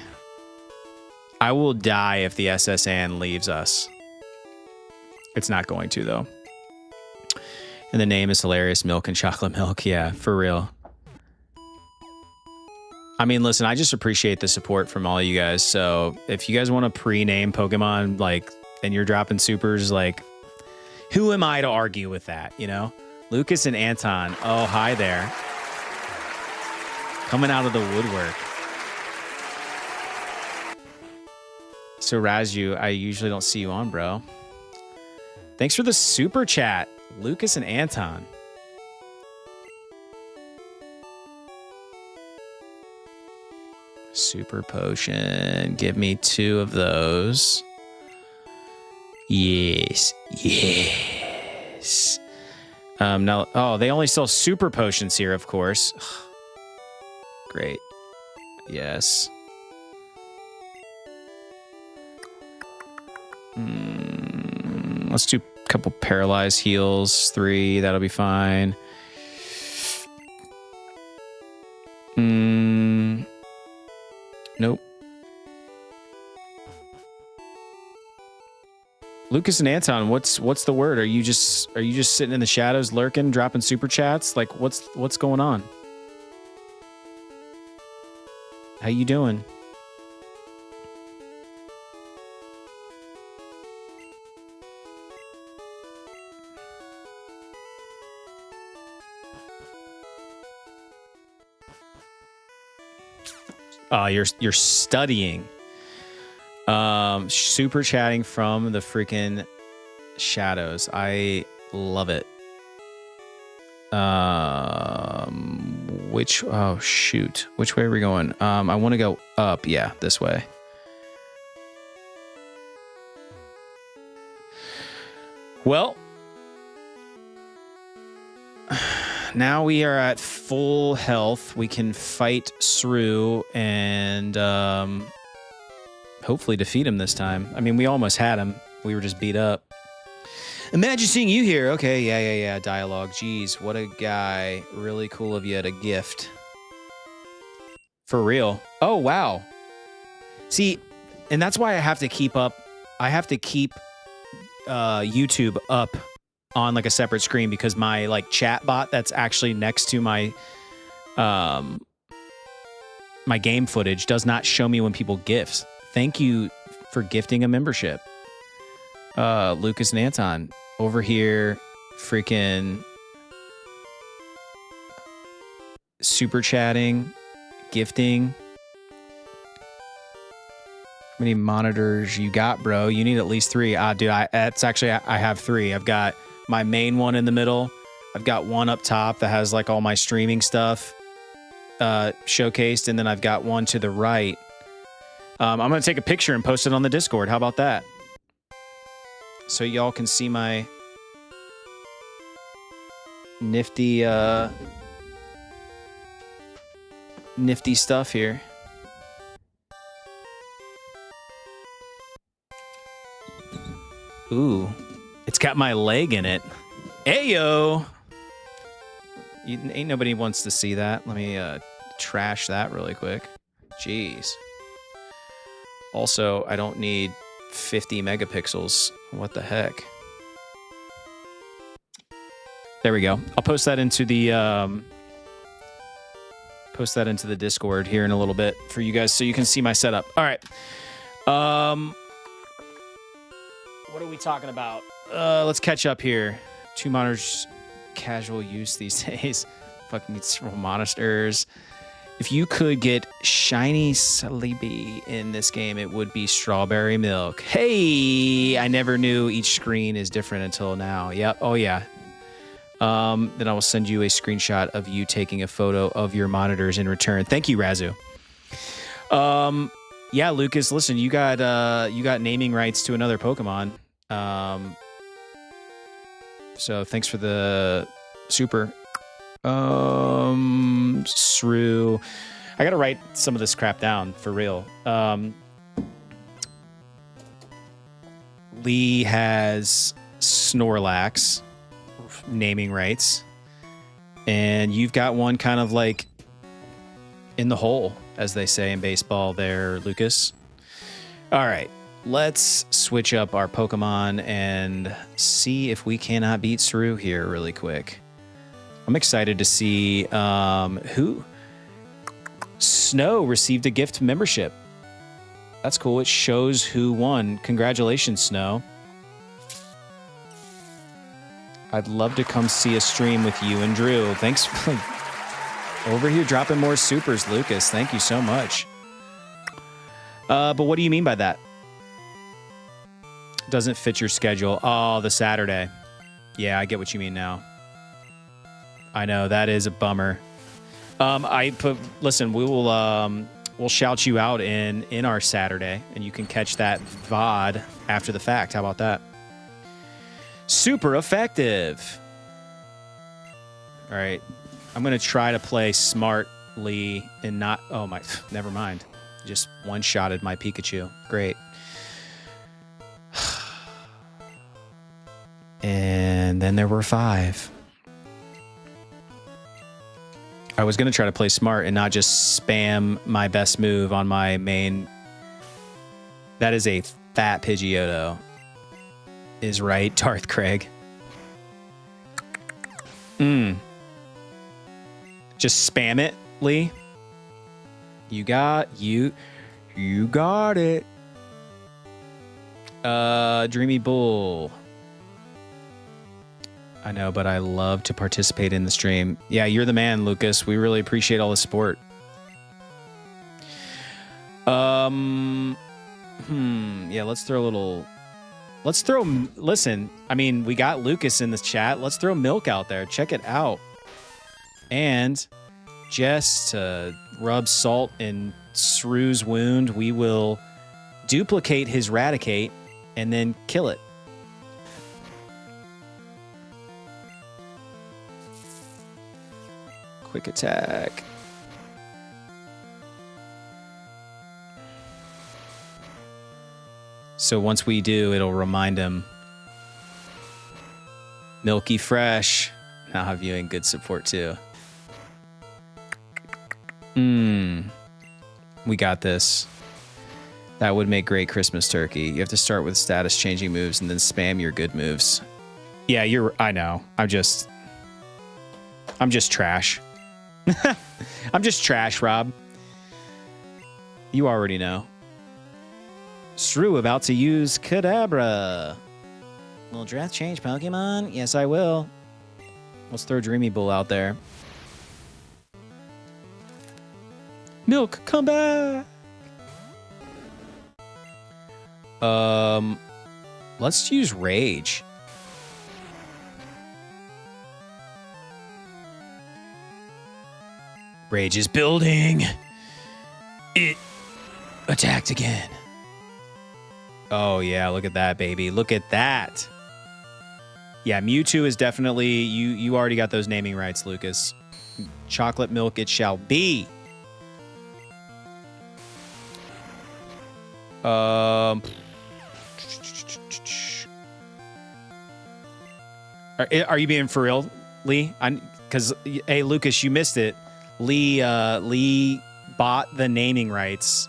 I will die if the SSN leaves us. It's not going to, though. And the name is hilarious. Milk and chocolate milk. Yeah, for real. I mean, listen, I just appreciate the support from all you guys. So if you guys want to pre-name Pokemon, like, and you're dropping supers, like, who am I to argue with that, you know? Lucas and Anton. Oh, hi there. Coming out of the woodwork. So Razu, I usually don't see you on, bro. Thanks for the super chat, Lucas and Anton. Super potion. Give me 2 of those. Yes. Yes. Now, oh, they only sell super potions here, of course. Great. Yes. Let's do a couple paralyzed heals. 3, that'll be fine. Nope. Lucas and Anton, what's the word? Are you just sitting in the shadows lurking, dropping super chats? Like what's going on? How you doing? You're studying. Super chatting from the freaking shadows. I love it. Oh shoot. Which way are we going? I want to go up. Yeah, this way. Well, now we are at full health. We can fight Shrew and hopefully defeat him this time. I mean, we almost had him. We were just beat up. Imagine seeing you here. Okay, yeah. Dialogue. Jeez, what a guy. Really cool of you to gift. For real. Oh, wow. See, and that's why I have to keep YouTube up on like a separate screen, because my like chat bot that's actually next to my my game footage does not show me when people gifts. Thank you for gifting a membership. Lucas and Anton over here freaking super chatting, gifting. How many monitors you got, bro? You need at least 3. Dude, I have 3. I've got my main one in the middle. I've got one up top that has like all my streaming stuff showcased, and then I've got one to the right. I'm gonna take a picture and post it on the Discord. How about that? So y'all can see my nifty nifty stuff here. Ooh, it's got my leg in it. Ayo! Ain't nobody wants to see that. Let me trash that really quick. Jeez. Also, I don't need 50 megapixels. What the heck? There we go. I'll post that into the Discord here in a little bit for you guys so you can see my setup. All right. What are we talking about? Let's catch up here. 2 monitors, casual use these days. Fucking need several monitors. If you could get shiny Celebi in this game, it would be strawberry milk. Hey, I never knew each screen is different until now. Yep. Oh yeah. Then I will send you a screenshot of you taking a photo of your monitors in return. Thank you, Razu. Yeah, Lucas, listen, you got naming rights to another Pokemon. So thanks for the super. Shrew. I gotta write some of this crap down for real. Lee has Snorlax naming rights, and you've got one kind of like in the hole, as they say in baseball there, Lucas. All right, let's switch up our Pokemon and see if we cannot beat Shrew here really quick. I'm excited to see who. Snow received a gift membership. That's cool. It shows who won. Congratulations, Snow. I'd love to come see a stream with you and Drew. Thanks for over here dropping more supers, Lucas. Thank you so much. But what do you mean by that? Doesn't fit your schedule. Oh, the Saturday. Yeah, I get what you mean now. I know, that is a bummer. Listen, we'll shout you out in our Saturday, and you can catch that VOD after the fact. How about that? Super effective. All right, I'm gonna try to play smartly and not. Oh my, never mind. Just one-shotted my Pikachu. Great. And then there were 5. I was going to try to play smart and not just spam my best move on my main. That is a fat Pidgeotto. Is right, Darth Craig. Just spam it, Lee. You got it. Dreamy Bull. I know, but I love to participate in the stream. Yeah, you're the man, Lucas. We really appreciate all the support. Yeah, let's throw a little... Listen, I mean, we got Lucas in the chat. Let's throw Milk out there. Check it out. And just to rub salt in Shrew's wound, we will duplicate his Raticate and then kill it. Quick attack. So once we do, it'll remind him. Milky Fresh. Now viewing good support too. We got this. That would make great Christmas turkey. You have to start with status changing moves and then spam your good moves. Yeah, I know. I'm just trash. I'm just trash, Rob. You already know. Shrew about to use Kadabra. Will draft change Pokemon? Yes, I will. Let's throw Dreamy Bull out there. Milk, come back. Let's use Rage. Rage is building. It attacked again. Oh yeah, look at that, baby. Look at that. Yeah, Mewtwo is definitely you already got those naming rights, Lucas. Chocolate milk it shall be. Are you being for real, Lee? Because hey, Lucas, you missed it. Lee bought the naming rights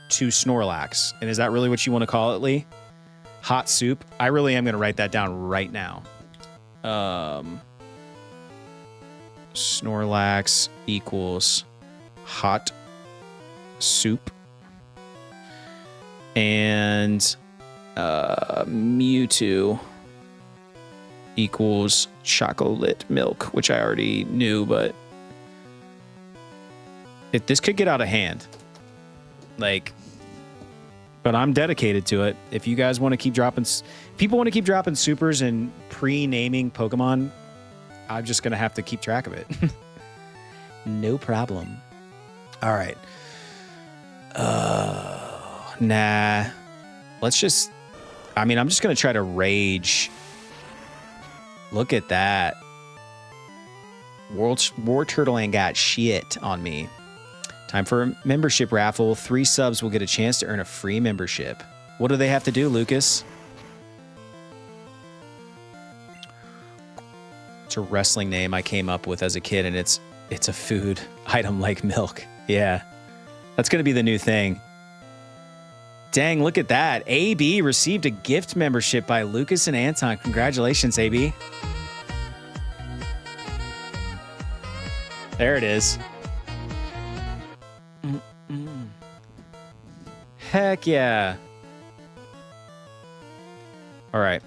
to Snorlax, and is that really what you want to call it, Lee? Hot soup. I really am going to write that down right now. Snorlax equals hot soup, and Mewtwo equals chocolate milk, which I already knew, but this could get out of hand. Like, but I'm dedicated to it. If you guys want to keep dropping, people want to keep dropping supers and pre-naming Pokemon, I'm just going to have to keep track of it. No problem. All right. Nah. Let's just, I'm just going to try to Rage. Look at that. War Turtle ain't got shit on me. Time for a membership raffle. 3 subs will get a chance to earn a free membership. What do they have to do, Lucas? It's a wrestling name I came up with as a kid, and it's a food item like milk. Yeah. That's going to be the new thing. Dang, look at that. AB received a gift membership by Lucas and Anton. Congratulations, AB. There it is. Heck yeah. All right.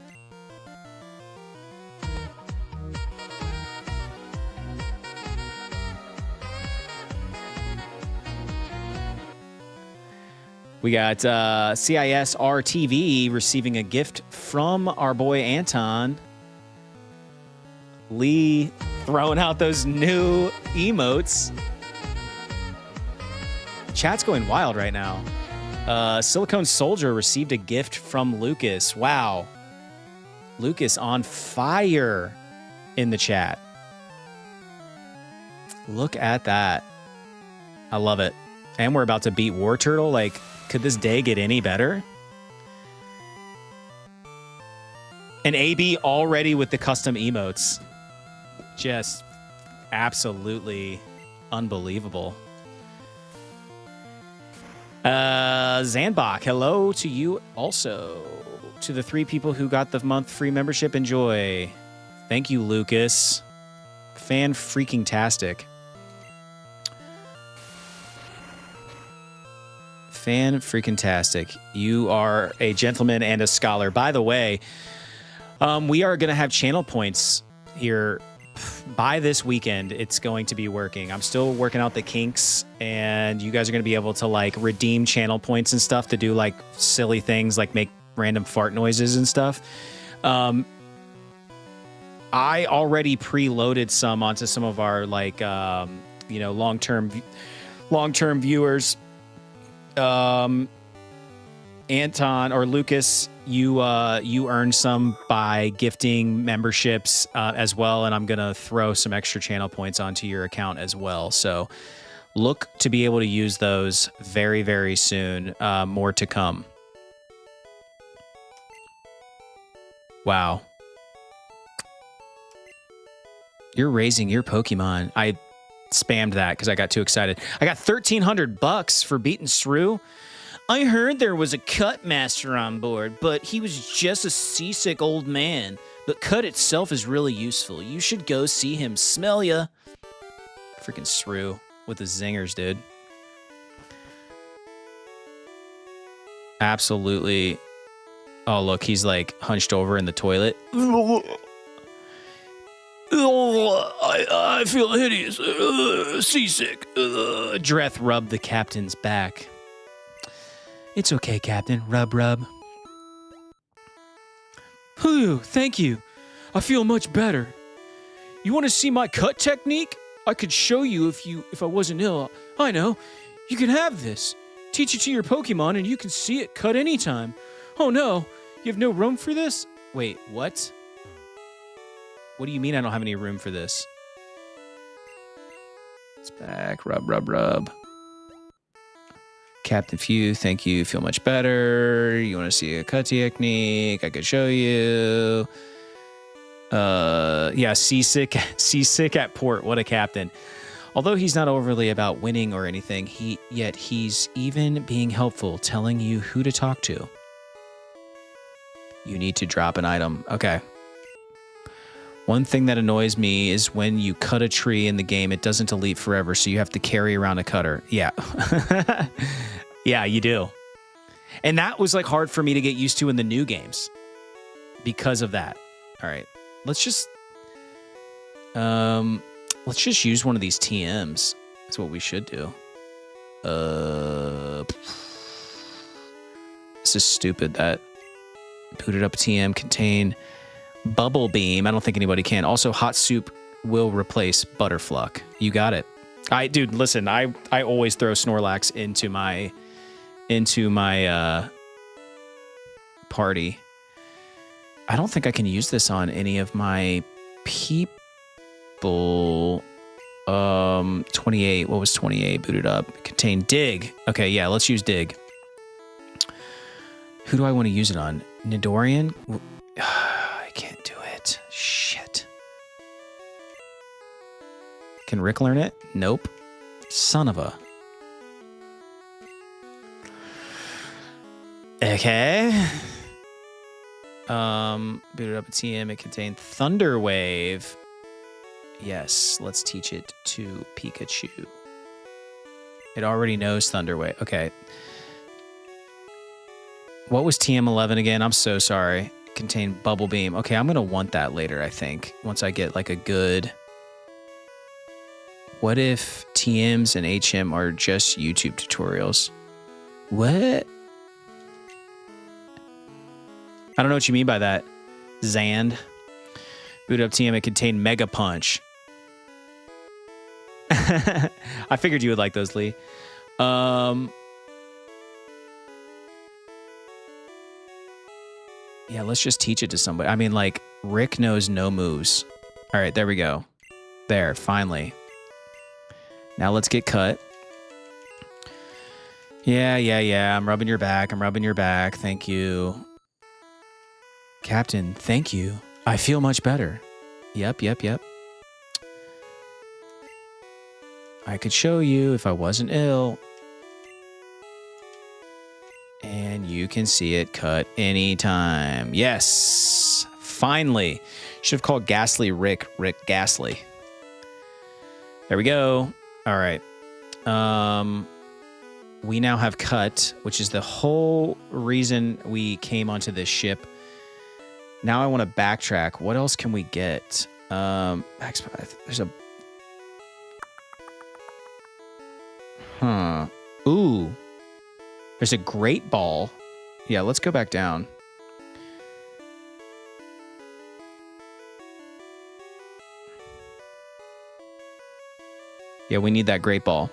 We got CIS RTV receiving a gift from our boy Anton. Lee throwing out those new emotes. Chat's going wild right now. Silicone Soldier received a gift from Lucas. Wow. Lucas on fire in the chat. Look at that. I love it. And we're about to beat War Turtle. Like, could this day get any better? And AB already with the custom emotes. Just absolutely unbelievable. Zanbach, hello to you also. To the 3 people who got the month free membership, enjoy. Thank you, Lucas. Fan-freaking-tastic. Fan-freaking-tastic. You are a gentleman and a scholar. By the way, we are going to have channel points here by this weekend. It's going to be working. I'm still working out the kinks, and you guys are going to be able to like redeem channel points and stuff to do like silly things like make random fart noises and stuff. I already preloaded some onto some of our like long-term viewers. Anton or Lucas, you earned some by gifting memberships as well, and I'm gonna throw some extra channel points onto your account as well. So look to be able to use those very, very soon. More to come. Wow. You're raising your Pokemon. I spammed that because I got too excited. I got $1,300 for beating Shrew. I heard there was a cut master on board, but he was just a seasick old man. But cut itself is really useful. You should go see him. Smell ya. Freaking shrew with the zingers, dude. Absolutely. Oh, look, he's like hunched over in the toilet. I feel hideous. Seasick. Dreth rubbed the captain's back. It's okay, Captain. Rub, rub. Whew, thank you. I feel much better. You want to see my cut technique? I could show you if I wasn't ill. I know. You can have this. Teach it to your Pokemon and you can see it cut anytime. Oh no, you have no room for this? Wait, what? What do you mean I don't have any room for this? It's back. Rub, rub, rub. Captain Few, thank you. Feel much better. You want to see a cut technique? I could show you. Yeah, seasick at port. What a captain. Although he's not overly about winning or anything, yet he's even being helpful, telling you who to talk to. You need to drop an item. Okay. One thing that annoys me is when you cut a tree in the game, it doesn't delete forever, so you have to carry around a cutter. Yeah. Yeah, you do. And that was like hard for me to get used to in the new games because of that. All right. Let's just use one of these TMs. That's what we should do. This is stupid. That booted up TM contain Bubble Beam. I don't think anybody can. Also, Hot Soup will replace Butterfluck. You got it. Dude, listen. I always throw Snorlax into my party. I don't think I can use this on any of my people. 28. What was 28 booted up? Contain Dig. Okay, yeah, let's use Dig. Who do I want to use it on? Nidorian? I can't do it. Shit. Can Rick learn it? Nope. Son of a. Okay. Booted up a TM. It contained Thunder Wave. Yes, let's teach it to Pikachu. It already knows Thunder Wave. Okay. What was TM11 again? I'm so sorry. Contained Bubble Beam. Okay, I'm going to want that later, I think. Once I get like a good... What if TMs and HM are just YouTube tutorials? What? I don't know what you mean by that. Zand. Boot up TM, it contained Mega Punch. I figured you would like those, Lee. Yeah, let's just teach it to somebody. I mean, like, Rick knows no moves. All right, there we go. There, finally. Now let's get cut. Yeah. I'm rubbing your back. Thank you. Captain, thank you. I feel much better. Yep. I could show you if I wasn't ill. And you can see it cut anytime. Yes. Finally. Should have called Ghastly Rick Ghastly. There we go. All right. We now have cut, which is the whole reason we came onto this ship. Now I want to backtrack. What else can we get? There's a... Ooh. There's a Great Ball. Yeah, let's go back down. Yeah, we need that Great Ball.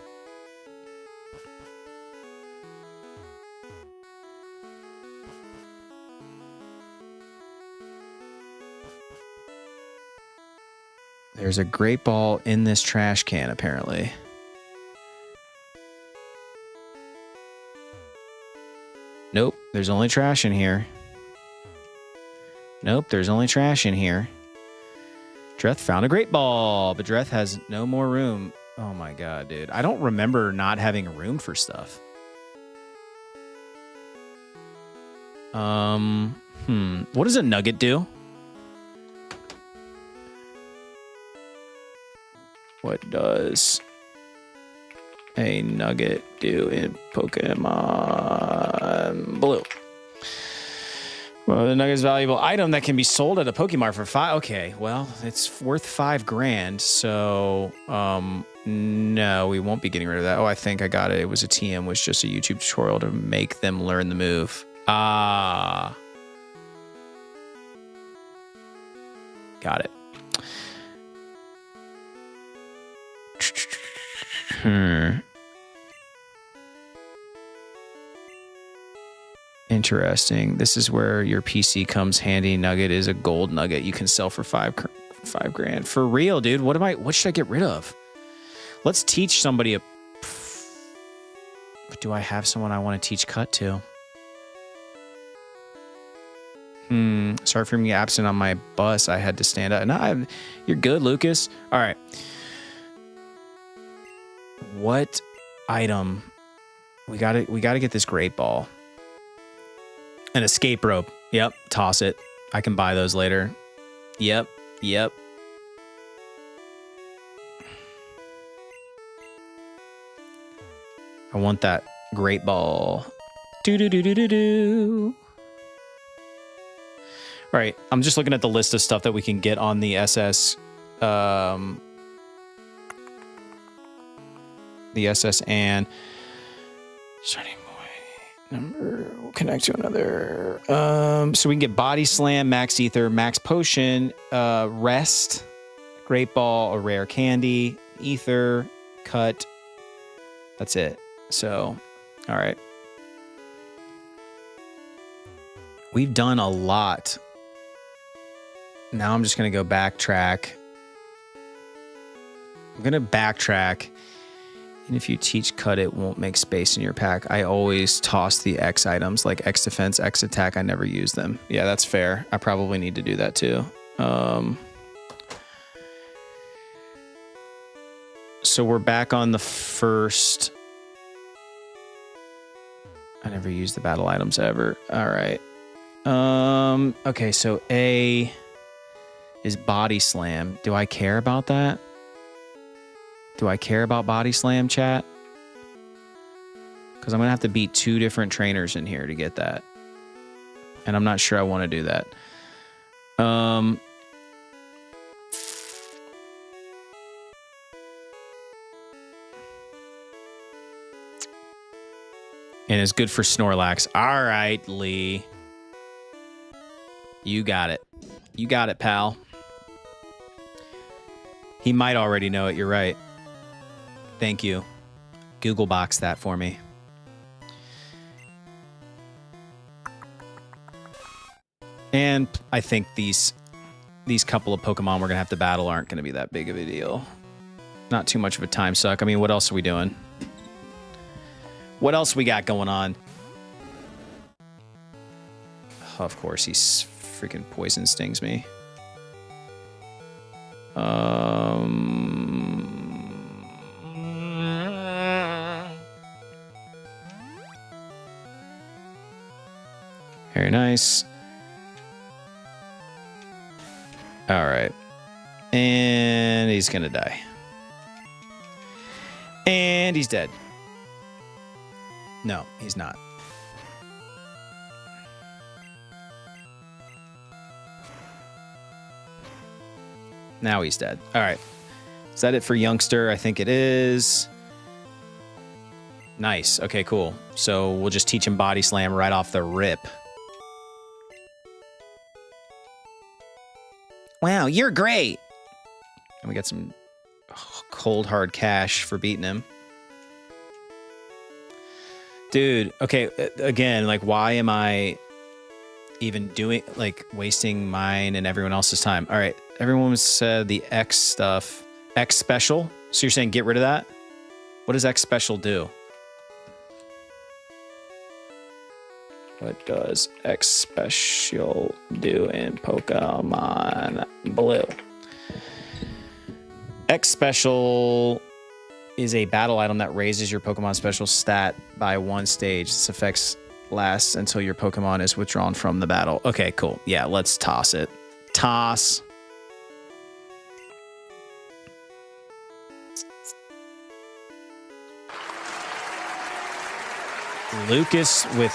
There's a Great Ball in this trash can, apparently. Nope, there's only trash in here. Dreth found a Great Ball, but Dreth has no more room. Oh my god, dude. I don't remember not having room for stuff. What does a nugget do? What does a nugget do in Pokemon Blue? Well, the nugget is a valuable item that can be sold at a Pokemart for $5. Okay, well, it's worth $5,000. So, no, we won't be getting rid of that. Oh, I think I got it. It was a TM, was just a YouTube tutorial to make them learn the move. Ah. Got it. Interesting. This is where your PC comes handy. Nugget is a gold nugget you can sell for $5,000. For real, dude. What should I get rid of? Let's teach somebody do I have someone I want to teach cut to? Sorry for being absent on my bus. I had to stand up. No, you're good, Lucas. All right. What item? We gotta get this great ball. An escape rope. Yep. Toss it. I can buy those later. Yep. I want that great ball. Do. All right. I'm just looking at the list of stuff that we can get on the SS. The SS and starting point number will connect to another. So we can get Body Slam, Max Ether, Max Potion, Rest, Great Ball, a Rare Candy, Ether, Cut. That's it. So, all right. We've done a lot. Now I'm just going to go backtrack. I'm going to backtrack. And if you teach cut, it won't make space in your pack. I always toss the X items, like X defense, X attack. I never use them. Yeah, that's fair. I probably need to do that too. So we're back on the first. I never use the battle items ever. All right. Okay, so A is Body Slam. Do I care about that? Do I care about Body Slam, chat? Because I'm going to have to beat 2 different trainers in here to get that. And I'm not sure I want to do that. And it's good for Snorlax. All right, Lee. You got it. You got it, pal. He might already know it. You're right. Thank you. Google box that for me. And I think these couple of Pokemon we're going to have to battle aren't going to be that big of a deal. Not too much of a time suck. I mean, what else are we doing? What else we got going on? Oh, of course, he freaking poison stings me. Very nice. All right. And he's gonna die. And he's dead. No, he's not. Now he's dead. All right. Is that it for youngster? I think it is. Nice. Okay, cool. So we'll just teach him Body Slam right off the rip. Wow, you're great. And we got some cold hard cash for beating him. Dude, okay, again, like, why am I even doing, like, wasting mine and everyone else's time? All right, everyone said the X stuff. X special? So you're saying get rid of that? What does X special do? What does X special do in Pokemon Blue? X special is a battle item that raises your Pokemon special stat by 1 stage. This affects lasts until your Pokemon is withdrawn from the battle. Okay, cool. Yeah, let's toss it. Toss. Lucas with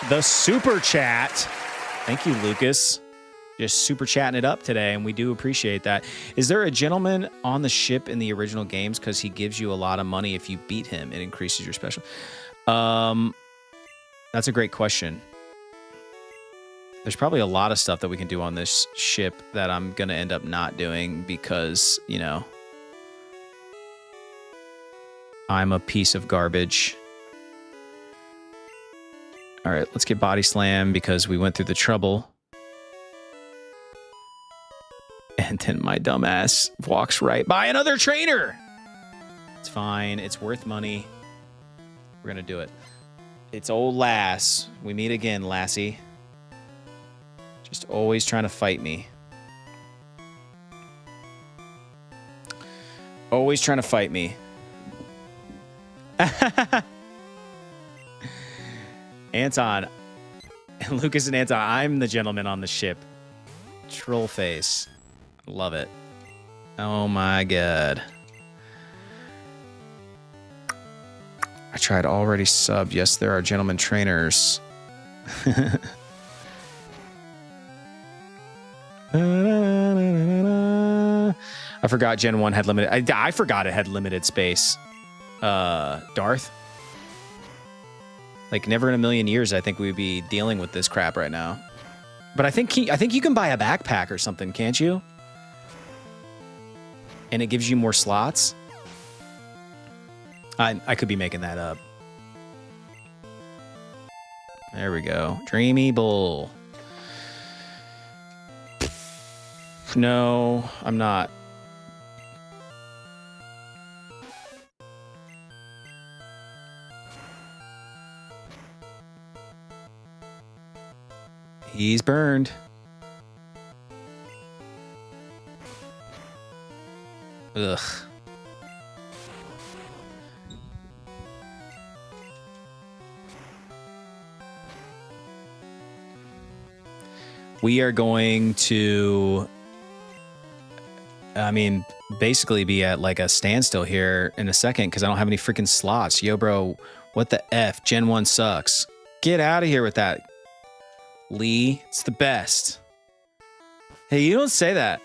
the super chat. Thank you, Lucas. Just super chatting it up today, and we do appreciate that. Is there a gentleman on the ship in the original games? Because he gives you a lot of money if you beat him. It increases your special. That's a great question. There's probably a lot of stuff that we can do on this ship that I'm going to end up not doing because, you know, I'm a piece of garbage. All right, let's get Body Slam because we went through the trouble. And then my dumbass walks right by another trainer. It's fine. It's worth money. We're going to do it. It's old Lass. We meet again, Lassie. Just always trying to fight me. Always trying to fight me. Anton. Lucas and Anton. I'm the gentleman on the ship. Troll face. Love it. Oh my god. I tried already subbed. Yes, there are gentlemen trainers. I forgot Gen 1 had limited. I forgot it had limited space. Darth? Like, never in a million years I think we'd be dealing with this crap right now. But I think you can buy a backpack or something, can't you? And it gives you more slots. I could be making that up. There we go. Dreamy Bull. No, I'm not. He's burned. Ugh. We are going to, I mean, basically be at like a standstill here in a second because I don't have any freaking slots. Yo, bro, what the F? Gen 1 sucks. Get out of here with that, Lee. It's the best. Hey, you don't say that.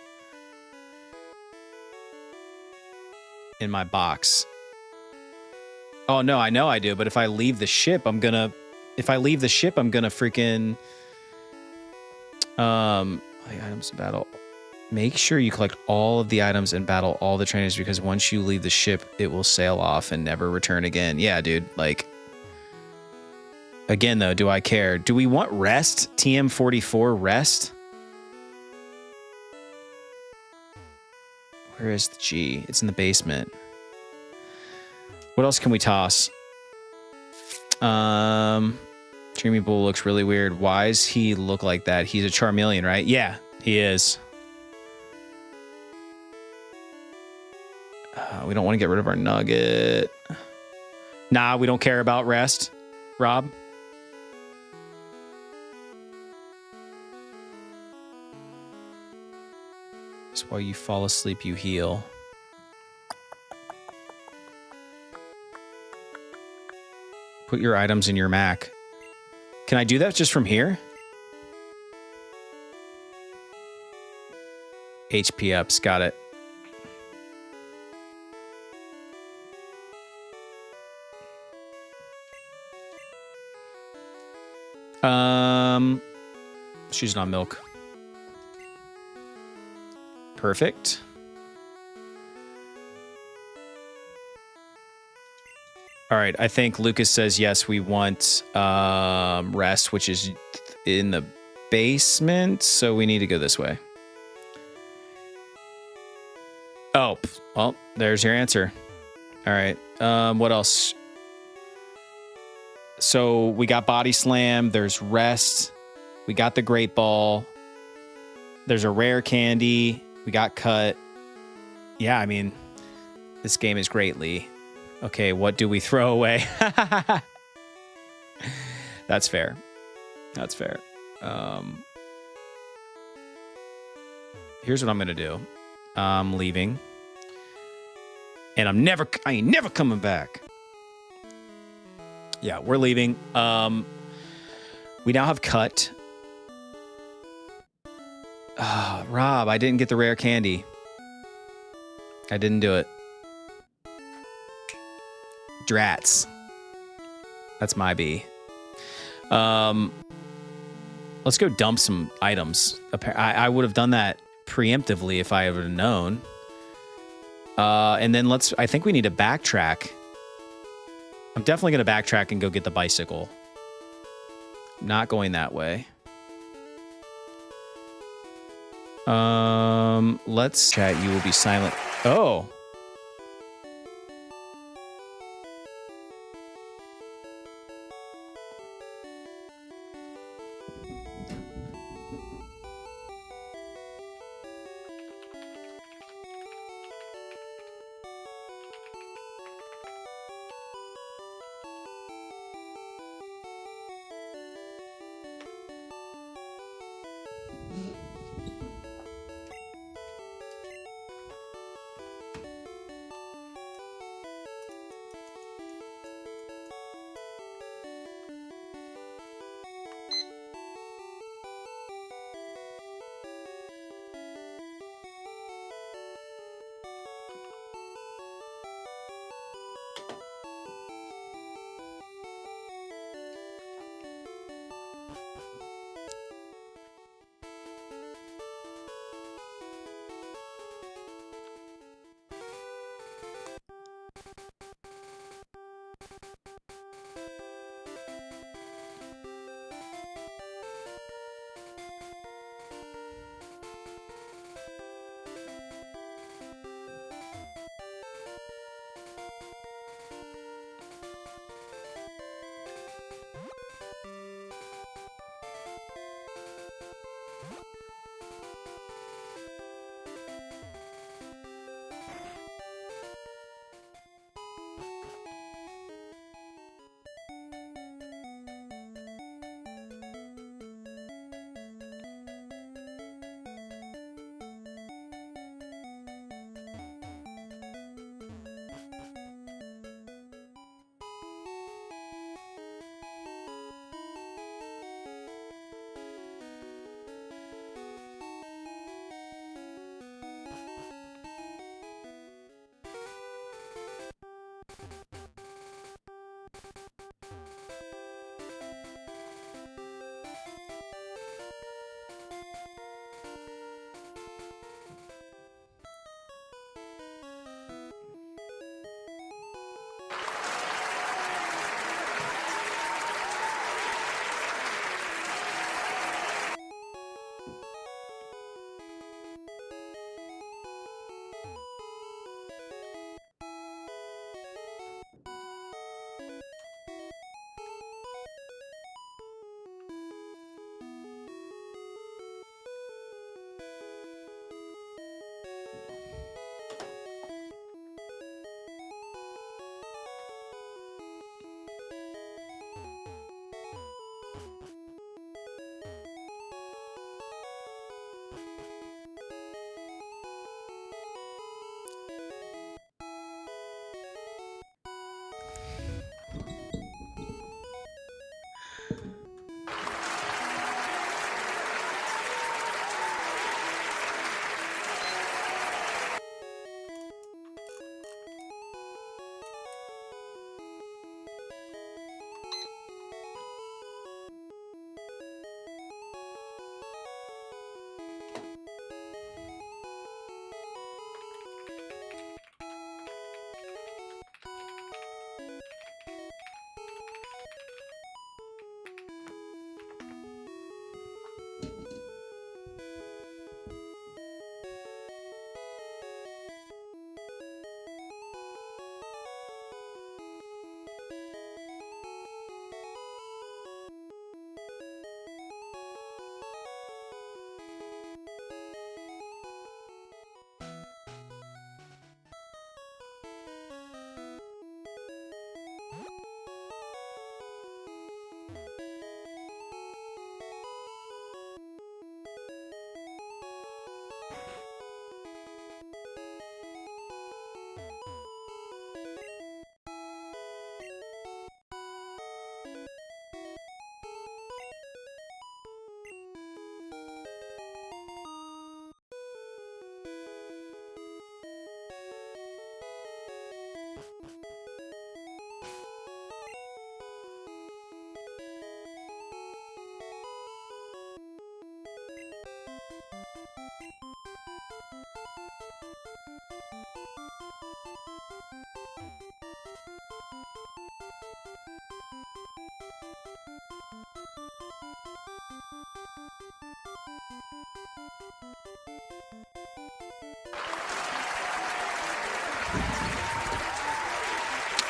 In my box. Oh, no, I know I do, but if I leave the ship, I'm gonna freaking, items to battle. Make sure you collect all of the items and battle all the trainers because once you leave the ship, it will sail off and never return again. Yeah, dude, like, again, though, do I care? Do we want rest? TM44 rest? Where is the G? It's in the basement. What else can we toss? Dreamy Bull looks really weird. Why does he look like that? He's a Charmeleon, right? Yeah, he is. We don't want to get rid of our Nugget. Nah, we don't care about rest. Rob? So while you fall asleep, you heal. Put your items in your Mac. Can I do that just from here? HP ups, got it. She's not milk. Perfect. All right, I think Lucas says yes, we want rest, which is in the basement, so we need to go this way. Oh, well, there's your answer. All right, what else? So we got Body Slam, there's rest, we got the Great Ball, there's a rare candy, we got Cut. Yeah, I mean, this game is great, Lee. Okay, what do we throw away? That's fair. That's fair. Here's what I'm gonna do. I'm leaving, and I ain't never coming back. Yeah, we're leaving. We now have cut. Rob, I didn't get the rare candy. I didn't do it. Drats. That's my B. Let's go dump some items. I would have done that preemptively if I would have known. And then I think we need to backtrack. I'm definitely going to backtrack and go get the bicycle. Not going that way. Let's chat. You will be silent. Oh.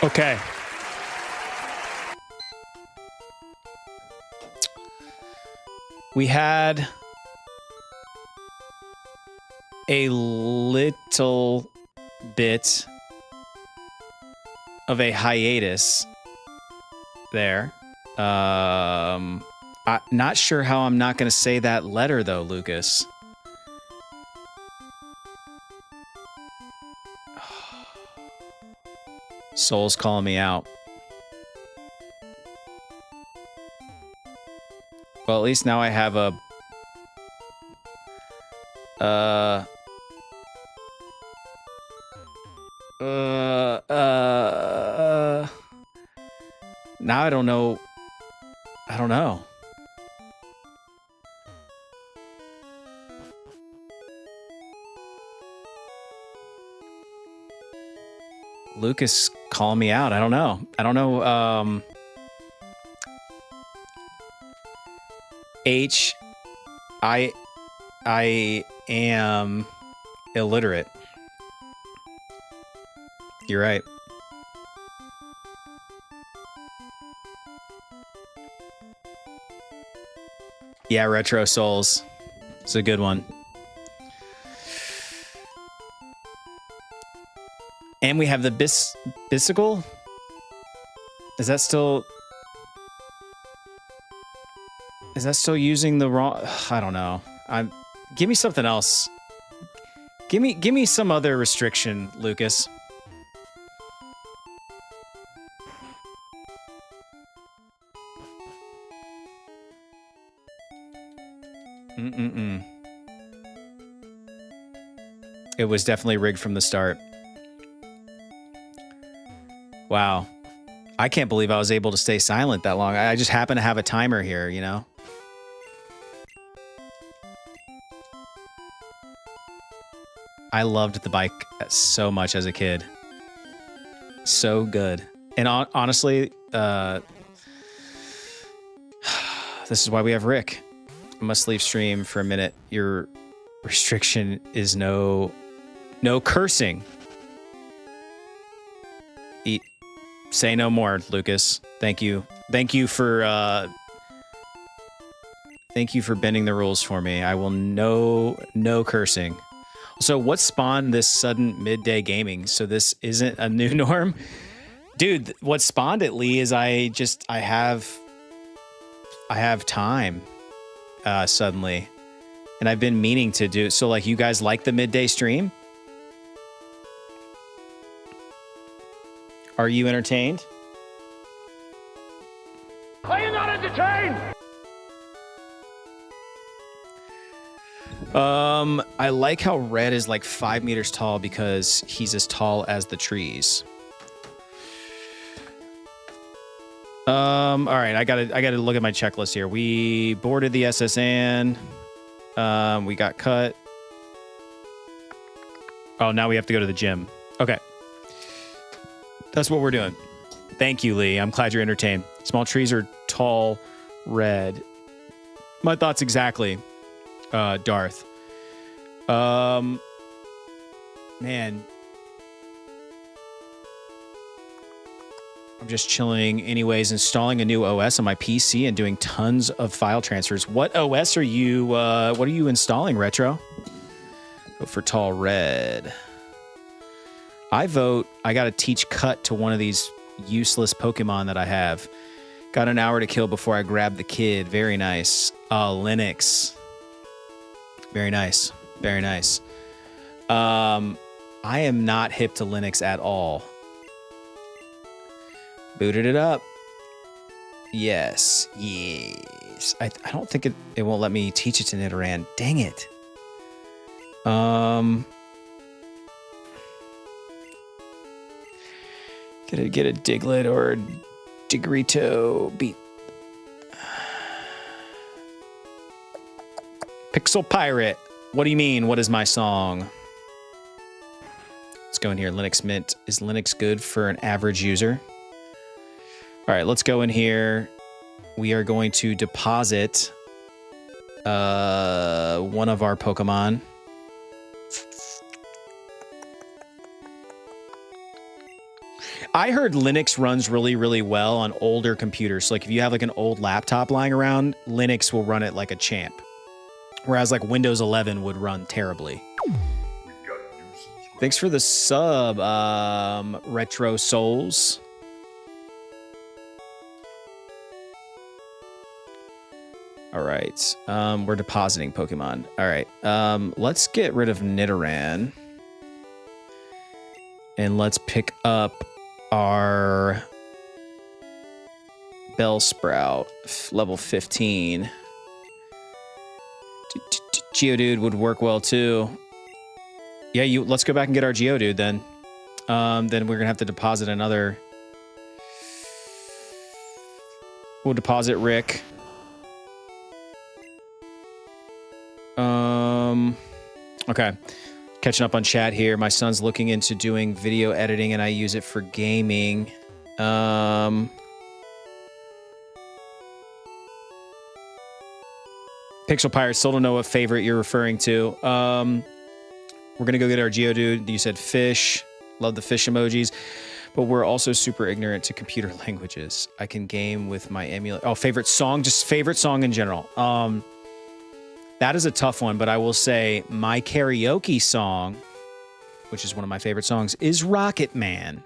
Okay. We had a little bit of a hiatus there. I'm not sure how I'm not going to say that letter, though, Lucas. Soul's calling me out. Well, at least now I have a... Now I don't know. I don't know. Lucas calling me out. I don't know. I don't know. I am illiterate. You're right. Yeah, Retro Souls. It's a good one. And we have the Bicycle. Is that still using the wrong? I don't know. Give me something else. Give me some other restriction, Lucas. It was definitely rigged from the start. Wow. I can't believe I was able to stay silent that long. I just happen to have a timer here, you know? I loved the bike so much as a kid. So good. And honestly, this is why we have Rick. I must leave stream for a minute. Your restriction is no cursing. Say no more, Lucas. Thank you. Thank you for bending the rules for me. I will no cursing. So what spawned this sudden midday gaming? So this isn't a new norm? Dude, what spawned it, Lee, is I have time suddenly. And I've been meaning to do so. Like, you guys like the midday stream? Are you entertained? Are you not entertained? I like how Red is like 5 meters tall because he's as tall as the trees. All right, I gotta look at my checklist here. We boarded the SSN. We got cut. Oh, now we have to go to the gym. Okay. That's what we're doing. Thank you, Lee. I'm glad you're entertained. Small trees are tall, red. My thoughts exactly, Darth. Man. I'm just chilling anyways, installing a new OS on my PC and doing tons of file transfers. What OS are you, what are you installing, Retro? Vote for tall red. I vote I got to teach cut to one of these useless Pokemon that I have. Got an hour to kill before I grab the kid. Very nice. Linux. Very nice. Very nice. I am not hip to Linux at all. Booted it up. Yes. Yes. I don't think it won't let me teach it to Nidoran. Dang it. Get a Diglett or a Digrito beat. Pixel Pirate. What do you mean? What is my song? Let's go in here. Linux Mint. Is Linux good for an average user? All right, let's go in here. We are going to deposit one of our Pokemon. I heard Linux runs really, really well on older computers. So like if you have like an old laptop lying around, Linux will run it like a champ. Whereas like Windows 11 would run terribly. Thanks for the sub, Retro Souls. All right, we're depositing Pokemon. All right, let's get rid of Nidoran. And let's pick up our Bellsprout, level 15. Geodude would work well too. Yeah, let's go back and get our Geodude then. Then we're gonna have to deposit another. We'll deposit Rick. Okay. Catching up on chat here. My son's looking into doing video editing and I use it for gaming. Pixel Pirate, still don't know what favorite you're referring to. We're going to go get our Geodude. You said fish. Love the fish emojis. But we're also super ignorant to computer languages. I can game with my emulator. Oh, favorite song? Just favorite song in general. That is a tough one, but I will say my karaoke song, which is one of my favorite songs, is Rocket Man.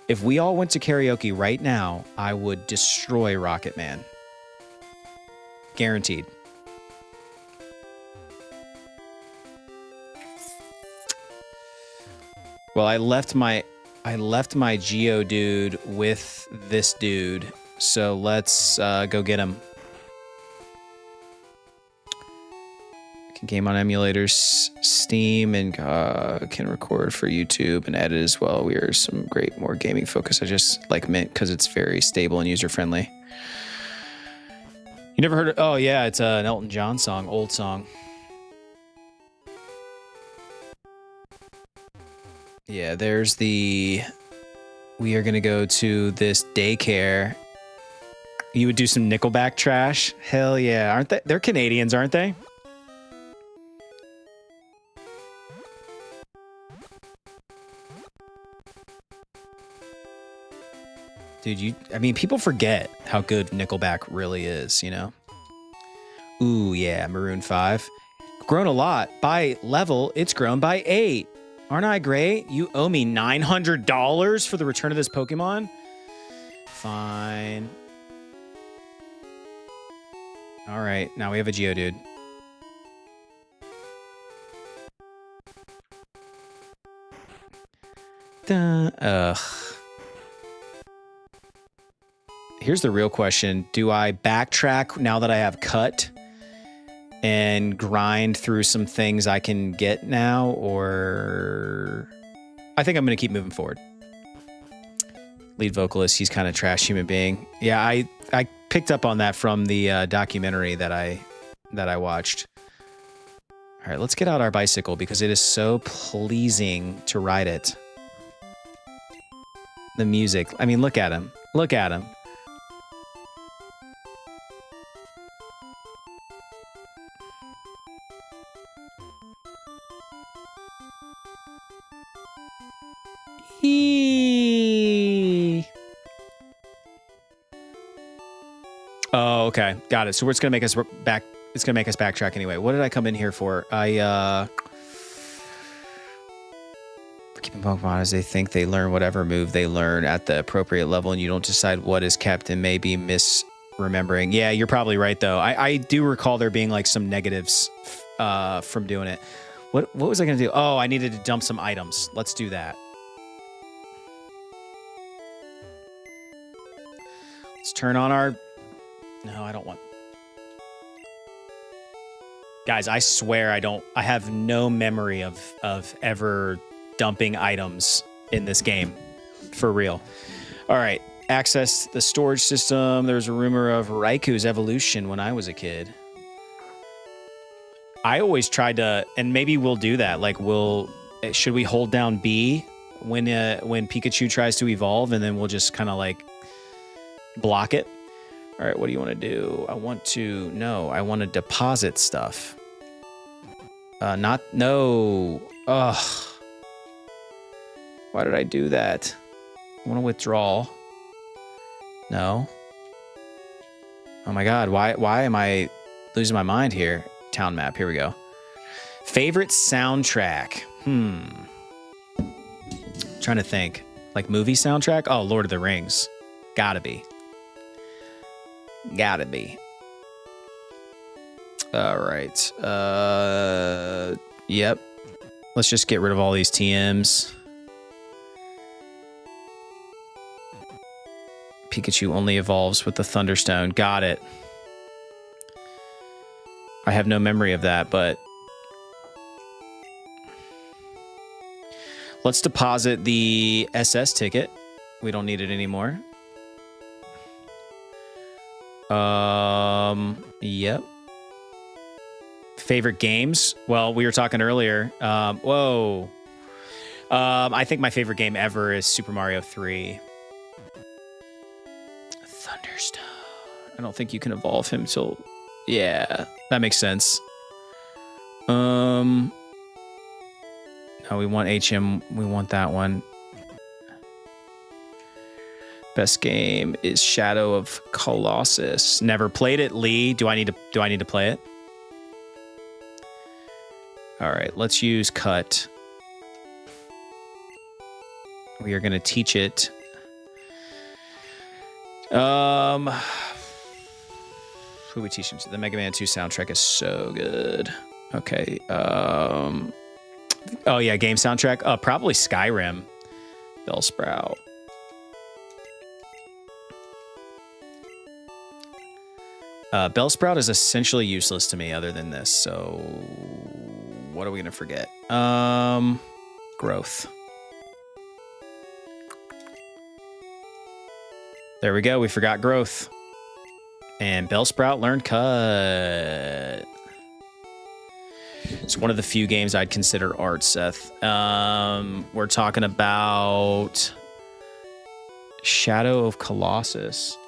If we all went to karaoke right now, I would destroy Rocket Man. Guaranteed. Well, I left my Geodude with this dude, so let's go get him. Can game on emulators, Steam, and can record for YouTube and edit as well. We are some great, more gaming focus. I just like Mint because it's very stable and user friendly. You never heard of? Oh yeah, it's an Elton John song, old song. Yeah, there's the. We are gonna go to this daycare. You would do some Nickelback trash? Hell yeah, aren't they? They're Canadians, aren't they? Dude, I mean, people forget how good Nickelback really is, you know? Ooh, yeah, Maroon 5. Grown a lot. By level, it's grown by 8. Aren't I great? You owe me $900 for the return of this Pokemon? Fine. All right, now we have a Geodude. Ugh. Here's the real question. Do I backtrack now that I have cut and grind through some things I can get now, or I think I'm going to keep moving forward. Lead vocalist, he's kind of trash human being. Yeah, I picked up on that from the documentary that I watched. All right, let's get out our bicycle because it is so pleasing to ride it. The music. I mean, look at him. Look at him. Oh, okay. Got it. So it's going to make us back. It's going to make us backtrack anyway. What did I come in here for? For keeping Pokemon as they think they learn whatever move they learn at the appropriate level, and you don't decide what is kept and may be misremembering. Yeah, you're probably right, though. I do recall there being like some negatives from doing it. What was I going to do? Oh, I needed to dump some items. Let's do that. Let's turn on our... No, I don't want... Guys, I swear I have no memory of ever dumping items in this game. For real. All right. Access the storage system. There's a rumor of Raiku's evolution when I was a kid. I always tried to... And maybe we'll do that. Like, should we hold down B when Pikachu tries to evolve, and then we'll just kind of like block it? All right, what do you want to do? I want to deposit stuff. No. Ugh. Why did I do that? I want to withdraw. No. Oh my God, why am I losing my mind here? Town map, here we go. Favorite soundtrack? Trying to think. Like movie soundtrack? Oh, Lord of the Rings. Gotta be. Gotta be. All right. Yep. Let's just get rid of all these TMs. Pikachu only evolves with the Thunderstone. Got it. I have no memory of that, but let's deposit the SS ticket. We don't need it anymore. Yep. Favorite games? Well, we were talking earlier. Whoa. I think my favorite game ever is Super Mario 3. Thunderstone. I don't think you can evolve him till... Yeah, that makes sense. No, we want HM. We want that one. Best game is Shadow of Colossus. Never played it. Lee, do I need to play it? All right, let's use cut. We are going to teach it. Who we teaching? The Mega Man 2 soundtrack is so good. Okay. Oh yeah, game soundtrack. Probably Skyrim. Bellsprout. Bellsprout is essentially useless to me other than this, so what are we gonna forget? Growth. There we go, we forgot growth. And Bellsprout learned cut. It's one of the few games I'd consider art, Seth. We're talking about Shadow of Colossus.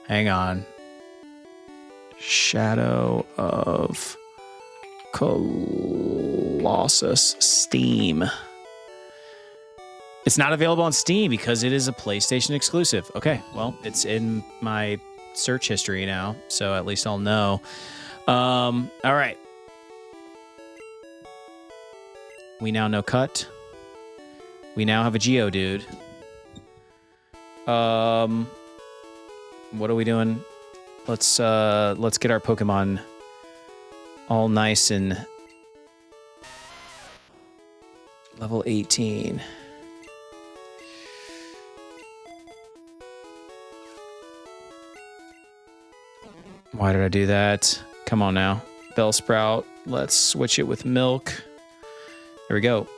Hang on. Shadow of Colossus. Steam. It's not available on Steam because it is a PlayStation exclusive. Okay, well, it's in my search history now, so at least I'll know. All right. We now know cut. We now have a Geodude. What are we doing? Let's get our Pokemon all nice and level 18. Why did I do that? Come on now. Bellsprout. Let's switch it with Milk. There we go.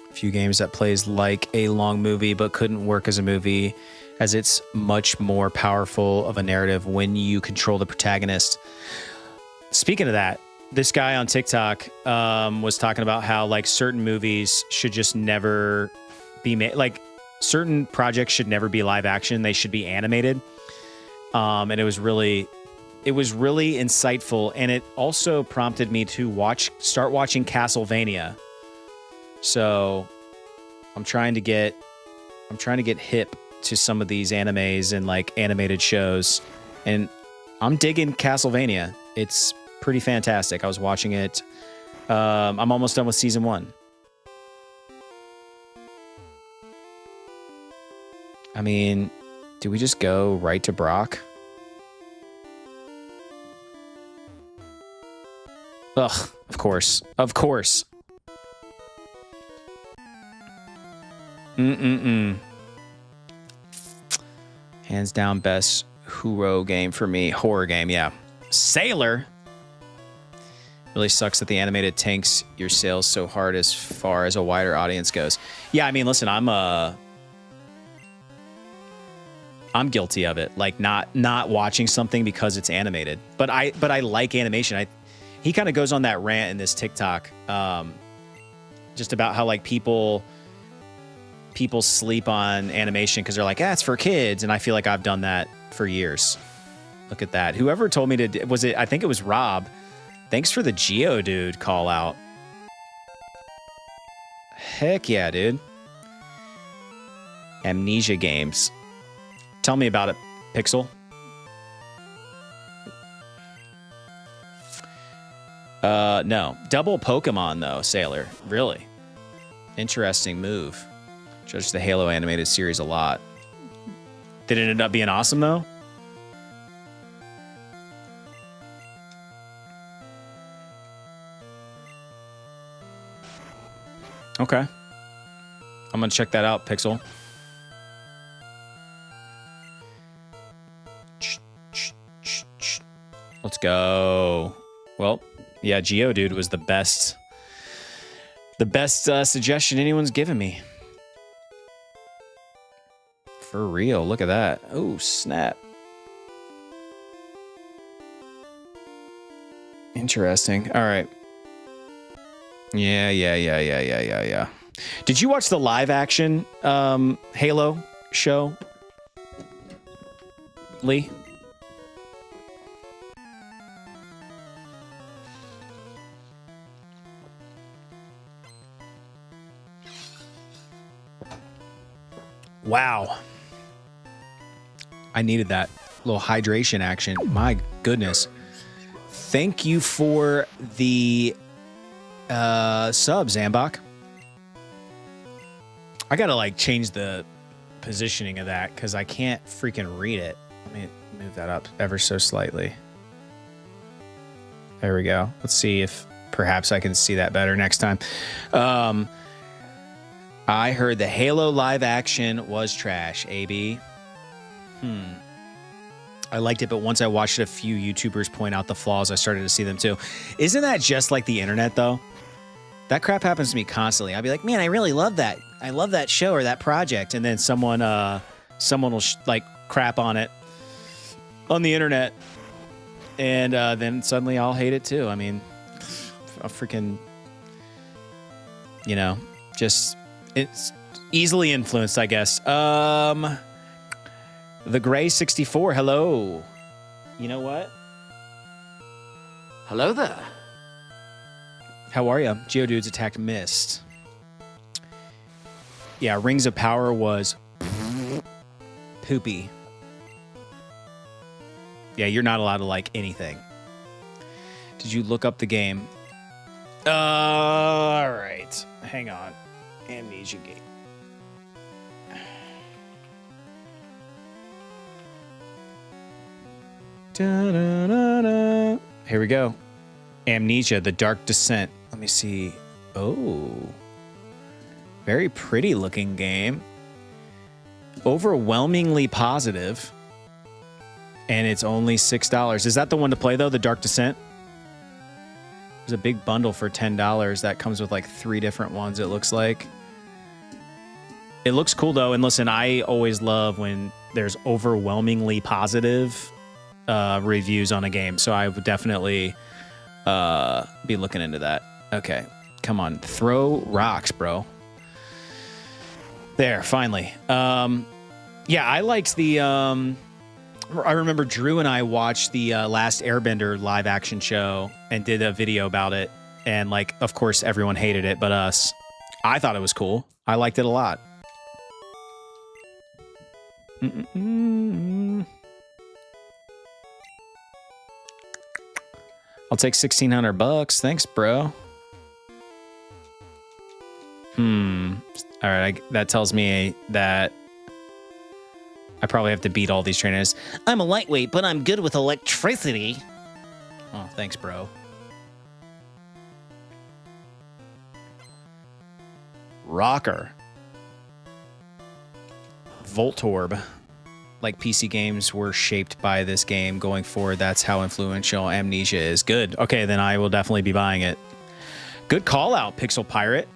A few games that plays like a long movie but couldn't work as a movie, as it's much more powerful of a narrative when you control the protagonist. Speaking of that, this guy on TikTok was talking about how like certain movies should just never be made. Like certain projects should never be live action. They should be animated. And it was really insightful. And it also prompted me to start watching Castlevania. So I'm trying to get hip to some of these animes and like animated shows, and I'm digging Castlevania. It's pretty fantastic. I was watching it. I'm almost done with season 1. I mean, do we just go right to Brock? Ugh, of course. Of course. Hands down best Huro game for me. Horror game, yeah. Sailor? Really sucks that the animated tanks your sales so hard as far as a wider audience goes. Yeah, I mean, listen, I'm guilty of it. Like not watching something because it's animated. But I like animation. He kind of goes on that rant in this TikTok, just about how like people sleep on animation because they're like, it's for kids, and I feel like I've done that for years. Look at that. Whoever told me to, I think it was Rob. Thanks for the Geodude call out. Heck yeah, dude. Amnesia games. Tell me about it, Pixel. No. Double Pokemon, though, Sailor. Really? Interesting move. Judge the Halo animated series a lot. Did it end up being awesome, though? Okay. I'm going to check that out, Pixel. Let's go. Well, yeah, Geodude was the best suggestion anyone's given me. For real, look at that. Oh, snap. Interesting. All right. Yeah. Did you watch the live action Halo show, Lee? Wow. I needed that little hydration action. My goodness. Thank you for the sub, Zambok. I gotta like change the positioning of that because I can't freaking read it. Let me move that up ever so slightly. There we go. Let's see if perhaps I can see that better next time. I heard the Halo live action was trash, AB. I liked it, but once I watched a few YouTubers point out the flaws, I started to see them too. Isn't that just like the internet, though? That crap happens to me constantly. I'll be like, man, I really love that. I love that show or that project. And then someone will like crap on it on the internet. And then suddenly I'll hate it too. I mean, a freaking, just it's easily influenced, I guess. The Gray 64, hello. You know what? Hello there. How are you? Geodudes attacked missed. Yeah, Rings of Power was poopy. Yeah, you're not allowed to like anything. Did you look up the game? All right. Hang on. Amnesia game. Da-da-da-da. Here we go. Amnesia, The Dark Descent. Let me see. Oh. Very pretty looking game. Overwhelmingly positive. And it's only $6. Is that the one to play, though? The Dark Descent? There's a big bundle for $10 that comes with like 3 different ones, it looks like. It looks cool, though. And listen, I always love when there's overwhelmingly positive reviews on a game. So I would definitely be looking into that. Okay. Come on. Throw rocks, bro. There, finally. Yeah, I liked the... I remember Drew and I watched the Last Airbender live action show and did a video about it. And, like, of course, everyone hated it but us. I thought it was cool. I liked it a lot. I'll take $1,600. Thanks, bro. All right, that tells me that I probably have to beat all these trainers. I'm a lightweight, but I'm good with electricity. Oh, thanks, bro. Rocker. Voltorb. Like PC games were shaped by this game going forward. That's how influential Amnesia is. Good. Okay, then I will definitely be buying it. Good call out, Pixel Pirate.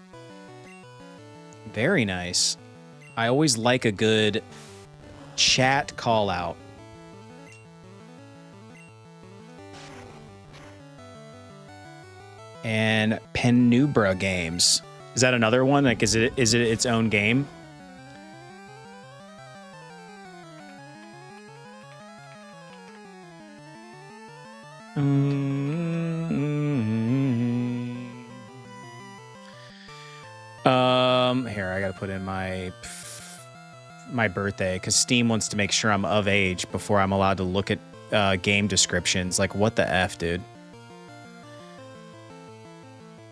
Very nice. I always like a good chat call out. And Penubra Games. Is that another one? Like, is it its own game? Here, I gotta put in my birthday because Steam wants to make sure I'm of age before I'm allowed to look at game descriptions. Like, what the F, dude?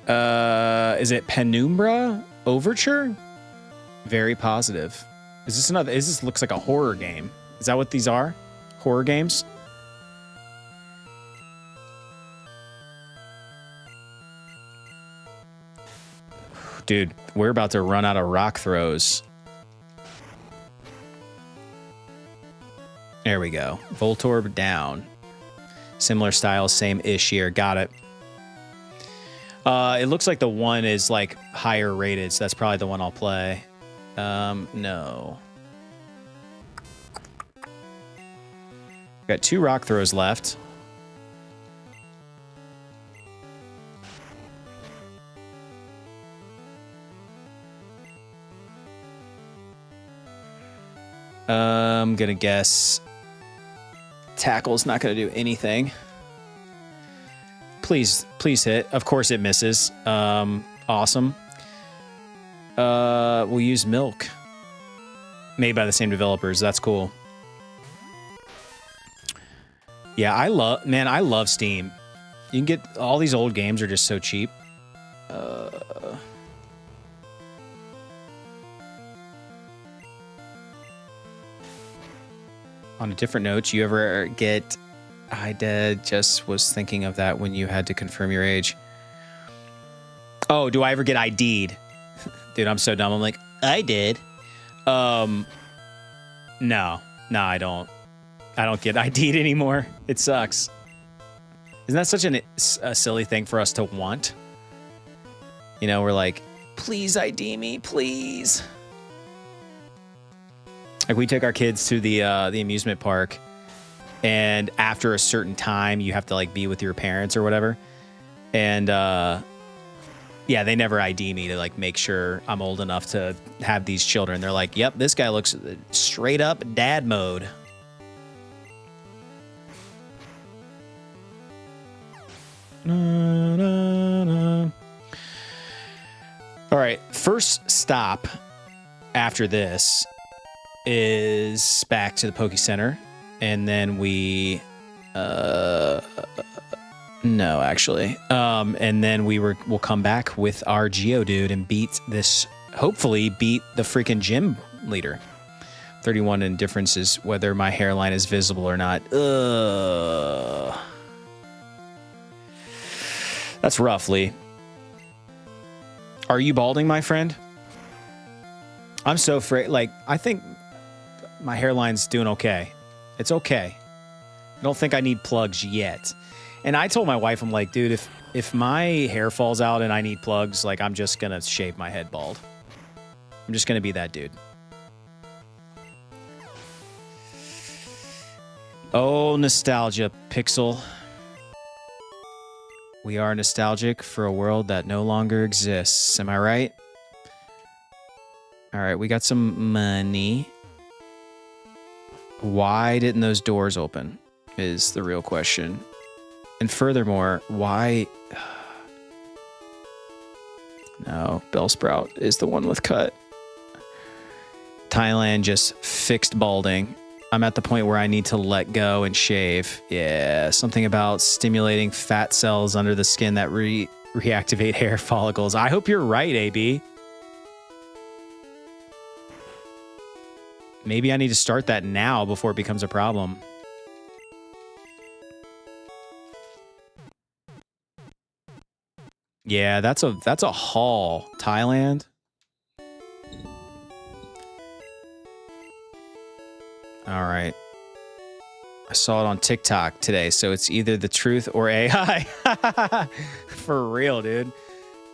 Is it Penumbra Overture? Very positive. This looks like a horror game. Is that what these are? Horror games? Dude, we're about to run out of rock throws. There we go. Voltorb down. Similar style, same-ish here. Got it. It looks like the one is like higher rated, so that's probably the one I'll play. No. Got 2 rock throws left. I'm gonna guess tackle's not gonna do anything. Please hit. Of course it misses. Awesome. We'll use Milk. Made by the same developers. That's cool. Yeah, I love Steam. You can get all these old games are just so cheap. On a different note, you ever get... I just was thinking of that when you had to confirm your age. Oh, do I ever get ID'd? Dude, I'm so dumb. I'm like, I did. No, I don't. I don't get ID'd anymore. It sucks. Isn't that such a silly thing for us to want? You know, we're like, please ID me, please. Like, we took our kids to the amusement park, and after a certain time, you have to like be with your parents or whatever. And yeah, they never ID me to like make sure I'm old enough to have these children. They're like, yep, this guy looks straight up dad mode. All right, first stop after this is back to the Poké Center, and then we no, actually, and then we'll come back with our Geodude and hopefully beat the freaking gym leader. 31 in differences whether my hairline is visible or not. That's roughly. Are you balding, my friend? I'm so afraid. Like, I think my hairline's doing okay. It's okay. I don't think I need plugs yet. And I told my wife, I'm like, dude, if my hair falls out and I need plugs, like, I'm just gonna shave my head bald. I'm just gonna be that dude. Oh, nostalgia, Pixel. We are nostalgic for a world that no longer exists. Am I right? All right, we got some money. Why didn't those doors open is the real question. And furthermore, why... No, Bellsprout is the one with cut. Thailand just fixed balding. I'm at the point where I need to let go and shave. Yeah, something about stimulating fat cells under the skin that reactivate hair follicles. I hope you're right, AB. Maybe I need to start that now before it becomes a problem. Yeah, that's a haul. Thailand. All right. I saw it on TikTok today, so it's either the truth or AI. For real, dude.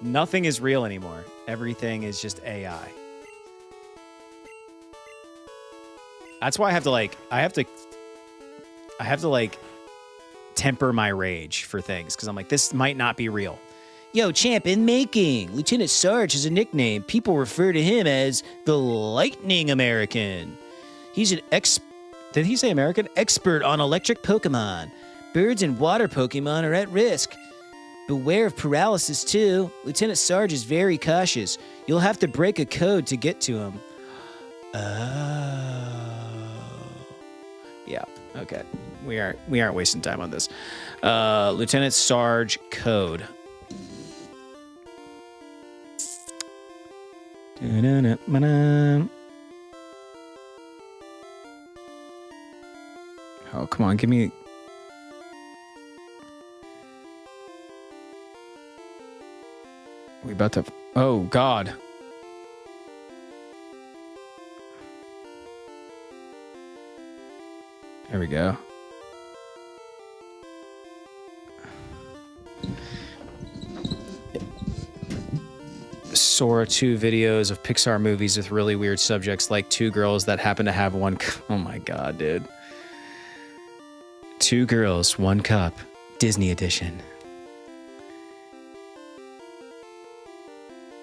Nothing is real anymore. Everything is just AI. That's why I have to temper my rage for things, because I'm like, this might not be real. Yo, champ in making. Lieutenant Sarge is a nickname. People refer to him as the Lightning American. He's an did he say American? Expert on electric Pokemon. Birds and water Pokemon are at risk. Beware of paralysis, too. Lieutenant Sarge is very cautious. You'll have to break a code to get to him. Oh. Yeah, okay. We aren't wasting time on this. Lieutenant Sarge code. Oh, come on, give me... We about to... Oh, God. There we go. Sora 2 videos of Pixar movies with really weird subjects like two girls that happen to have one... Oh, my God, dude. Two girls, one cup. Disney edition.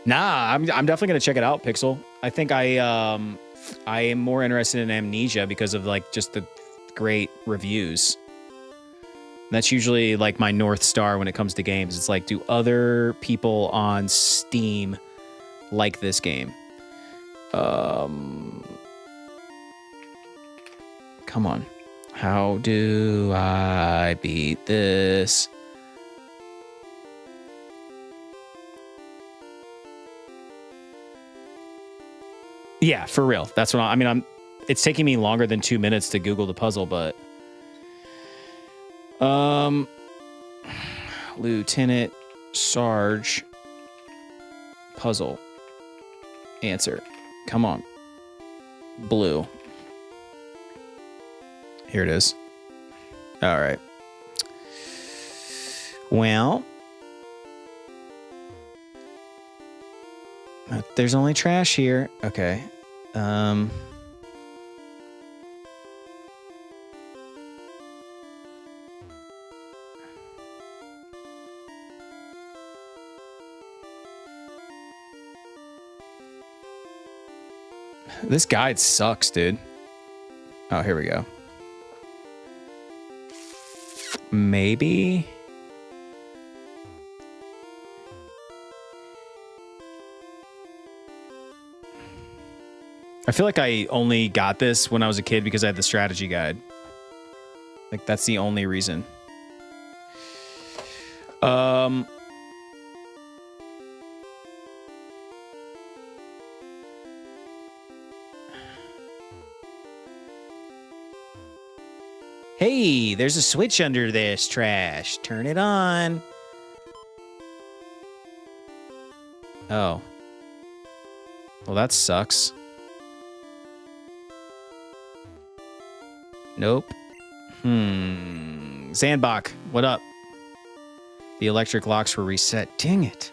Nah, I'm definitely gonna check it out, Pixel. I think I am more interested in Amnesia because of like just the great reviews. That's usually like my North Star when it comes to games. It's like, do other people on Steam like this game? Come on. How do I beat this? Yeah, for real. That's what I mean. It's taking me longer than 2 minutes to Google the puzzle, but Lieutenant Sarge puzzle answer. Come on. Blue. Here it is. All right. Well, there's only trash here. Okay. This guide sucks, dude. Oh, here we go. Maybe. I feel like I only got this when I was a kid because I had the strategy guide. Like, that's the only reason. Hey, there's a switch under this trash. Turn it on. Oh. Well, that sucks. Nope. Zandbach, what up? The electric locks were reset. Dang it.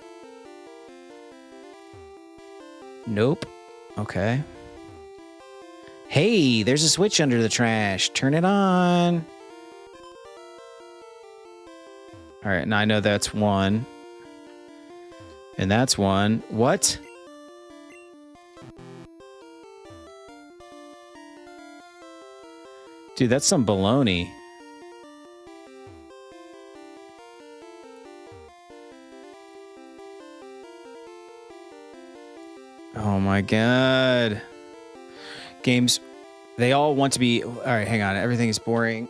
Nope. Okay. Hey, there's a switch under the trash. Turn it on. All right, now I know that's one. And that's one. What? Dude, that's some baloney. Oh my God. Games, they all want to be... All right, hang on. Everything is boring.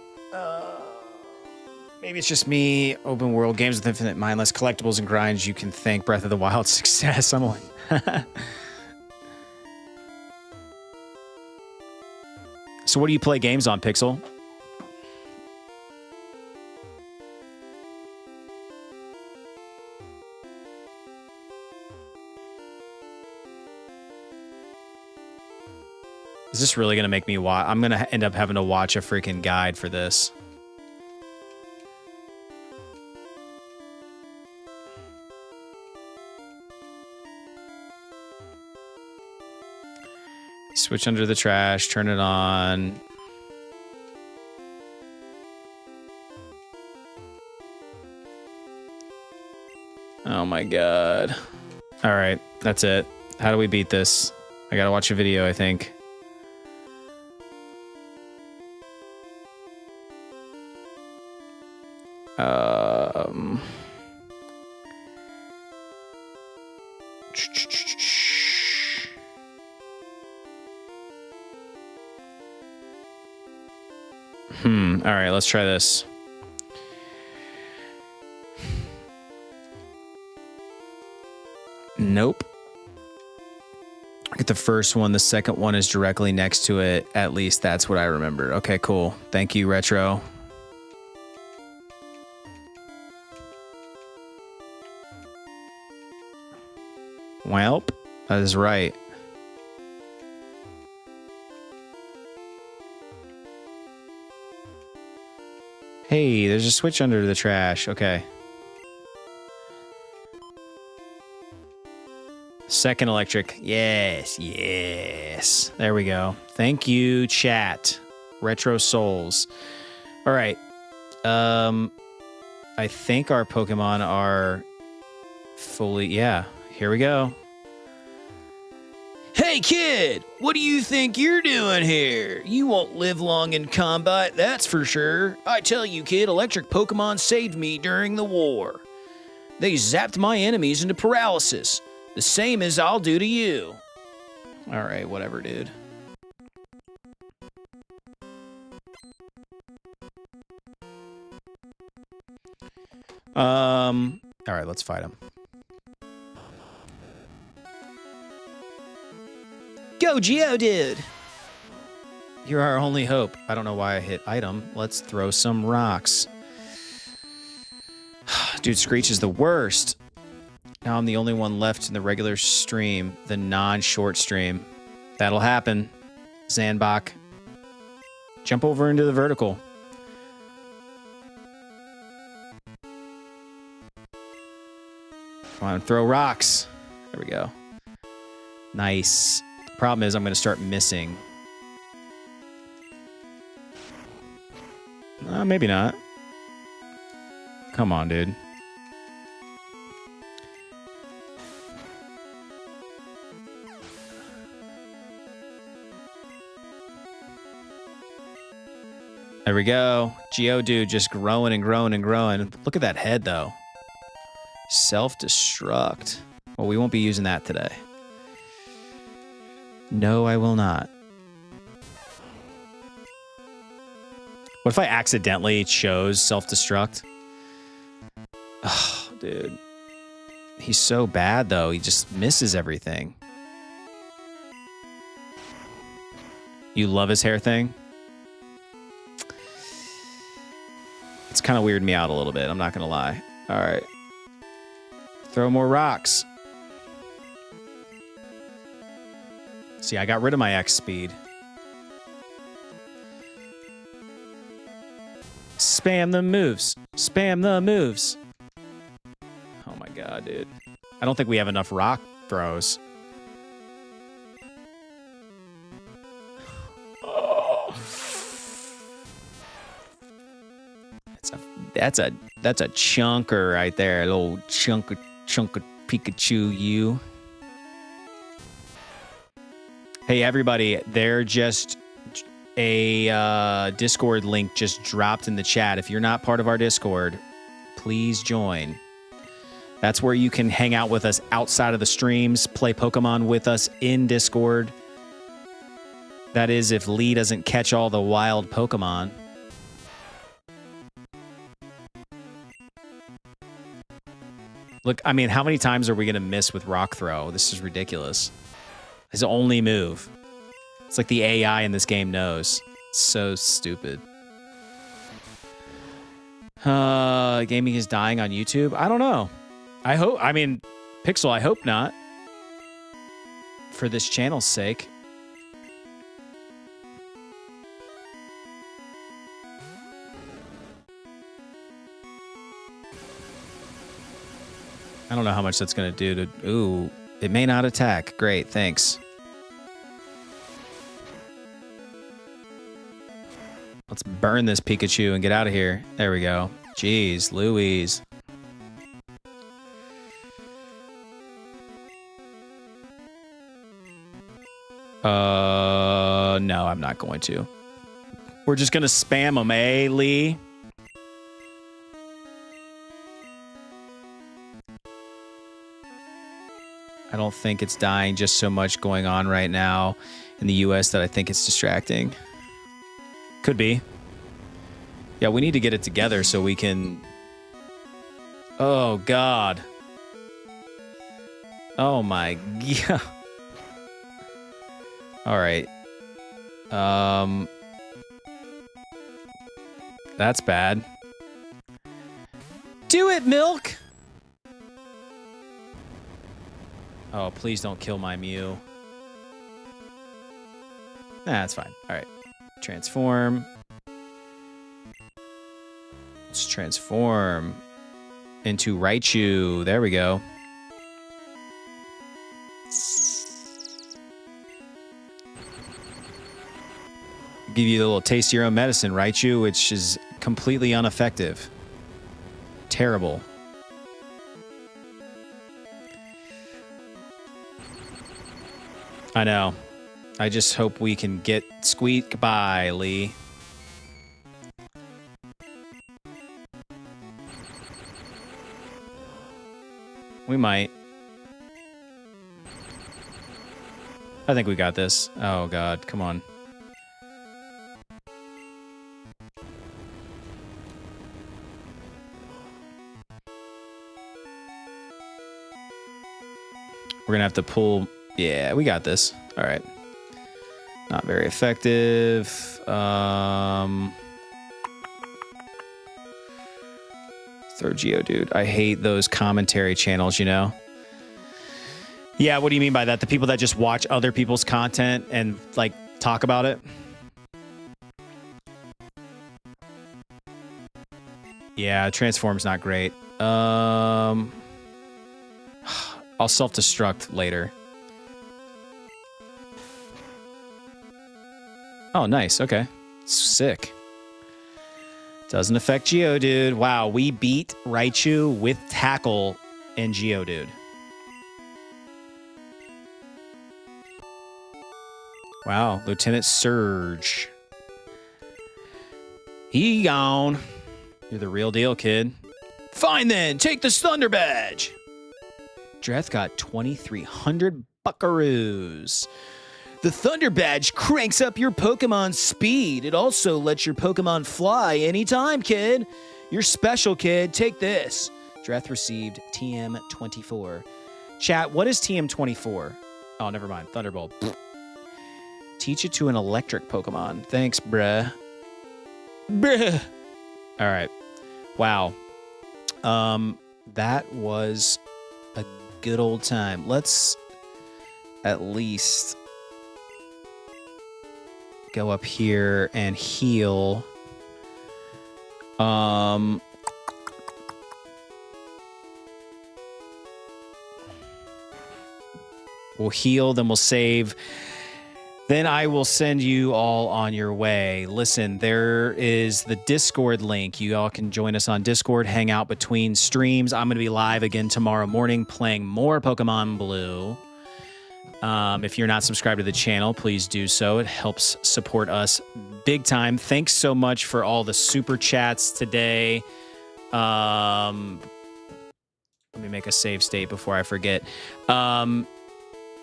Maybe it's just me. Open world games with infinite mindless collectibles and grinds. You can thank Breath of the Wild success. I'm like... So what do you play games on, Pixel? Is this really going to make me watch? I'm going to end up having to watch a freaking guide for this. Switch under the trash, turn it on. Oh my God. All right, that's it. How do we beat this? I gotta watch a video, I think. All right, let's try this. Nope. Get the first one. The second one is directly next to it. At least that's what I remember. Okay, cool. Thank you, Retro. Welp, that is right. Hey, there's a switch under the trash. Okay. Second electric. Yes, yes. There we go. Thank you, chat. Retro Souls. All right. I think our Pokemon are fully... Yeah, here we go. Hey, kid! What do you think you're doing here? You won't live long in combat, that's for sure. I tell you, kid, electric Pokemon saved me during the war. They zapped my enemies into paralysis. The same as I'll do to you. All right, whatever, dude. All right, let's fight him. Go, Geodude! You're our only hope. I don't know why I hit item. Let's throw some rocks. Dude, Screech is the worst. Now I'm the only one left in the regular stream, the non-short stream. That'll happen. Zanbach. Jump over into the vertical. Come on, throw rocks. There we go. Nice. Problem is I'm going to start missing. Maybe not. Come on, dude. There we go. Geodude just growing and growing and growing. Look at that head, though. Self-destruct. Well, we won't be using that today. No, I will not. What if I accidentally chose self-destruct? Oh, dude. He's so bad, though. He just misses everything. You love his hair thing? It's kind of weirded me out a little bit. I'm not going to lie. All right. Throw more rocks. See, I got rid of my X speed. Spam the moves. Spam the moves. Oh my god, dude. I don't think we have enough rock throws. That's a chunker right there. A little chunk of Pikachu you. Hey everybody, there just a Discord link just dropped in the chat. If you're not part of our Discord, please join. That's where you can hang out with us outside of the streams, play Pokemon with us in Discord. That is if Lee doesn't catch all the wild Pokemon. Look, I mean, how many times are we going to miss with Rock Throw? This is ridiculous. His only move. It's like the AI in this game knows. It's so stupid. Gaming is dying on YouTube? I don't know. I mean, Pixel, I hope not. For this channel's sake. I don't know how much that's going to do to... Ooh, it may not attack. Great, thanks. Let's burn this Pikachu and get out of here. There we go. Jeez, Louise. No, I'm not going to. We're just going to spam them, eh, Lee? I don't think it's dying, just so much going on right now in the US that I think it's distracting. Could be. Yeah, we need to get it together so we can... Oh, God. Oh, my God. All right. That's bad. Do it, Milk! Oh, please don't kill my Mew. Nah, that's fine. All right. Transform. Let's transform into Raichu. There we go. Give you a little taste of your own medicine, Raichu, which is completely ineffective. Terrible. I know. I just hope we can get squeak by, Lee. We might. I think we got this. Oh, God. Come on. We're going to have to pull... Yeah, we got this. All right. Not very effective. Throw Geodude. I hate those commentary channels, you know? Yeah, what do you mean by that? The people that just watch other people's content and, like, talk about it? Yeah, Transform's not great. I'll self-destruct later. Oh, nice. Okay. Sick. Doesn't affect Geodude. Wow, we beat Raichu with Tackle and Geodude. Wow, Lieutenant Surge. He gone. You're the real deal, kid. Fine then, take this Thunder Badge. Dreth got 2,300 buckaroos. The Thunder Badge cranks up your Pokemon's speed. It also lets your Pokemon fly anytime, kid. You're special, kid. Take this. Dreth received TM24. Chat, what is TM24? Oh, never mind. Thunderbolt. Teach it to an electric Pokemon. Thanks, bruh. Bruh. All right. Wow. That was a good old time. Let's at least go up here and heal. We'll heal, then we'll save. Then I will send you all on your way. Listen, there is the Discord link. You all can join us on Discord, hang out between streams. I'm going to be live again tomorrow morning playing more Pokemon Blue. If you're not subscribed to the channel, please do so. It helps support us big time. Thanks so much for all the super chats today. Let me make a save state before I forget.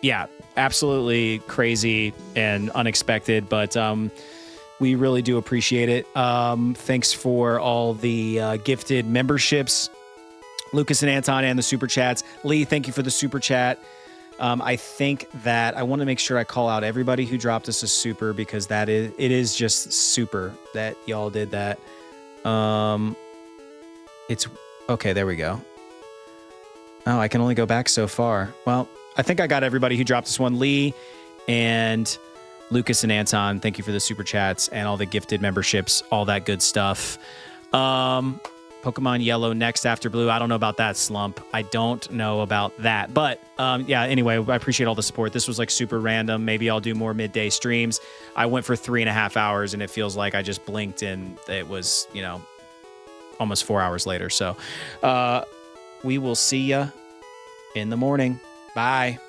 Yeah, absolutely crazy and unexpected, but we really do appreciate it. Thanks for all the gifted memberships, Lucas and Anton, and the super chats. Lee, thank you for the super chat. I think that I want to make sure I call out everybody who dropped us a super, because it is just super that y'all did that. It's okay. There we go. Oh, I can only go back so far. Well, I think I got everybody who dropped us one. Lee and Lucas and Anton, thank you for the super chats and all the gifted memberships, all that good stuff. Pokemon Yellow next after Blue. I don't know about that, Slump. I don't know about that. But yeah, anyway, I appreciate all the support. This was like super random. Maybe I'll do more midday streams. I went for 3.5 hours and it feels like I just blinked and it was, you know, almost 4 hours later. So we will see ya in the morning. Bye.